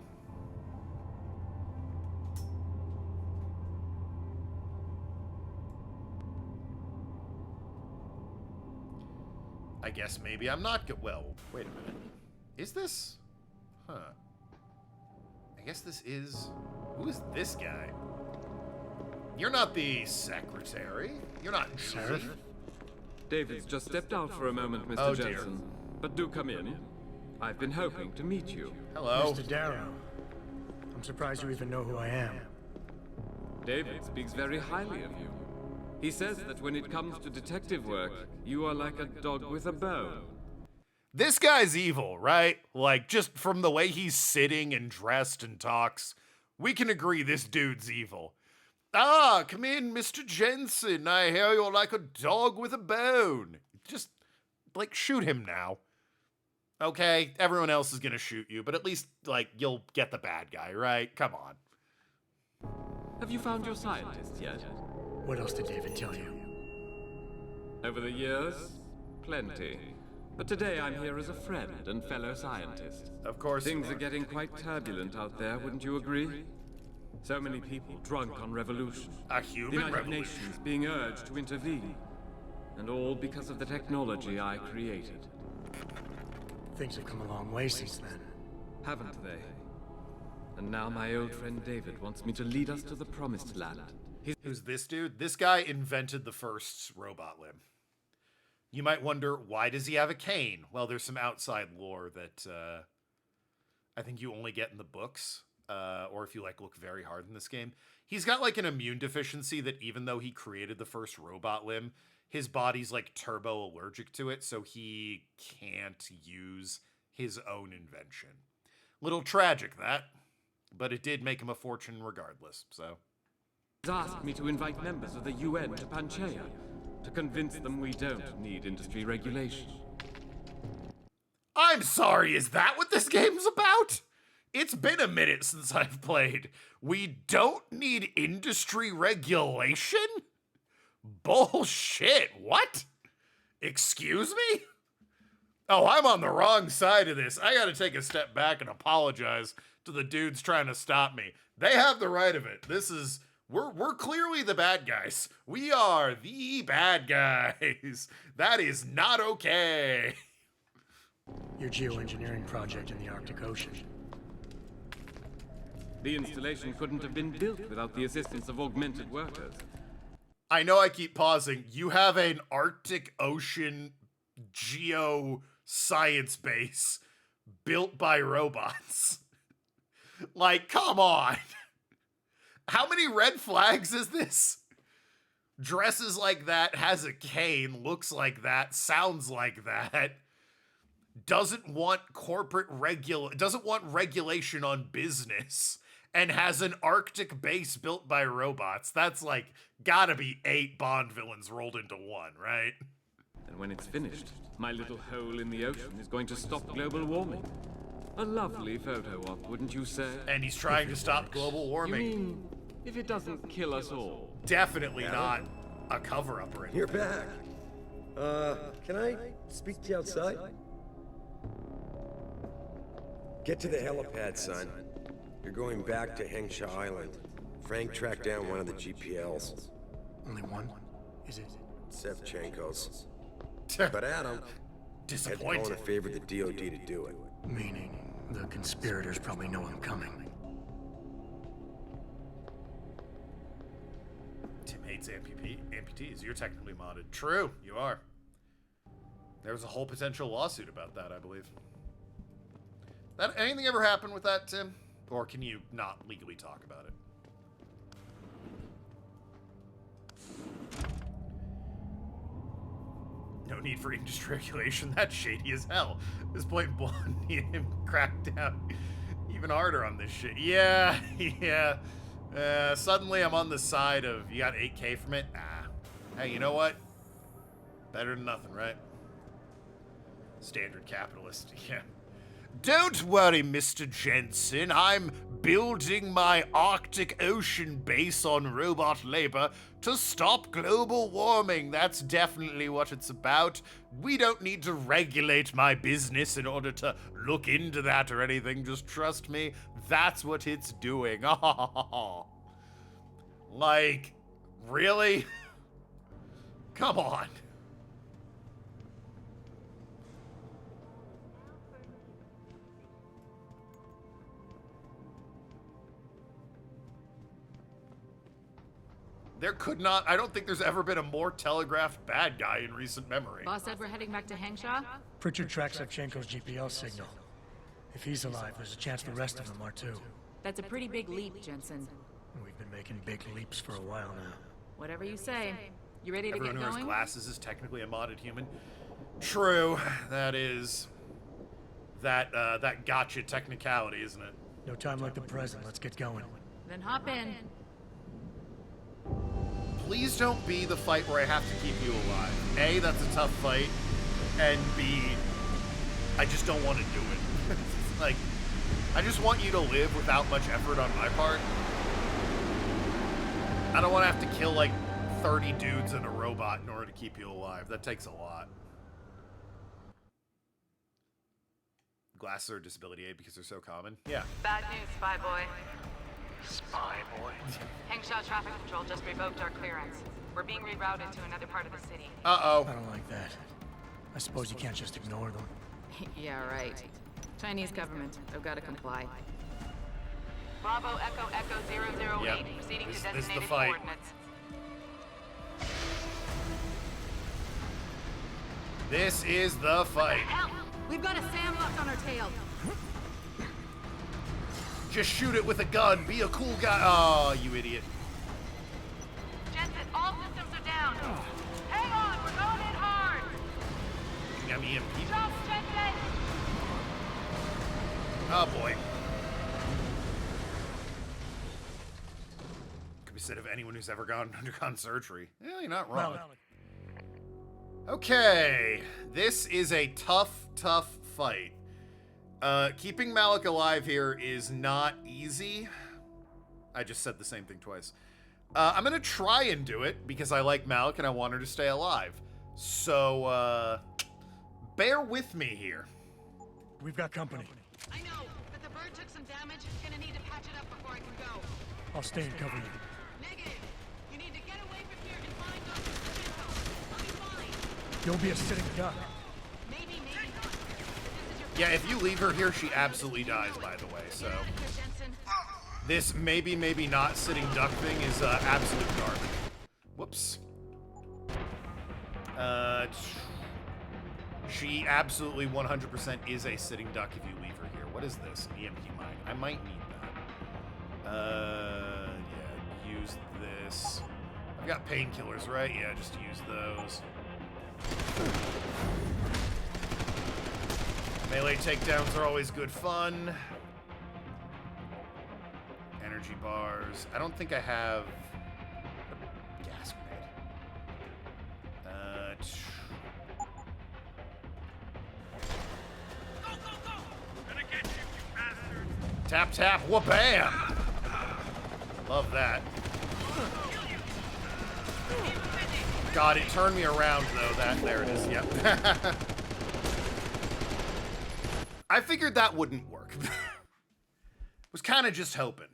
I guess maybe I'm not good. Well, wait a minute. Is this? Huh. I guess this is... Who is this guy? You're not the secretary. You're not Julie. David's just stepped out for a moment, Mr. Jensen. But do come in. I've been hoping to meet you. Hello. Mr. Darrow. I'm surprised you even know who I am. David speaks very highly of you. He says that when it comes to detective work, you are like a dog with a bone. This guy's evil, right? Like, just from the way he's sitting and dressed and talks, we can agree this dude's evil. Ah, come in, Mr. Jensen. I hear you're like a dog with a bone. Just, like, shoot him now. Okay, everyone else is gonna shoot you, but at least, like, you'll get the bad guy, right? Come on. Have you found your scientist yet? What else did David tell you? Over the years, plenty. But today I'm here as a friend and fellow scientist. Of course. Things are getting quite turbulent out there, wouldn't you agree? So many people drunk on revolution. A human the United revolution. Nations being urged to intervene. And all because of the technology I created. Things have come a long way since then. Haven't they? And now my old friend David wants me to lead us to the promised land. Who's this dude? This guy invented the first robot limb. You might wonder, why does he have a cane? Well, there's some outside lore that I think you only get in the books, or if you look very hard in this game. He's got an immune deficiency that even though he created the first robot limb, his body's turbo allergic to it, so he can't use his own invention. Little tragic, that, but it did make him a fortune regardless, so. He's asked me to invite members of the UN to Panchaea, to convince them we don't need industry regulation. I'm sorry, is that what this game's about? It's been a minute since I've played. We don't need industry regulation? Bullshit, what? Excuse me? Oh, I'm on the wrong side of this. I gotta take a step back and apologize to the dudes trying to stop me. They have the right of it. This is... We're clearly the bad guys. We are the bad guys. That is not okay. Your geoengineering project in the Arctic Ocean. The installation couldn't have been built without the assistance of augmented workers. I know I keep pausing. You have an Arctic Ocean geoscience base built by robots. Come on. How many red flags is this? Dresses like that, has a cane, looks like that, sounds like that. Doesn't want regulation on business, and has an Arctic base built by robots. That's gotta be 8 Bond villains rolled into one, right? And when it's finished, my little hole in the ocean is going to stop global warming. A lovely photo op, wouldn't you say? And he's trying to stop global warming. You mean if it doesn't kill us all? Definitely not a cover-up or anything. You're back. Can I speak to you outside? Get to the helipad, son. You're going back to Hengsha Island. Frank tracked down one of the GPLs. Only one? Is it? Sevchenko's. But Adam had to call in a favor the DOD to do it. Meaning, the conspirators probably know I'm coming. Tim hates amputees. You're technically modded. True, you are. There was a whole potential lawsuit about that, I believe. Anything ever happen with that, Tim? Or can you not legally talk about it? No need for industry regulation. That's shady as hell. At this point, Blonde need him crack down even harder on this shit. Yeah, yeah. Suddenly I'm on the side of, you got 8K from it? Hey, you know what? Better than nothing, right? Standard capitalist, yeah. Don't worry, Mr. Jensen. I'm building my Arctic Ocean base on robot labor to stop global warming. That's definitely what it's about. We don't need to regulate my business in order to look into that or anything. Just trust me, that's what it's doing. Like, really? Come on. There could not, I don't think there's ever been a more telegraphed bad guy in recent memory. Boss said we're heading back to Hengsha? Pritchard tracks Sevchenko's GPL signal. If he's alive, there's a chance the rest of them are too. That's a pretty big leap, Jensen. We've been making big leaps for a while now. Whatever you say. You ready to Everyone get who going? wears glasses is technically a modded human. True, that is that gotcha technicality, isn't it? No time like the present. Let's get going. Then hop in. Please don't be the fight where I have to keep you alive. A, that's a tough fight, and B, I just don't want to do it. Like, I just want you to live without much effort on my part. I don't want to have to kill like 30 dudes and a robot in order to keep you alive. That takes a lot. Glasses are a disability aid because they're so common. Yeah. Bad news, Spy Boy. Spy Boy? Hengsha Traffic Control just revoked our clearance. We're being rerouted to another part of the city. Uh-oh. I don't like that. I suppose you can't just ignore them. Yeah, right. Chinese government. They've got to comply. Bravo Echo Echo 008. Yep. Proceeding to This is designated the fight. coordinates. This is the fight. Hell! We've got a sandlock on our tail. Just shoot it with a gun. Be a cool guy. Oh, you idiot. Jensen, all systems are down. Hang on, we're going in hard. You got me in people. Jump, Jensen! Oh, boy. Could be said of anyone who's ever undergone surgery. Yeah, you're not wrong. Okay. This is a tough fight. Keeping Malik alive here is not easy. I just said the same thing twice. I'm gonna try and do it because I like Malik and I want her to stay alive. So, bear with me here. We've got company. I know, but the bird took some damage. Gonna need to patch it up before I can go. I'll stay and cover you. Negative. You need to get away from here and find Dr. Shinko. I'll be fine. You'll be a sitting duck. Maybe not. Yeah, if you leave her here, she absolutely dies, by the way, so. This maybe not sitting duck thing is absolute garbage. Whoops. She absolutely 100% is a sitting duck if you leave her here. What is this? An EMP mine. I might need that. Yeah, use this. I've got painkillers, right? Yeah, just use those. Melee takedowns are always good fun. Energy bars. I don't think I have a gas grenade. Tap, tap, wha-bam! Love that. God, it turned me around, though. There it is, yep. I figured that wouldn't work. Was kind of just hoping.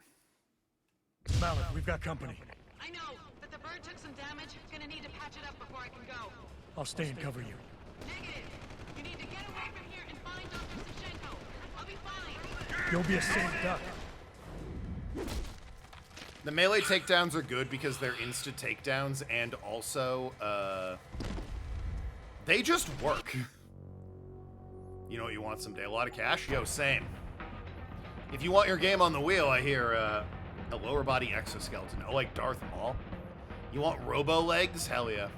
Malik, we've got company. I know, but the bird took some damage. Gonna need to patch it up before I can go. I'll stay and cover you. Negative. You need to get away from here and find Dr. Sashenko. I'll be fine. You'll be a sitting duck. The melee takedowns are good because they're insta takedowns, and also, they just work. You know what you want someday? A lot of cash? Yo, same. If you want your game on the wheel, I hear, a lower body exoskeleton. Oh, like Darth Maul? You want robo legs? Hell yeah.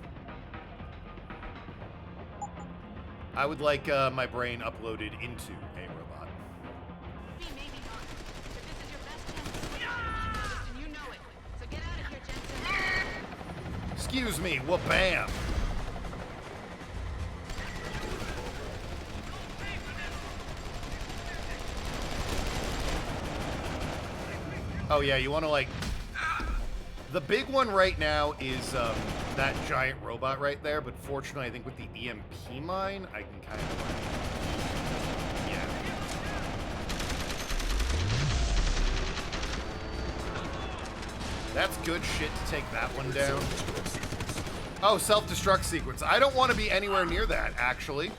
I would like, my brain uploaded into a robot. Maybe not, but this is your best chance. And you know it. So get out of here, Jensen. Excuse me, wha-bam. Oh yeah, you want to like... The big one right now is that giant robot right there, but fortunately I think with the EMP mine, I can kind of... Yeah. That's good shit to take that one down. Oh, self-destruct sequence. I don't want to be anywhere near that, actually.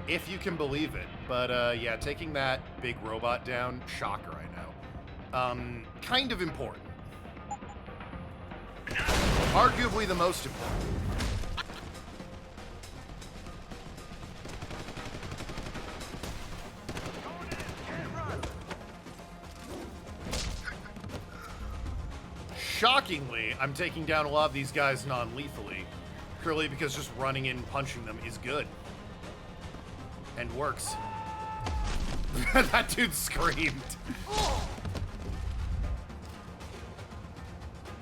If you can believe it. But, yeah, taking that big robot down, shocker, I know. Kind of important. Arguably the most important. Shockingly, I'm taking down a lot of these guys non-lethally, purely because just running in and punching them is good. And works. That dude screamed.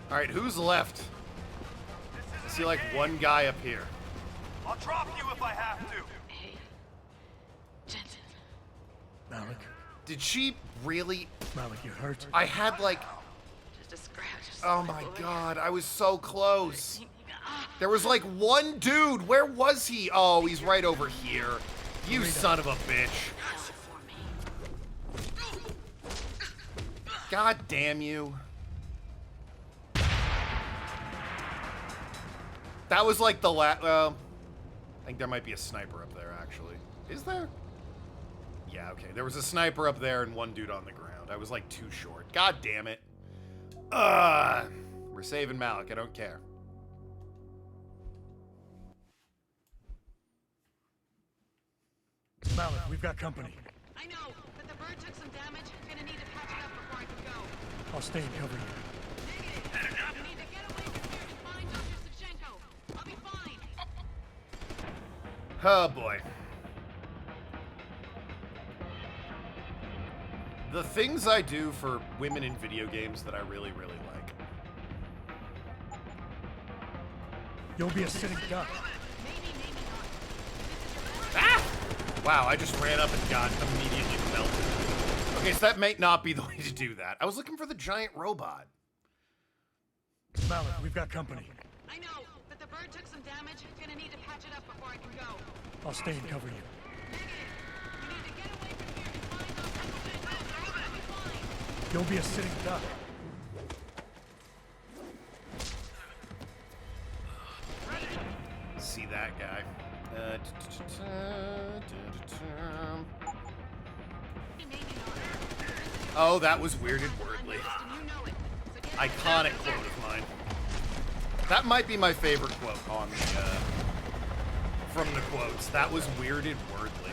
Alright, who's left? I see like one guy up here. I'll drop you if I have to. Hey, Jensen. Malik. Did she really? Malik, you hurt? I had like... Just a scratch. Oh my god, I was so close. There was like one dude. Where was he? Oh, he's right over here. You son of a bitch. God damn you. That was like the last... I think there might be a sniper up there, actually. Is there? Yeah, okay. There was a sniper up there and one dude on the ground. I was like too short. God damn it. We're saving Malik. I don't care. Malik, we've got company. I know, but the bird took some damage. Gonna need to patch it up before I can go. I'll stay and cover you. Negative. You need to get away from here and find Dr. Sashenko. I'll be fine. Oh boy. The things I do for women in video games that I really, really like. You'll be a sitting duck. Ah! Wow, I just ran up and got immediately melted. Okay, so that might not be the way to do that. I was looking for the giant robot. Malik, we've got company. I know, but the bird took some damage. Gonna need to patch it up before I can go. I'll stay and cover you. You'll be a sitting duck. See that guy. Oh, that was weirded wordly. Iconic quote of mine. That might be my favorite quote on the, from the quotes. That was weirded wordly.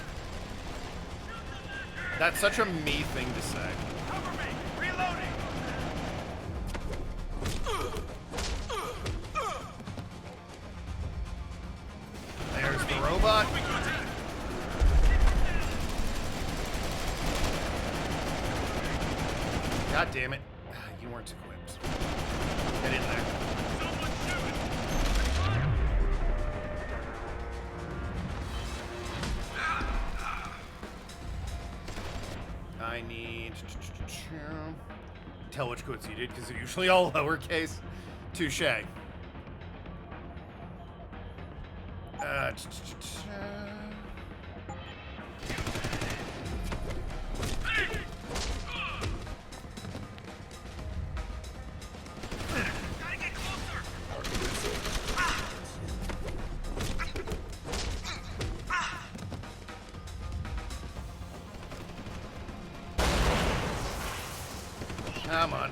That's such a me thing to say. Cover me! Reloading! There's the robot. God damn it. You weren't equipped. Get in there. I need... Tell which quotes you did, because they're usually all lowercase. Touche. Come on.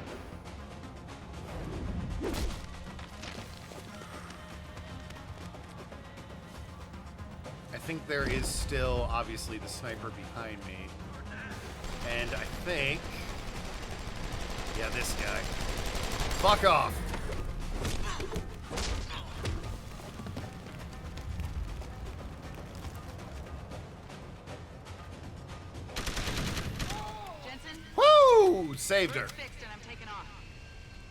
I think there is still, obviously, the sniper behind me. And I think... yeah, this guy. Fuck off! Jensen? Woo! Saved her. Fixed and I'm taking off.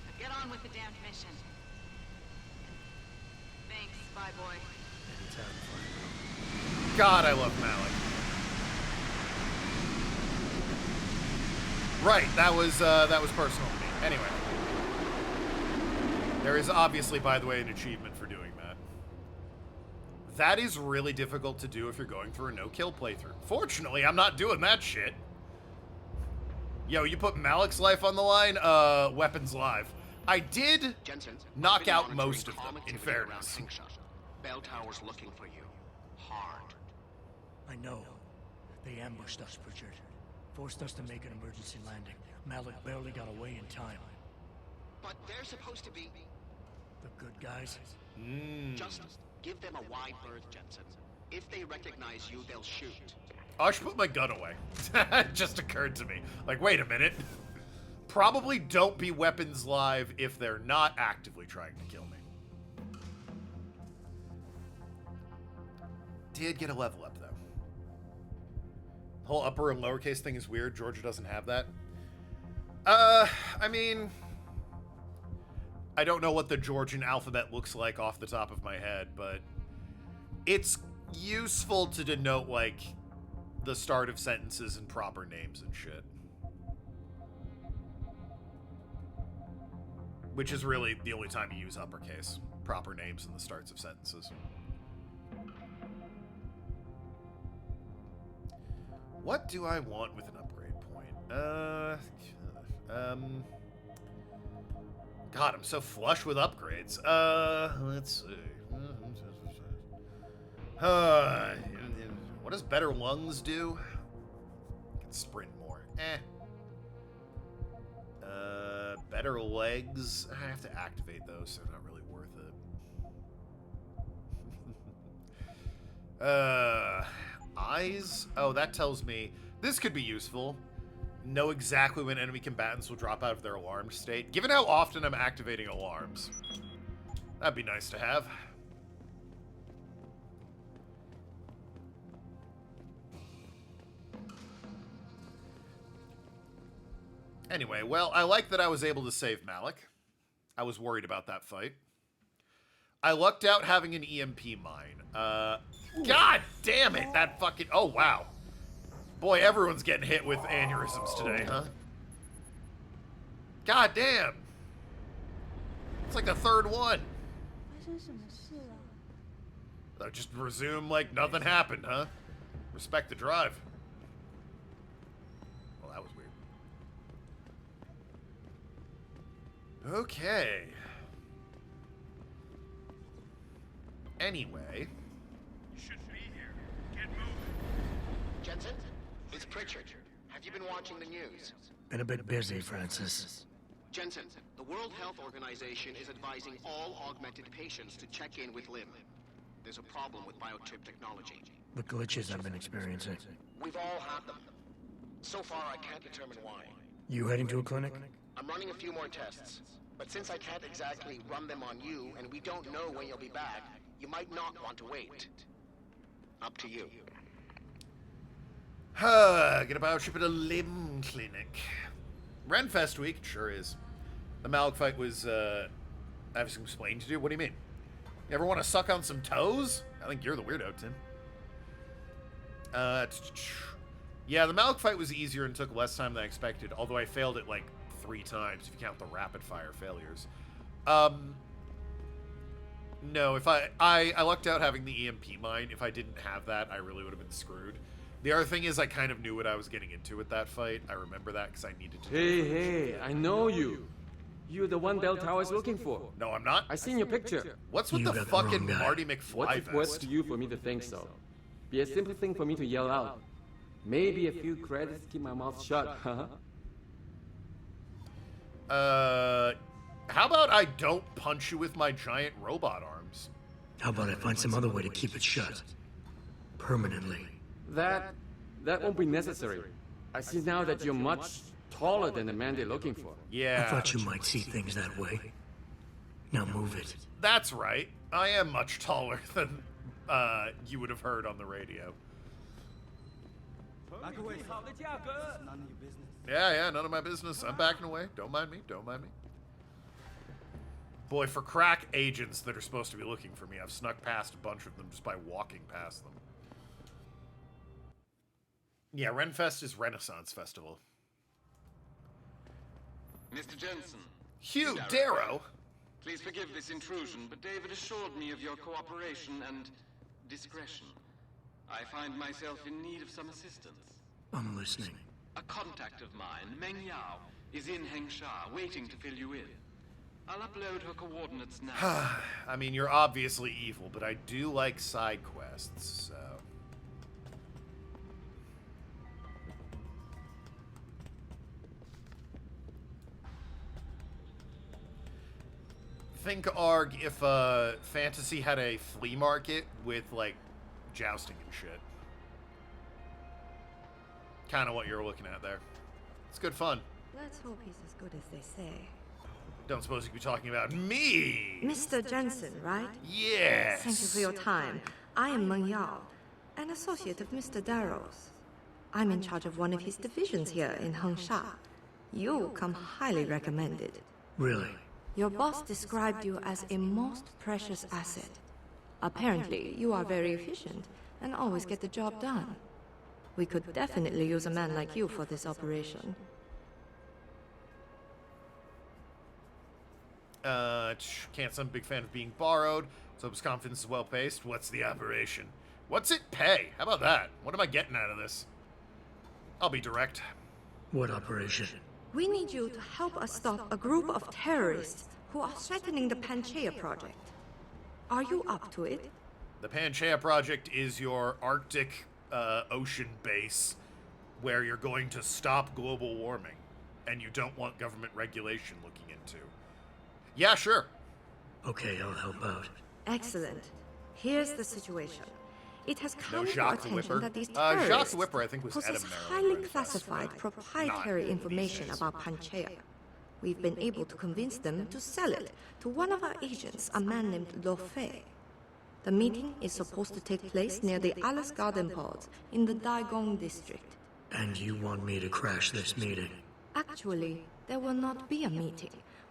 Now get on with the damned mission. Thanks, bye boy. God, I love Malik. Right, that was personal to me. Anyway. There is obviously, by the way, an achievement for doing that. That is really difficult to do if you're going through a no-kill playthrough. Fortunately, I'm not doing that shit. Yo, you put Malik's life on the line, weapons live. I did knock out most of them, in fairness. Bell Tower's looking for you. Hard. I know. They ambushed us, Pritchard. Forced us to make an emergency landing. Malik barely got away in time. But they're supposed to be... the good guys? Just give them a wide berth, Jensen. If they recognize you, they'll shoot. Oh, I should put my gun away. It just occurred to me. Like, wait a minute. Probably don't be weapons live if they're not actively trying to kill me. Did get a level up, though. The whole upper and lowercase thing is weird. Georgia doesn't have that. I mean... I don't know what the Georgian alphabet looks like off the top of my head, but... it's useful to denote, like, the start of sentences and proper names and shit. Which is really the only time you use uppercase. Proper names and the starts of sentences. What do I want with an upgrade point? God, I'm so flush with upgrades. Let's see. What does better lungs do? I can sprint more. Better legs. I have to activate those, so they're not really worth it. Eyes? Oh, that tells me this could be useful. Know exactly when enemy combatants will drop out of their alarmed state. Given how often I'm activating alarms, that'd be nice to have. Anyway, well, I like that I was able to save Malik. I was worried about that fight. I lucked out having an EMP mine. God damn it, that fucking... oh, wow. Boy, everyone's getting hit with aneurysms today, huh? God damn. It's like the third one. So just resume like nothing happened, huh? Respect the drive. Well, that was weird. Okay. Anyway. You shouldn't be here. Get moving. Jensen, it's Pritchard. Have you been watching the news? Been a bit busy, Francis. Jensen, the World Health Organization is advising all augmented patients to check in with Lim. There's a problem with biochip technology. The glitches I've been experiencing. We've all had them. So far, I can't determine why. You heading to a clinic? I'm running a few more tests. But since I can't exactly run them on you, and we don't know when you'll be back, you might not want to wait. Up to you. Get a biochip at a limb clinic. Renfest week, it sure is. The Malik fight was, I have some explaining to do. What do you mean? You ever want to suck on some toes? I think you're the weirdo, Tim. Yeah, the Malik fight was easier and took less time than I expected, although I failed it like 3 times if you count the rapid fire failures. No, if I lucked out having the EMP mine. If I didn't have that, I really would have been screwed. The other thing is I kind of knew what I was getting into with that fight. I remember that because I needed to. Hey, I know you. You're the one Bell Tower's looking for. No, I'm not. I seen your picture. What's with the fucking Marty McFly What's it worth to you for me to think so? Be a simple thing for me to yell out. Maybe a few credits to keep my mouth shut, huh? How about I don't punch you with my giant robot arms? How about I find some other way to keep it shut? Permanently. That won't be necessary. I see now that you're much taller than the man they're looking for. Yeah. I thought you might see things that way. Now move it. That's right. I am much taller than you would have heard on the radio. Yeah, none of my business. I'm backing away. Don't mind me. Boy, for crack agents that are supposed to be looking for me, I've snuck past a bunch of them just by walking past them. Yeah, Renfest is Renaissance Festival. Mr. Jensen. Hugh Darrow. Please forgive this intrusion, but David assured me of your cooperation and discretion. I find myself in need of some assistance. I'm listening. A contact of mine, Meng Yao, is in Hengsha, waiting to fill you in. I'll upload her coordinates now. I mean, you're obviously evil, but I do like side quests, so... Think, Arg, if Fantasy had a flea market with, like, jousting and shit. Kind of what you're looking at there. It's good fun. Let's hope he's as good as they say. Don't suppose you could be talking about me? Mr. Jensen, right? Yes. Thank you for your time. I am Meng Yao, an associate of Mr. Darrow's. I'm in charge of one of his divisions here in Hengsha. You come highly recommended. Really? Your boss described you as a most precious asset. Apparently, you are very efficient and always get the job done. We could definitely use a man like you for this operation. Can't say I'm a big fan of being borrowed, so his confidence is well-paced. What's the operation? What's it pay? How about that? What am I getting out of this? I'll be direct. What operation? We need you to help us stop a group of terrorists who are threatening the Panchaea project. Are you up to it? The Panchaea project is your Arctic ocean base where you're going to stop global warming and you don't want government regulation looking into. Yeah, sure. Okay, I'll help out. Excellent. Here's the situation. It has come to Jacques the attention Whipper. that these Jacques terrorists the Whipper, I think, was possess Edinburgh, highly right? classified proprietary information about Panchaea. We've been able to convince them to sell it to one of our agents, a man named Lo Fei. The meeting is supposed to take place near the Alice Garden Pods in the Daigong district. And you want me to crash this meeting? Actually, there will not be a meeting.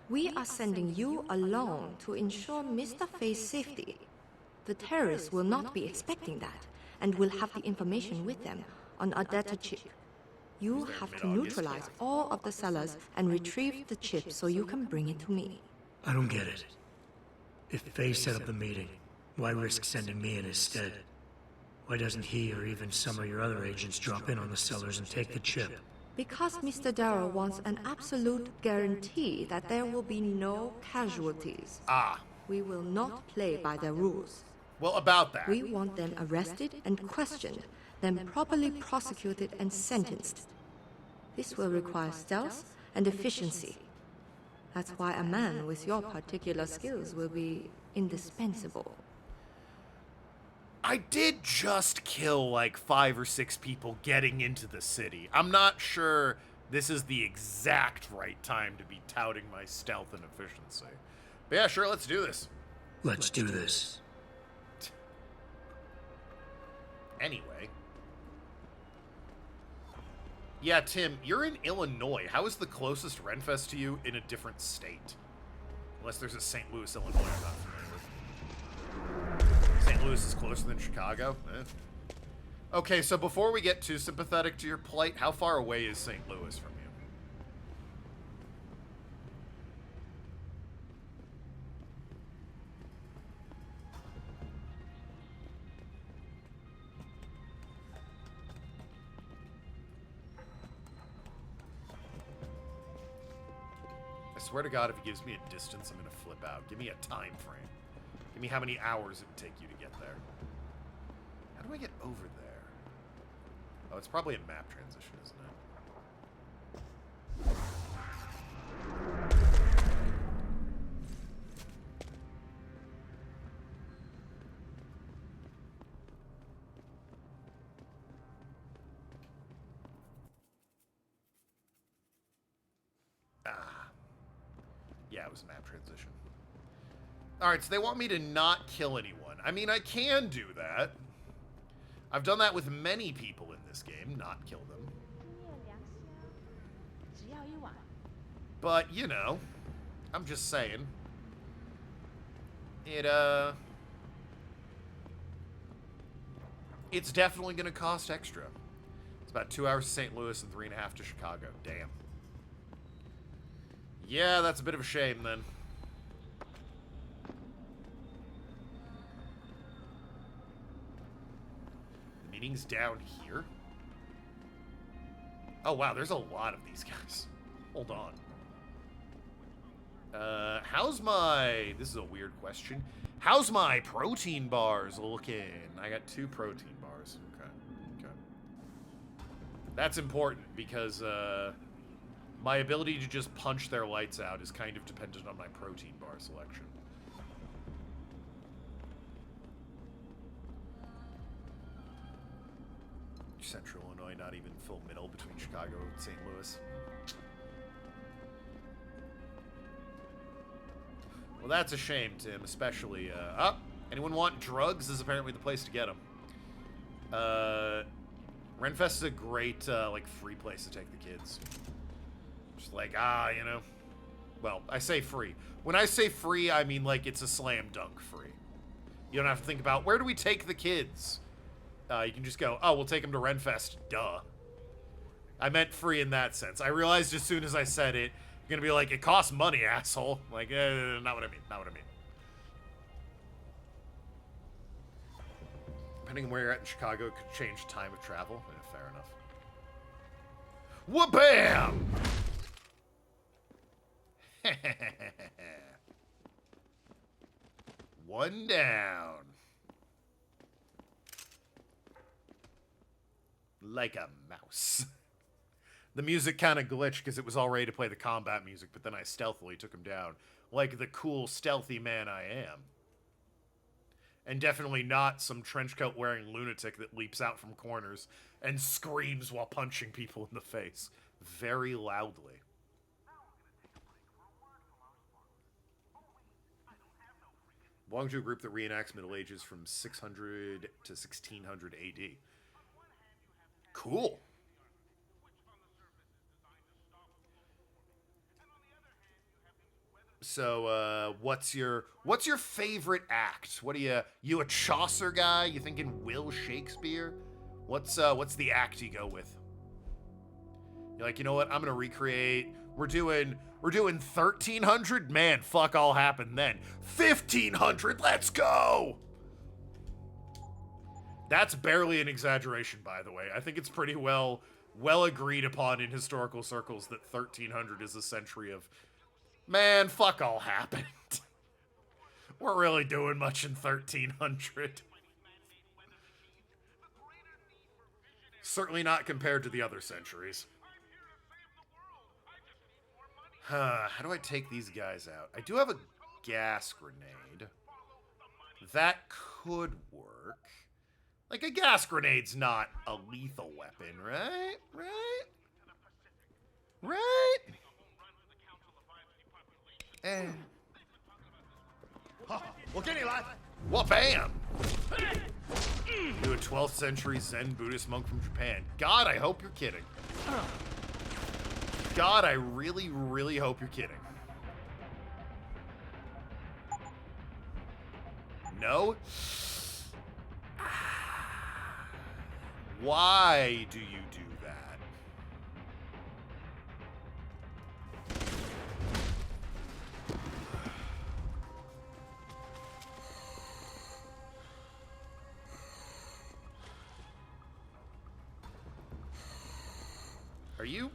We are sending you alone to ensure Mr. Fei's safety. The terrorists will not be expecting that, and will have the information with them on a data chip. You have to neutralize all of the sellers and retrieve the chip so you can bring it to me. I don't get it. If Faye set up the meeting, why risk sending me in his stead? Why doesn't he or even some of your other agents drop in on the sellers and take the chip? Because Mr. Darrow wants an absolute guarantee that there will be no casualties. We will not play by their rules. Well, about that. We want them arrested and questioned, then properly prosecuted and sentenced. This will require stealth and efficiency. That's why a man with your particular skills will be indispensable. I did just kill like 5 or 6 people getting into the city. I'm not sure this is the exact right time to be touting my stealth and efficiency. But yeah, sure, let's do this. Let's do this. Anyway. Yeah, Tim, you're in Illinois. How is the closest Renfest to you in a different state? Unless there's a St. Louis, Illinois I'm not familiar with. St. Louis is closer than Chicago? Okay, so before we get too sympathetic to your plight, how far away is St. Louis from you? I swear to God, if he gives me a distance, I'm gonna flip out. Give me a time frame. Give me how many hours it would take you to get there. How do I get over there? Oh, it's probably a map transition, isn't it? Yeah, it was a map transition. Alright, so they want me to not kill anyone. I mean, I can do that. I've done that with many people in this game, not kill them. But, you know, I'm just saying. It's definitely going to cost extra. It's about 2 hours to St. Louis and 3.5 to Chicago. Damn. Yeah, that's a bit of a shame, then. The meeting's down here? Oh, wow, there's a lot of these guys. Hold on. How's my... This is a weird question. How's my protein bars looking? I got 2 protein bars. Okay. Okay. That's important because, my ability to just punch their lights out is kind of dependent on my protein bar selection. Central Illinois, not even full middle between Chicago and St. Louis. Well, that's a shame, Tim, especially, anyone want drugs? This is apparently the place to get them. Renfest is a great, like, free place to take the kids. Just like, you know. Well, I say free. When I say free, I mean, like, it's a slam dunk free. You don't have to think about, where do we take the kids? You can just go, oh, we'll take them to Renfest, duh. I meant free in that sense. I realized as soon as I said it, you're gonna be like, it costs money, asshole. Like, not what I mean, not what I mean. Depending on where you're at in Chicago, it could change time of travel. Fair enough. Wha-bam! One down. Like a mouse. The music kind of glitched because it was all ready to play the combat music, but then I stealthily took him down. Like the cool, stealthy man I am. And definitely not some trenchcoat wearing lunatic that leaps out from corners and screams while punching people in the face. Very loudly. Belong to a group that reenacts Middle Ages from 600 to 1600 AD. Cool. So, what's your favorite act? What are you a Chaucer guy? You thinking Will Shakespeare? What's the act you go with? You're like, you know what? I'm gonna recreate. We're doing 1300. Man, fuck all happened then. 1500. Let's go. That's barely an exaggeration, by the way. I think it's pretty well agreed upon in historical circles that 1300 is a century of, man, fuck all happened. We're really doing much in 1300. Certainly not compared to the other centuries. How do I take these guys out? I do have a gas grenade. That could work. Like, a gas grenade's not a lethal weapon, right? Right? We'll get you, lad. Wha-bam! You a 12th century Zen Buddhist monk from Japan. God, I hope you're kidding. God, I really, really hope you're kidding. No? Why do you do that? Are you?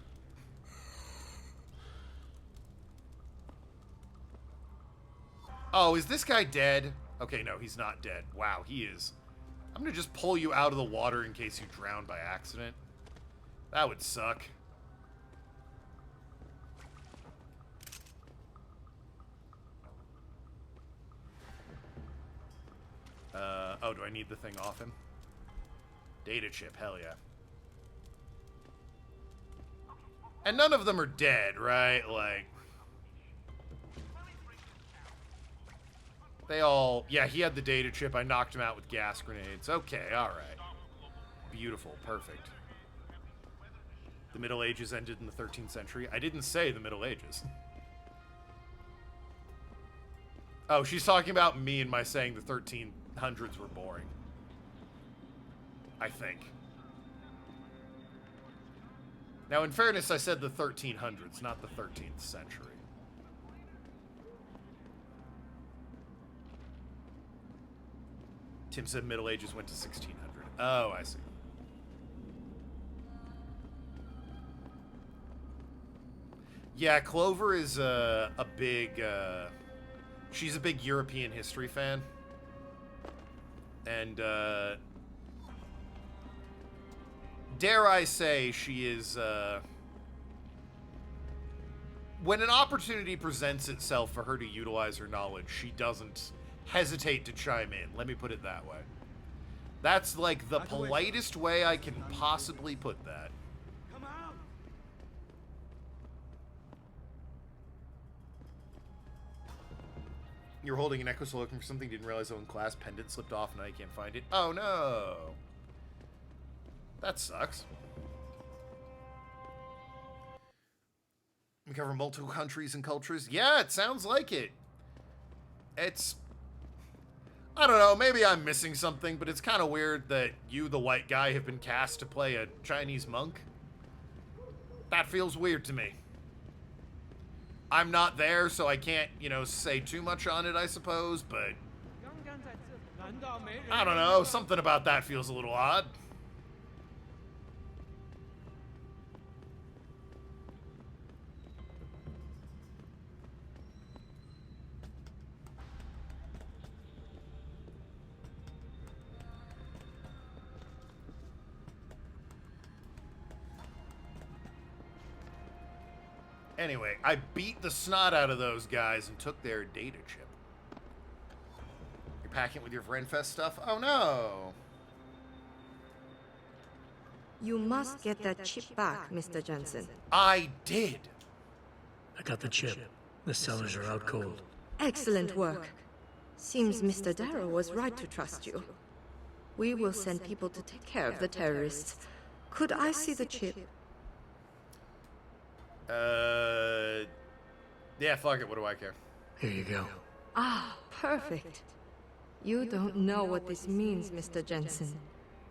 Oh, is this guy dead? Okay, no, he's not dead. Wow, he is. I'm gonna just pull you out of the water in case you drown by accident. That would suck. Oh, do I need the thing off him? Data chip, hell yeah. And none of them are dead, right? Like... They all... Yeah, he had the data chip. I knocked him out with gas grenades. Okay, alright. Beautiful. Perfect. The Middle Ages ended in the 13th century. I didn't say the Middle Ages. Oh, she's talking about me and my saying the 1300s were boring. I think. Now, in fairness, I said the 1300s, not the 13th century. Tim said Middle Ages went to 1600. Oh, I see. Yeah, Clover is a big... she's a big European history fan. And, dare I say, she is, when an opportunity presents itself for her to utilize her knowledge, she doesn't hesitate to chime in. Let me put it that way. That's, like, the politest way I can possibly put that. You're holding an Echo Soul looking for something, didn't realize in class, pendant slipped off, now you can't find it. Oh, no. That sucks. We cover multiple countries and cultures. Yeah, it sounds like it. It's... I don't know, maybe I'm missing something, but it's kind of weird that you, the white guy, have been cast to play a Chinese monk. That feels weird to me. I'm not there, so I can't, you know, say too much on it, I suppose, but... I don't know, something about that feels a little odd. Anyway, I beat the snot out of those guys and took their data chip. You're packing it with your Renfest stuff? Oh, no. You must get that chip back, Mr. Jensen. I did. I got the chip. The sellers are out cold. Excellent work. Seems Mr. Darrow was right to trust you. We will send people to take care of the terrorists. Could I see the chip? Yeah, fuck it, what do I care? Here you go. Ah, perfect. You don't know what this means, Mr. Jensen.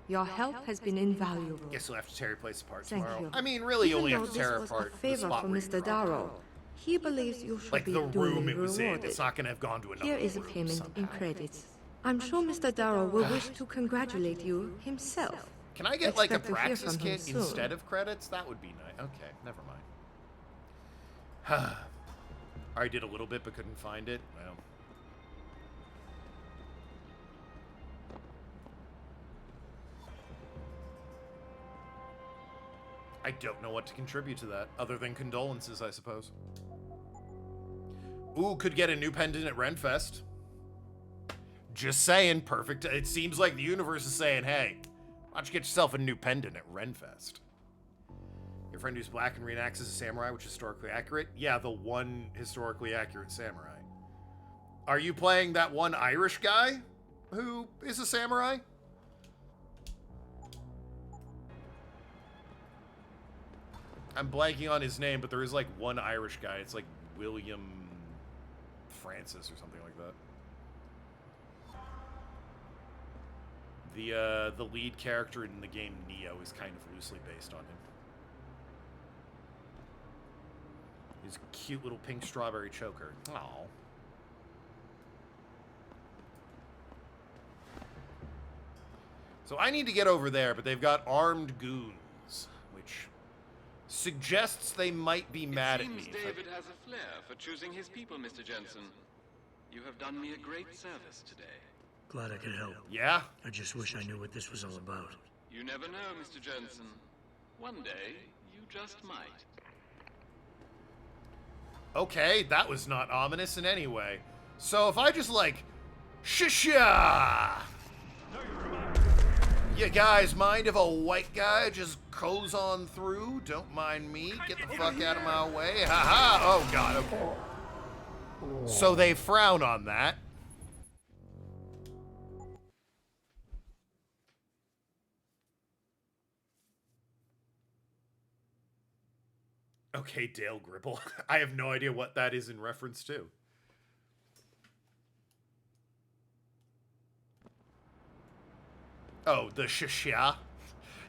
Your help has been invaluable. Guess you'll have to tear your place apart Thank tomorrow. you. I mean, really, you Even only have though to tear this apart was a the favor spot for where you Mr. Darrow. He believes you should like be the room duly it was rewarded. in. It's not gonna have gone to another Here is a room payment somehow. in credits. I'm sure Mr. Darrow will wish to congratulate you himself. Can I get like a Expect to hear Praxis from him kit soon. instead of credits? That would be nice. Okay, never mind. I did a little bit but couldn't find it. Well. I don't know what to contribute to that, other than condolences, I suppose. Ooh, could get a new pendant at Renfest. Just saying, perfect. It seems like the universe is saying, hey, why don't you get yourself a new pendant at Renfest? Your friend who's black and reenacts as a samurai, which is historically accurate? Yeah, the one historically accurate samurai. Are you playing that one Irish guy who is a samurai? I'm blanking on his name, but there is like one Irish guy. It's like William Francis or something like that. The lead character in the game Neo is kind of loosely based on him. His cute little pink strawberry choker. Aww. So I need to get over there, but they've got armed goons, which suggests they might be mad at me. Seems David has a flair for choosing his people, Mr. Jensen. You have done me a great service today. Glad I could help. Yeah? I just wish I knew what this was all about. You never know, Mr. Jensen. One day, you just might. Okay, that was not ominous in any way. So if I just like, shisha! You guys mind if a white guy just goes on through? Don't mind me. Get the fuck out of my way. Haha! Oh god, okay. So they frown on that. Okay, Dale Gribble. I have no idea what that is in reference to. Oh, the shishya?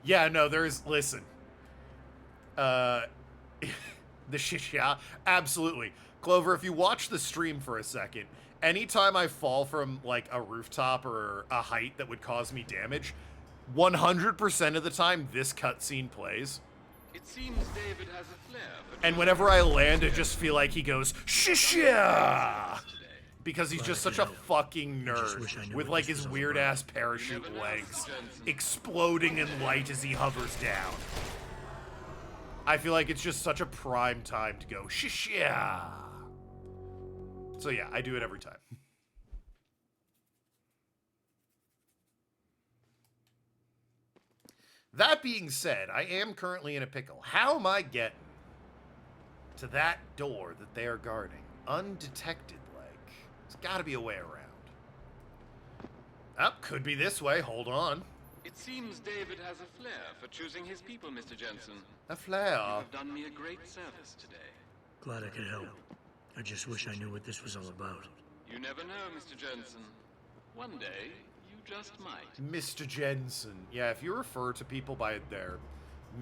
Yeah, no, there's... Listen. The shishya? Absolutely. Clover, if you watch the stream for a second, anytime I fall from, like, a rooftop or a height that would cause me damage, 100% of the time, this cutscene plays. It seems David has a flair for... And whenever I land, I just feel like he goes, shishya! Because he's just such a fucking nerd with like his weird ass parachute legs exploding in light as he hovers down. I feel like it's just such a prime time to go shishya. So yeah, I do it every time. That being said, I am currently in a pickle. How am I getting to that door that they are guarding undetected? There's got to be a way around. Oh, could be this way. Hold on. It seems David has a flair for choosing his people, Mr. Jensen. A flair? You have done me a great service today. Glad I could help. I just wish I knew what this was all about. You never know, Mr. Jensen. One day, you just might. Mr. Jensen. Yeah, if you refer to people by their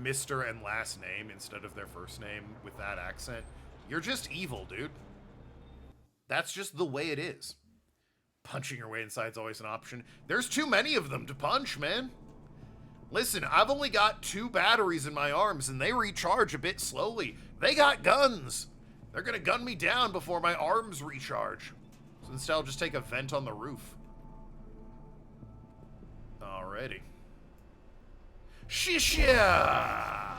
Mr. and last name instead of their first name with that accent, you're just evil, dude. That's just the way it is. Punching your way inside is always an option. There's too many of them to punch, man. Listen, I've only got 2 batteries in my arms, and they recharge a bit slowly. They got guns. They're gonna gun me down before my arms recharge. So instead, I'll just take a vent on the roof. Alrighty. Shishya!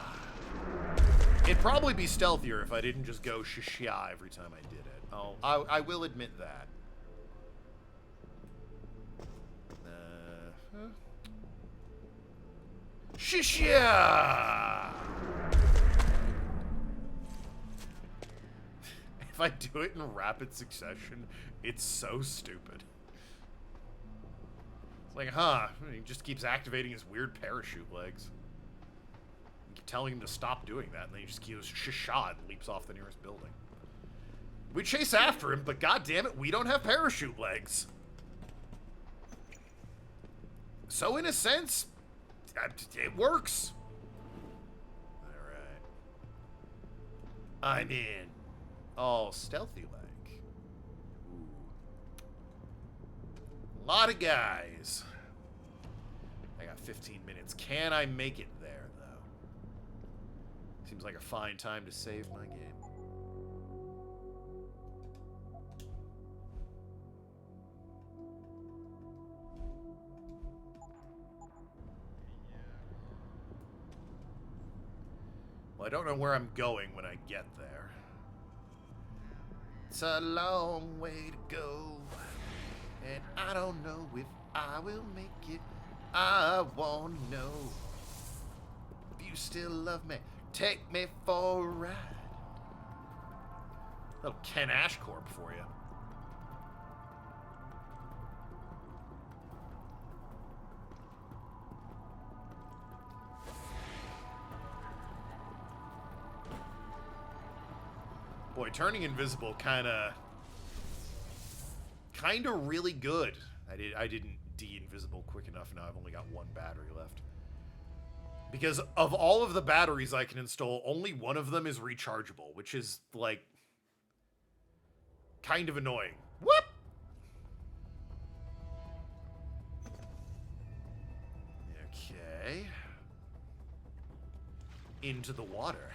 It'd probably be stealthier if I didn't just go shishya every time I did it. Oh, I will admit that. Shishya! If I do it in rapid succession, it's so stupid. It's like, he just keeps activating his weird parachute legs. You keep telling him to stop doing that, and then he just goes shisha and leaps off the nearest building. We chase after him, but goddammit, we don't have parachute legs. So in a sense, it works. Alright. I'm in. Oh, stealthy like. Ooh. A lot of guys. I got 15 minutes. Can I make it there, though? Seems like a fine time to save my game. Well, I don't know where I'm going when I get there. It's a long way to go, and I don't know if I will make it. I want to know if you still love me. Take me for a ride. Little Ken Ashcorp for you. Boy, turning invisible kinda really good. I didn't de-invisible quick enough. Now I've only got 1 battery left. Because of all of the batteries I can install, only one of them is rechargeable, which is like kind of annoying. Whoop! Okay. Into the water.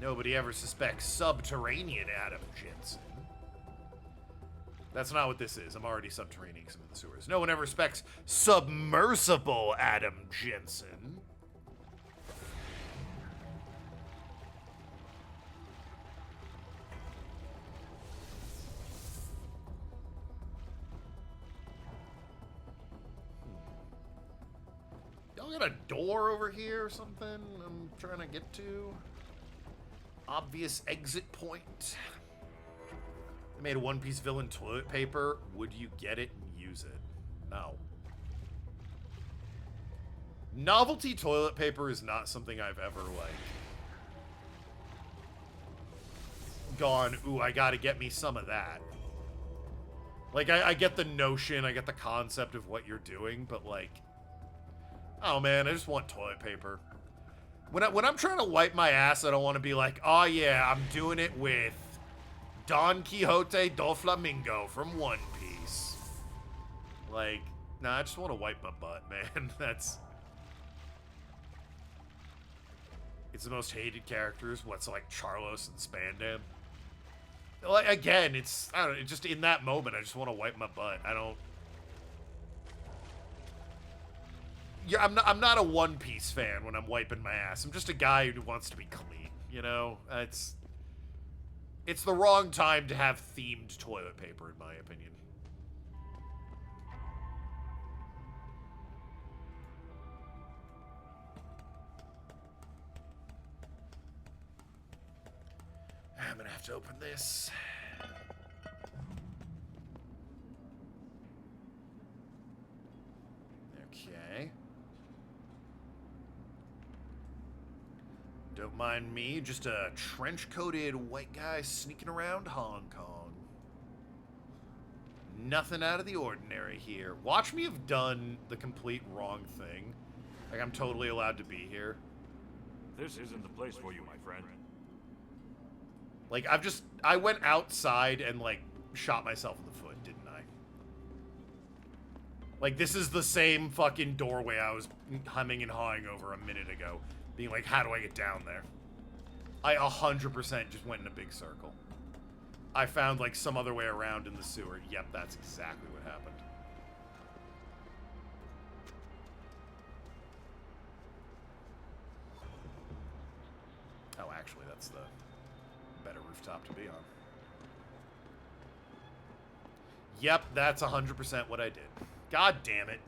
Nobody ever suspects subterranean Adam Jensen. That's not what this is. I'm already subterranean some of the sewers. No one ever suspects submersible Adam Jensen. Y'all got a door over here or something I'm trying to get to? Obvious exit point. They made a one-piece villain toilet paper. Would you get it and use it? No. Novelty toilet paper is not something I've ever, like, gone, ooh, I gotta get me some of that. Like, I get the notion, I get the concept of what you're doing, but, like, oh, man, I just want toilet paper. When I'm trying to wipe my ass, I don't want to be like, oh, yeah, I'm doing it with Don Quixote do Flamingo from One Piece. Like, nah, I just want to wipe my butt, man. It's the most hated characters. What's like Charlos and Spandam? Like, again, I don't know, just in that moment, I just want to wipe my butt. I don't. Yeah, I'm not a One Piece fan when I'm wiping my ass. I'm just a guy who wants to be clean, you know? It's the wrong time to have themed toilet paper, in my opinion. I'm gonna have to open this. Okay. Don't mind me, just a trench-coated white guy sneaking around Hong Kong. Nothing out of the ordinary here. Watch me have done the complete wrong thing. Like, I'm totally allowed to be here. This isn't the place for you, my friend. Like, I went outside and, like, shot myself in the foot, didn't I? Like, this is the same fucking doorway I was humming and hawing over a minute ago. Being like, how do I get down there? I 100% just went in a big circle. I found, like, some other way around in the sewer. Yep, that's exactly what happened. Oh, actually, that's the better rooftop to be on. Yep, that's 100% what I did. God damn it.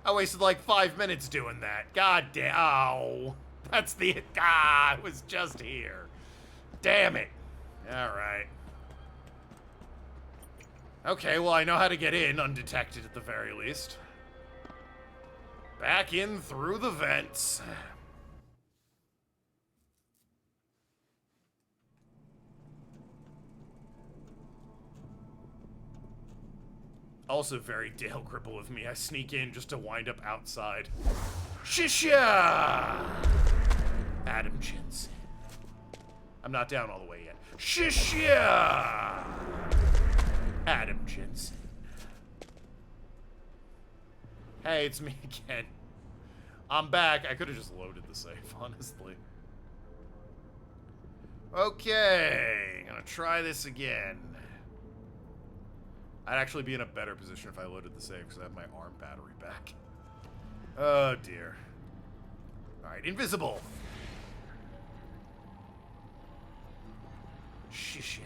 I wasted like 5 minutes doing that. God damn. Oh, that's the. I was just here. Damn it. Alright. Okay, well, I know how to get in undetected at the very least. Back in through the vents. Also very Dale Gribble of me. I sneak in just to wind up outside. Shisha! Adam Jensen. I'm not down all the way yet. Shisha! Adam Jensen. Hey, it's me again. I'm back. I could have just loaded the save, honestly. Okay, gonna try this again. I'd actually be in a better position if I loaded the save because I have my arm battery back. Oh, dear. Alright, invisible. Shisha.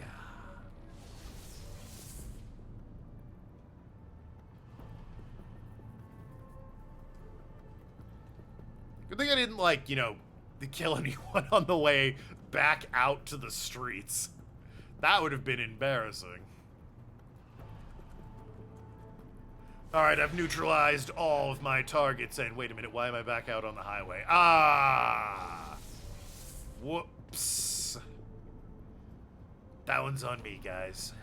Good thing I didn't, like, you know, kill anyone on the way back out to the streets. That would have been embarrassing. Alright, I've neutralized all of my targets, and wait a minute, why am I back out on the highway? Ah! Whoops. That one's on me, guys.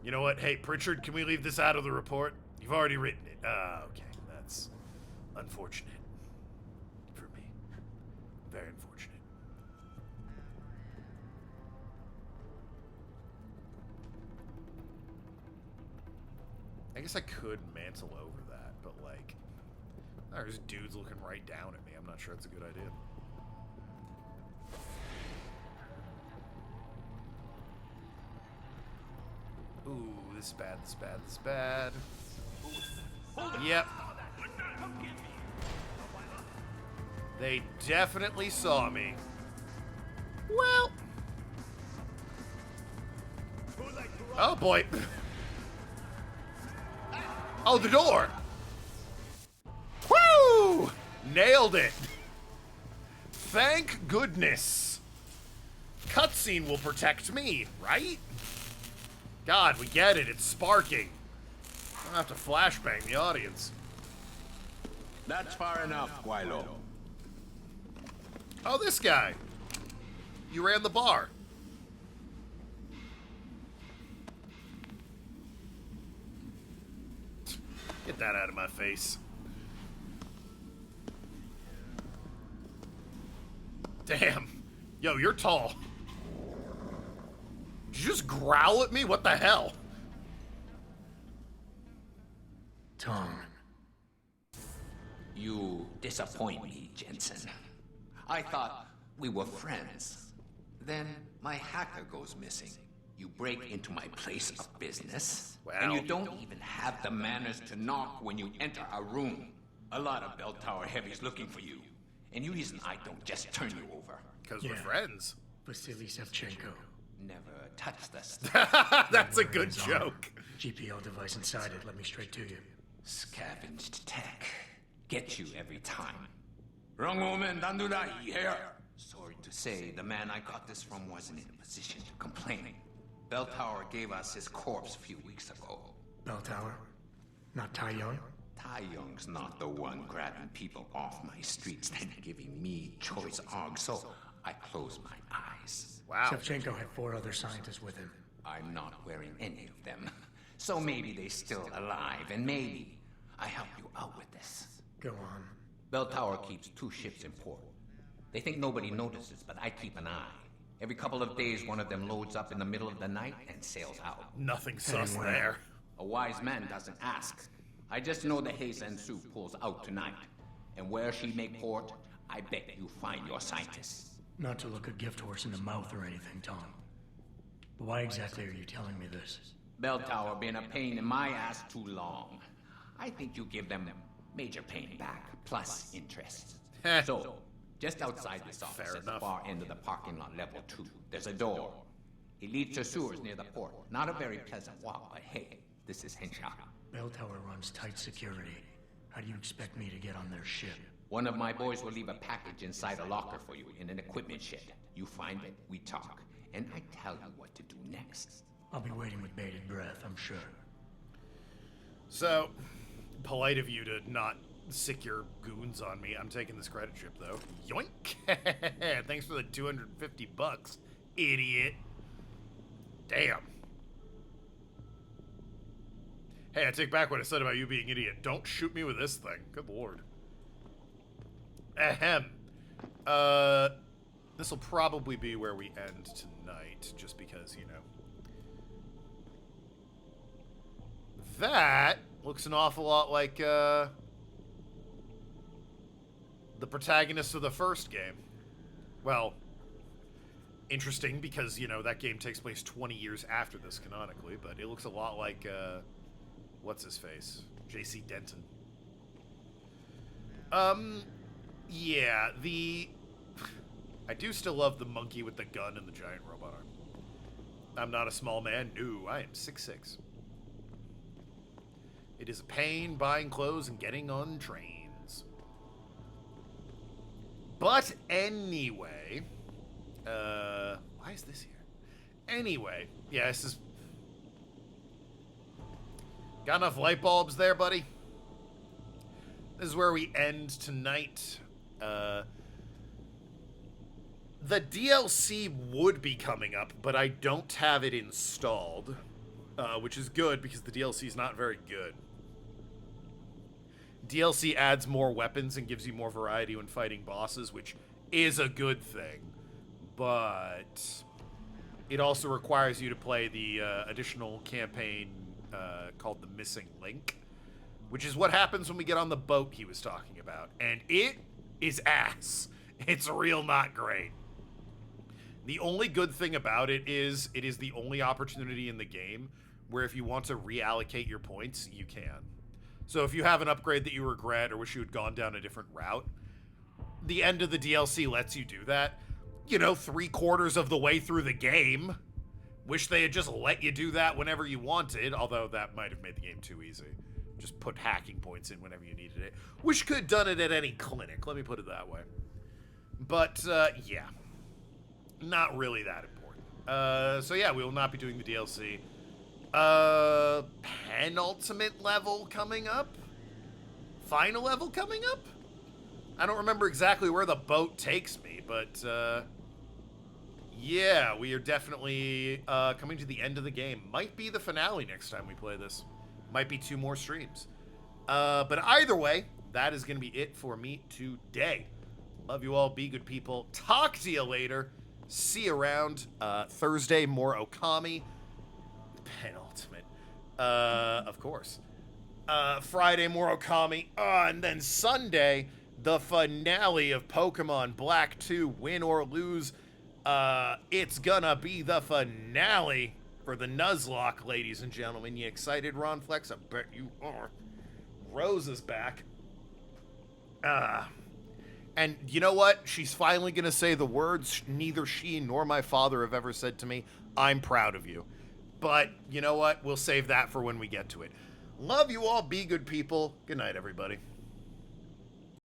You know what? Hey, Pritchard, can we leave this out of the report? You've already written it. Ah, okay. That's unfortunate. For me. Very unfortunate. I guess I could mantle over that, but, like, there's dudes looking right down at me. I'm not sure that's a good idea. Ooh, this is bad, this is bad, this is bad. Yep. They definitely saw me. Well. Oh, boy. Oh, the door! Woo! Nailed it! Thank goodness. Cutscene will protect me, right? God, we get it. It's sparking. I don't have to flashbang the audience. That's far enough, Guilo. Oh, this guy. You ran the bar. Get that out of my face. Damn. Yo, you're tall. Did you just growl at me? What the hell? Tom. You disappoint me, Jensen. I thought we were friends. Then my hacker goes missing. You break into my place of business, and you don't even have the manners to knock when you enter a room. A lot of bell tower heavies looking for you. Any reason I don't just turn you over? Because we're friends. Vasily Sevchenko. Never touched us. That's a good joke. GPL device inside it. Let me straight to you. Scavenged tech. Get you every time. Wrong woman, don't do that here. Sorry to say, the man I got this from wasn't in a position to complain. Bell Tower gave us his corpse a few weeks ago. Bell Tower? Not Tai Young? Tai Young's not the one grabbing people off my streets and giving me choice args, so I close my eyes. Wow. Sevchenko had 4 other scientists with him. I'm not wearing any of them. So maybe they're still alive, and maybe I help you out with this. Go on. Bell Tower keeps 2 ships in port. They think nobody notices, but I keep an eye. Every couple of days, one of them loads up in the middle of the night and sails out. Nothing sus there. A wise man doesn't ask. I just know the Heizen Su pulls out tonight. And where she make port, I bet you find your scientists. Not to look a gift horse in the mouth or anything, Tom. But why exactly are you telling me this? Bell Tower been a pain in my ass too long. I think you give them major pain back, plus interest. So, just outside this office at the far end of the parking lot, level 2, there's a door. It leads to sewers near the port. Not a very pleasant walk, but hey, this is Henshaw. Bell Tower runs tight security. How do you expect me to get on their ship? One of my boys will leave a package inside a locker for you in an equipment shed. You find it, we talk, and I tell you what to do next. I'll be waiting with bated breath, I'm sure. So, polite of you to not sick your goons on me. I'm taking this credit chip, though. Yoink! Thanks for the $250, idiot. Damn. Hey, I take back what I said about you being idiot. Don't shoot me with this thing. Good lord. Ahem. This will probably be where we end tonight, just because, you know. That looks an awful lot like, the protagonist of the first game. Well, interesting because, you know, that game takes place 20 years after this canonically, but it looks a lot like, what's his face? J.C. Denton. Yeah, I do still love the monkey with the gun and the giant robot arm. I'm not a small man. No, I am 6'6". It is a pain buying clothes and getting on trains. But anyway, why is this here? Anyway, yeah, this is... Got enough light bulbs there, buddy? This is where we end tonight. The DLC would be coming up, but I don't have it installed, which is good because the DLC is not very good. DLC adds more weapons and gives you more variety when fighting bosses, which is a good thing, but it also requires you to play the additional campaign called The Missing Link, which is what happens when we get on the boat he was talking about, and it is ass. It's real not great. The only good thing about it is the only opportunity in the game where if you want to reallocate your points, you can. So if you have an upgrade that you regret or wish you had gone down a different route, the end of the DLC lets you do that. You know, 3/4 of the way through the game. Wish they had just let you do that whenever you wanted, although that might have made the game too easy. Just put hacking points in whenever you needed it. Wish could have done it at any clinic, let me put it that way. But, yeah. Not really that important. So yeah, we will not be doing the DLC. Penultimate level coming up? final level coming up? I don't remember exactly where the boat takes me, but yeah, we are definitely coming to the end of the game. Might be the finale next time we play this. Might be 2 more streams. But either way, that is going to be it for me today. Love you all. Be good people. Talk to you later. See you around. Thursday, more Okami. Penultimate. Of course. Friday, more Okami. And then Sunday, the finale of Pokemon Black 2, win or lose. It's gonna be the finale for the Nuzlocke, ladies and gentlemen. You excited, Ron Flex? I bet you are. Rose is back. And you know what? She's finally gonna say the words neither she nor my father have ever said to me. I'm proud of you. But you know what? We'll save that for when we get to it. Love you all. Be good people. Good night, everybody.